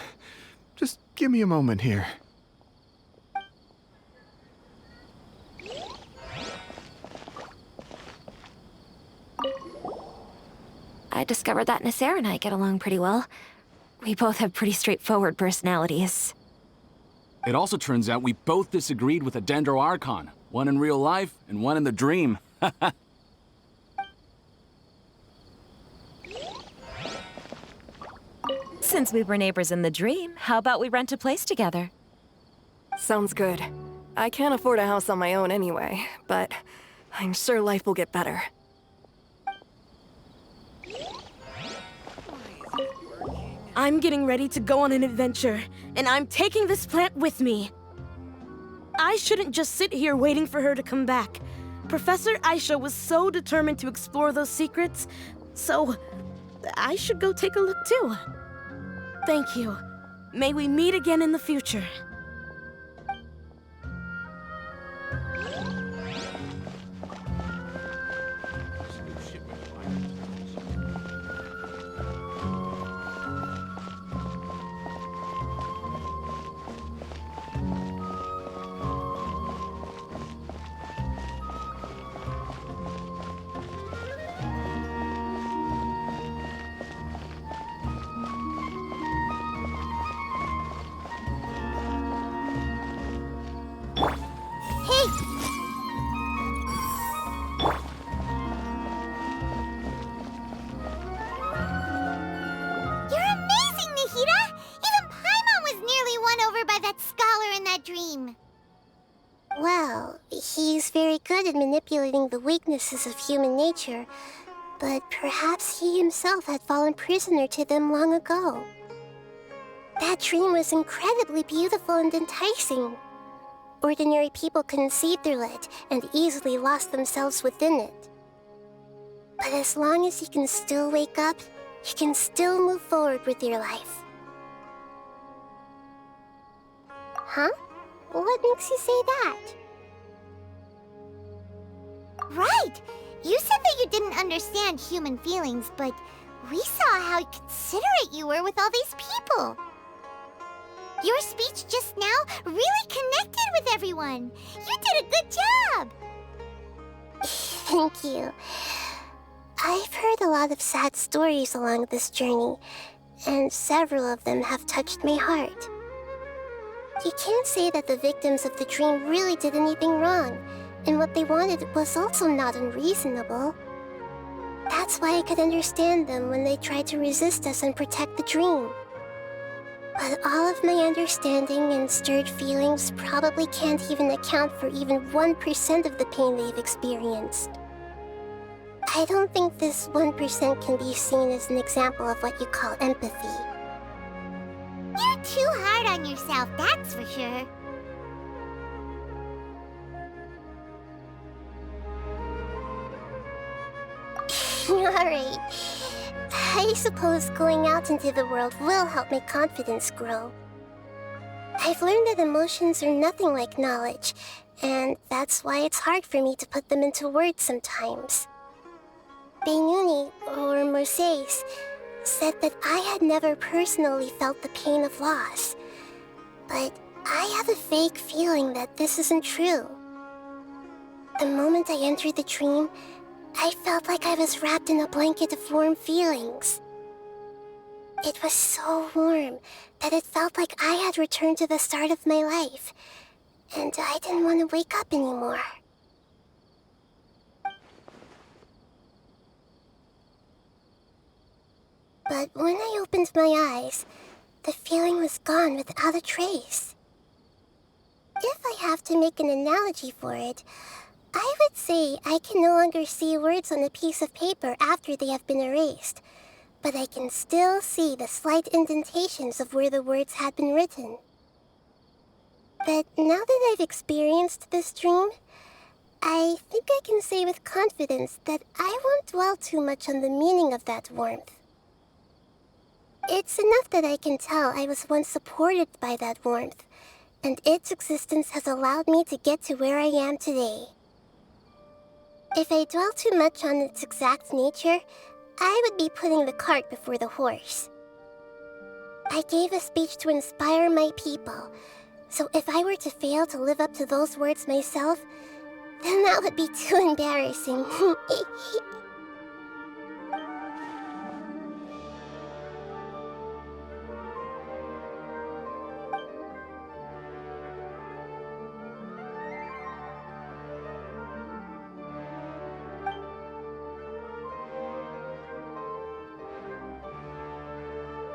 Just give me a moment here. I discovered that Nasser and I get along pretty well. We both have pretty straightforward personalities. It also turns out we both disagreed with a Dendro Archon. One in real life, and one in the dream. Since we were neighbors in the dream, how about we rent a place together? Sounds good. I can't afford a house on my own anyway, but I'm sure life will get better. I'm getting ready to go on an adventure, and I'm taking this plant with me. I shouldn't just sit here waiting for her to come back. Professor Aisha was so determined to explore those secrets, so I should go take a look too. Thank you. May we meet again in the future. Well, he's very good at manipulating the weaknesses of human nature, but perhaps he himself had fallen prisoner to them long ago. That dream was incredibly beautiful and enticing. Ordinary people couldn't see through it and easily lost themselves within it. But as long as you can still wake up, you can still move forward with your life. Huh? What makes you say that? Right! You said that you didn't understand human feelings, but we saw how considerate you were with all these people. Your speech just now really connected with everyone. You did a good job! Thank you. I've heard a lot of sad stories along this journey, and several of them have touched my heart. You can't say that the victims of the dream really did anything wrong, and what they wanted was also not unreasonable. That's why I could understand them when they tried to resist us and protect the dream. But all of my understanding and stirred feelings probably can't even account for even 1% of the pain they've experienced. I don't think this 1% can be seen as an example of what you call empathy. You're too hard on yourself, that's for sure. Alright. I suppose going out into the world will help my confidence grow. I've learned that emotions are nothing like knowledge, and that's why it's hard for me to put them into words sometimes. Benyuni, or Moses, said that I had never personally felt the pain of loss, but I have a vague feeling that this isn't true. The moment I entered the dream, I felt like I was wrapped in a blanket of warm feelings. It was so warm that it felt like I had returned to the start of my life, and I didn't want to wake up anymore. But when I opened my eyes, the feeling was gone without a trace. If I have to make an analogy for it, I would say I can no longer see words on a piece of paper after they have been erased, but I can still see the slight indentations of where the words had been written. But now that I've experienced this dream, I think I can say with confidence that I won't dwell too much on the meaning of that warmth. It's enough that I can tell I was once supported by that warmth, and its existence has allowed me to get to where I am today. If I dwell too much on its exact nature, I would be putting the cart before the horse. I gave a speech to inspire my people, so if I were to fail to live up to those words myself, then that would be too embarrassing.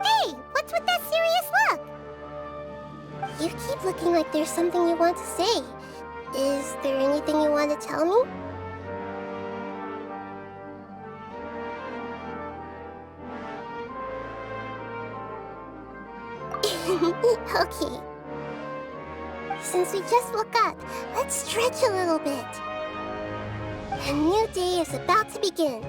Hey, what's with that serious look? You keep looking like there's something you want to say. Is there anything you want to tell me? Okay. Since we just woke up, let's stretch a little bit. A new day is about to begin.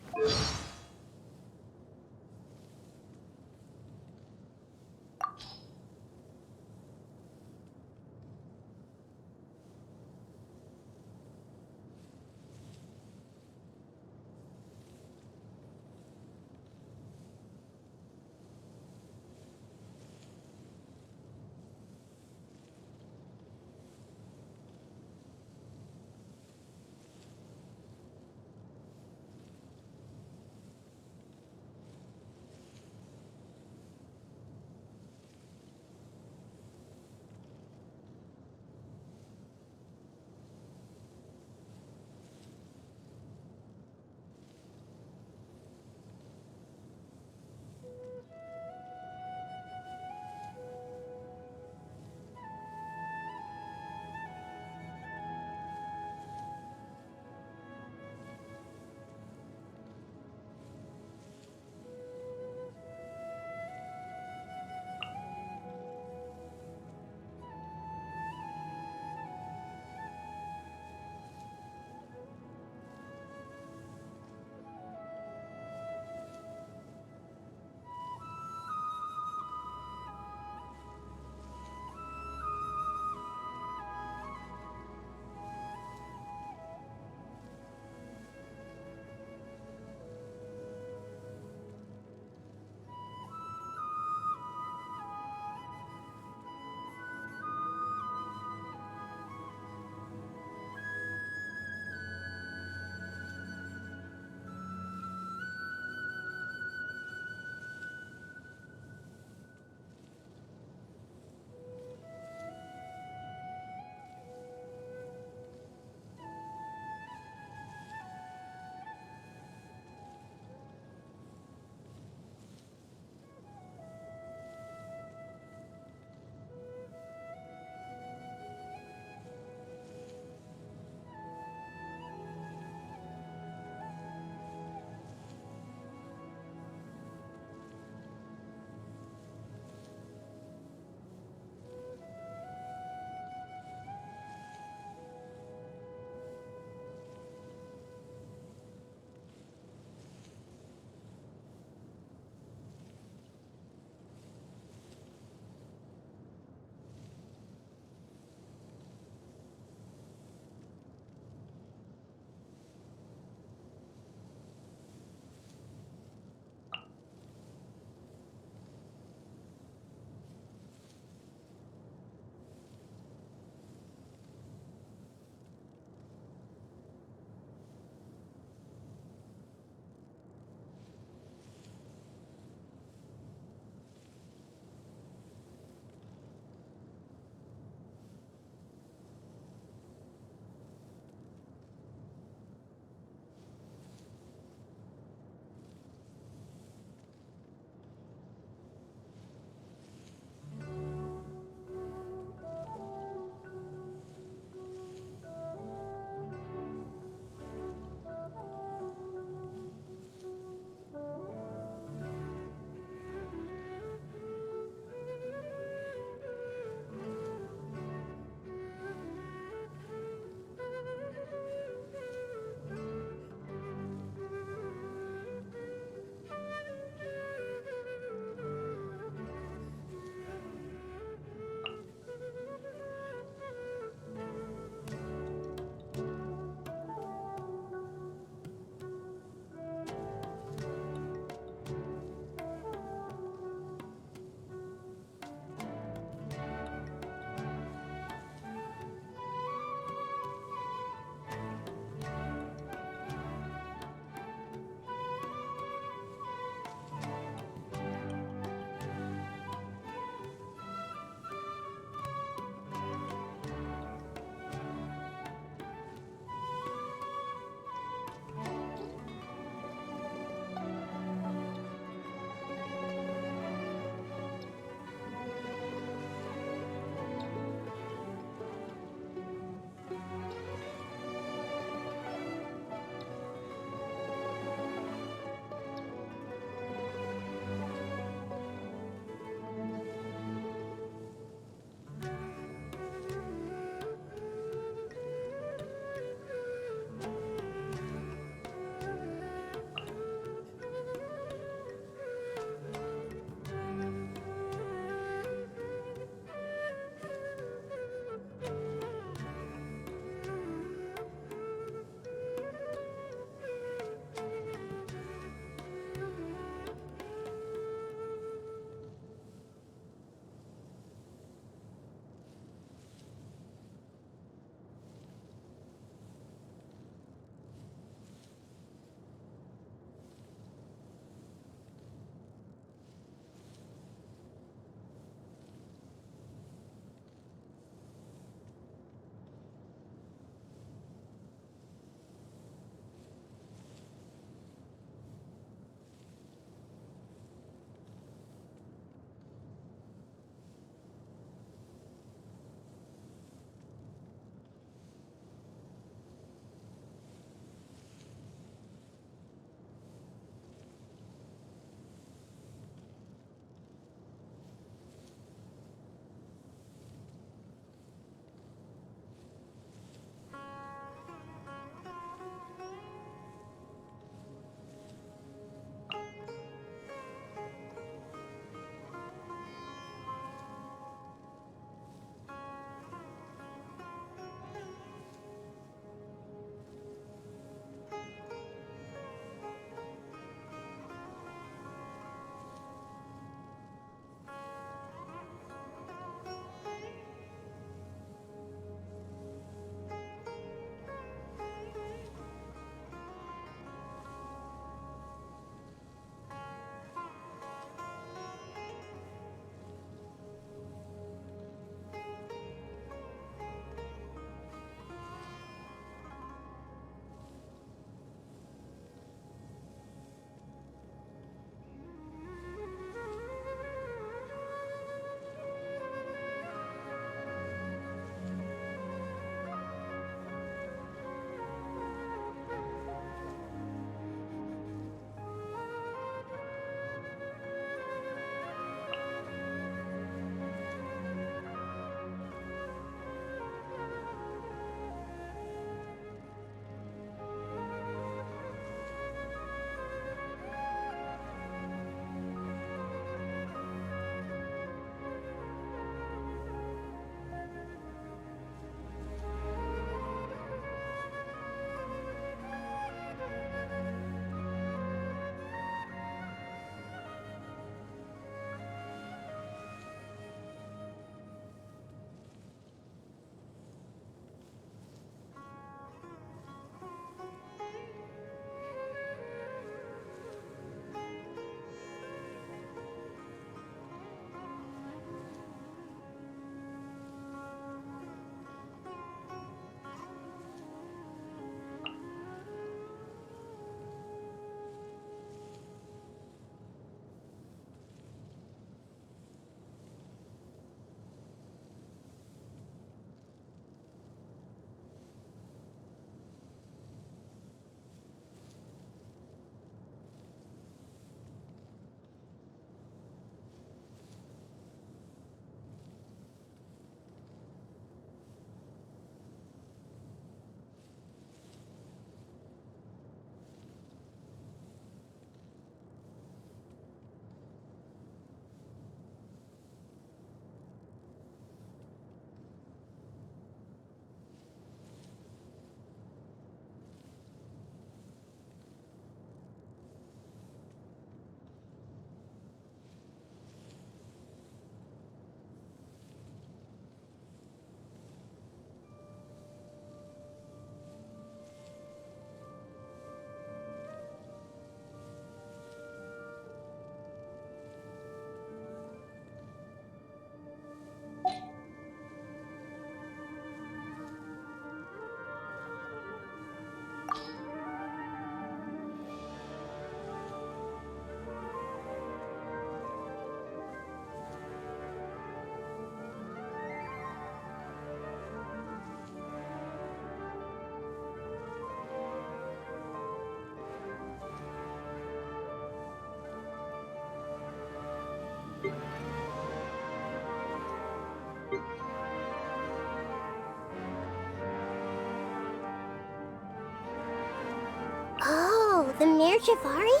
The Mirjavari?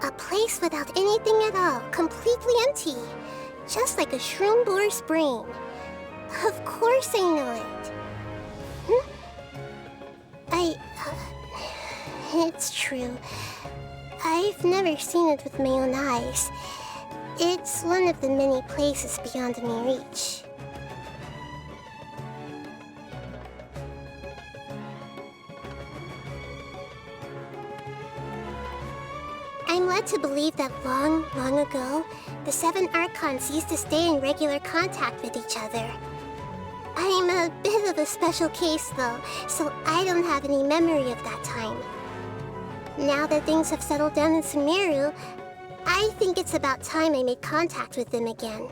A place without anything at all, completely empty. Just like a Shroomboar's brain. Of course I know it. It's true. I've never seen it with my own eyes. It's one of the many places beyond my reach. I'm led to believe that long, long ago, the 7 Archons used to stay in regular contact with each other. I'm a bit of a special case, though, so I don't have any memory of that time. Now that things have settled down in Sumeru, I think it's about time I made contact with them again.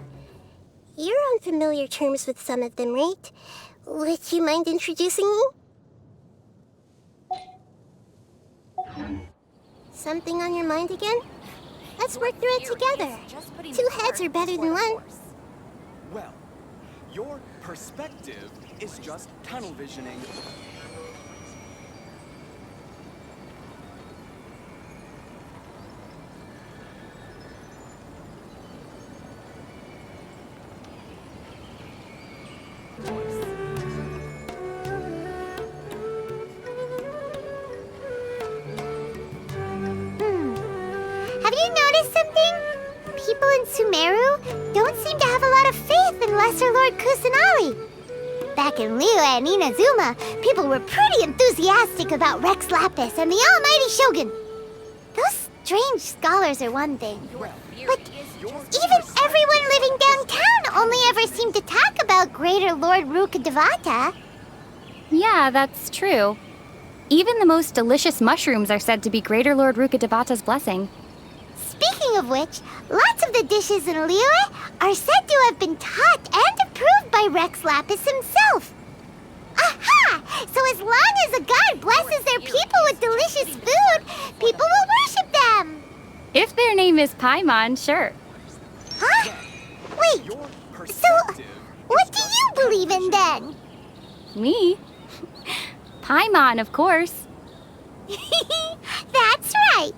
You're on familiar terms with some of them, right? Would you mind introducing me? Something on your mind again? Let's work through it together. 2 heads are better than one. Well, your perspective is just tunnel visioning. Have you noticed something? People in Sumeru don't seem to have a lot of faith in Lesser Lord Kusanali. Back in Liyue and Inazuma, people were pretty enthusiastic about Rex Lapis and the Almighty Shogun. Those strange scholars are one thing, but even everyone living downtown only ever seemed to talk about Greater Lord Rukkhadevata. Yeah, that's true. Even the most delicious mushrooms are said to be Greater Lord Rukkhadevata's blessing. Speaking of which, lots of the dishes in Liyue are said to have been taught and approved by Rex Lapis himself. Aha! So as long as a god blesses their people with delicious food, people will worship them. If their name is Paimon, sure. Huh? Wait, so what do you believe in then? Me? Paimon, of course. That's right.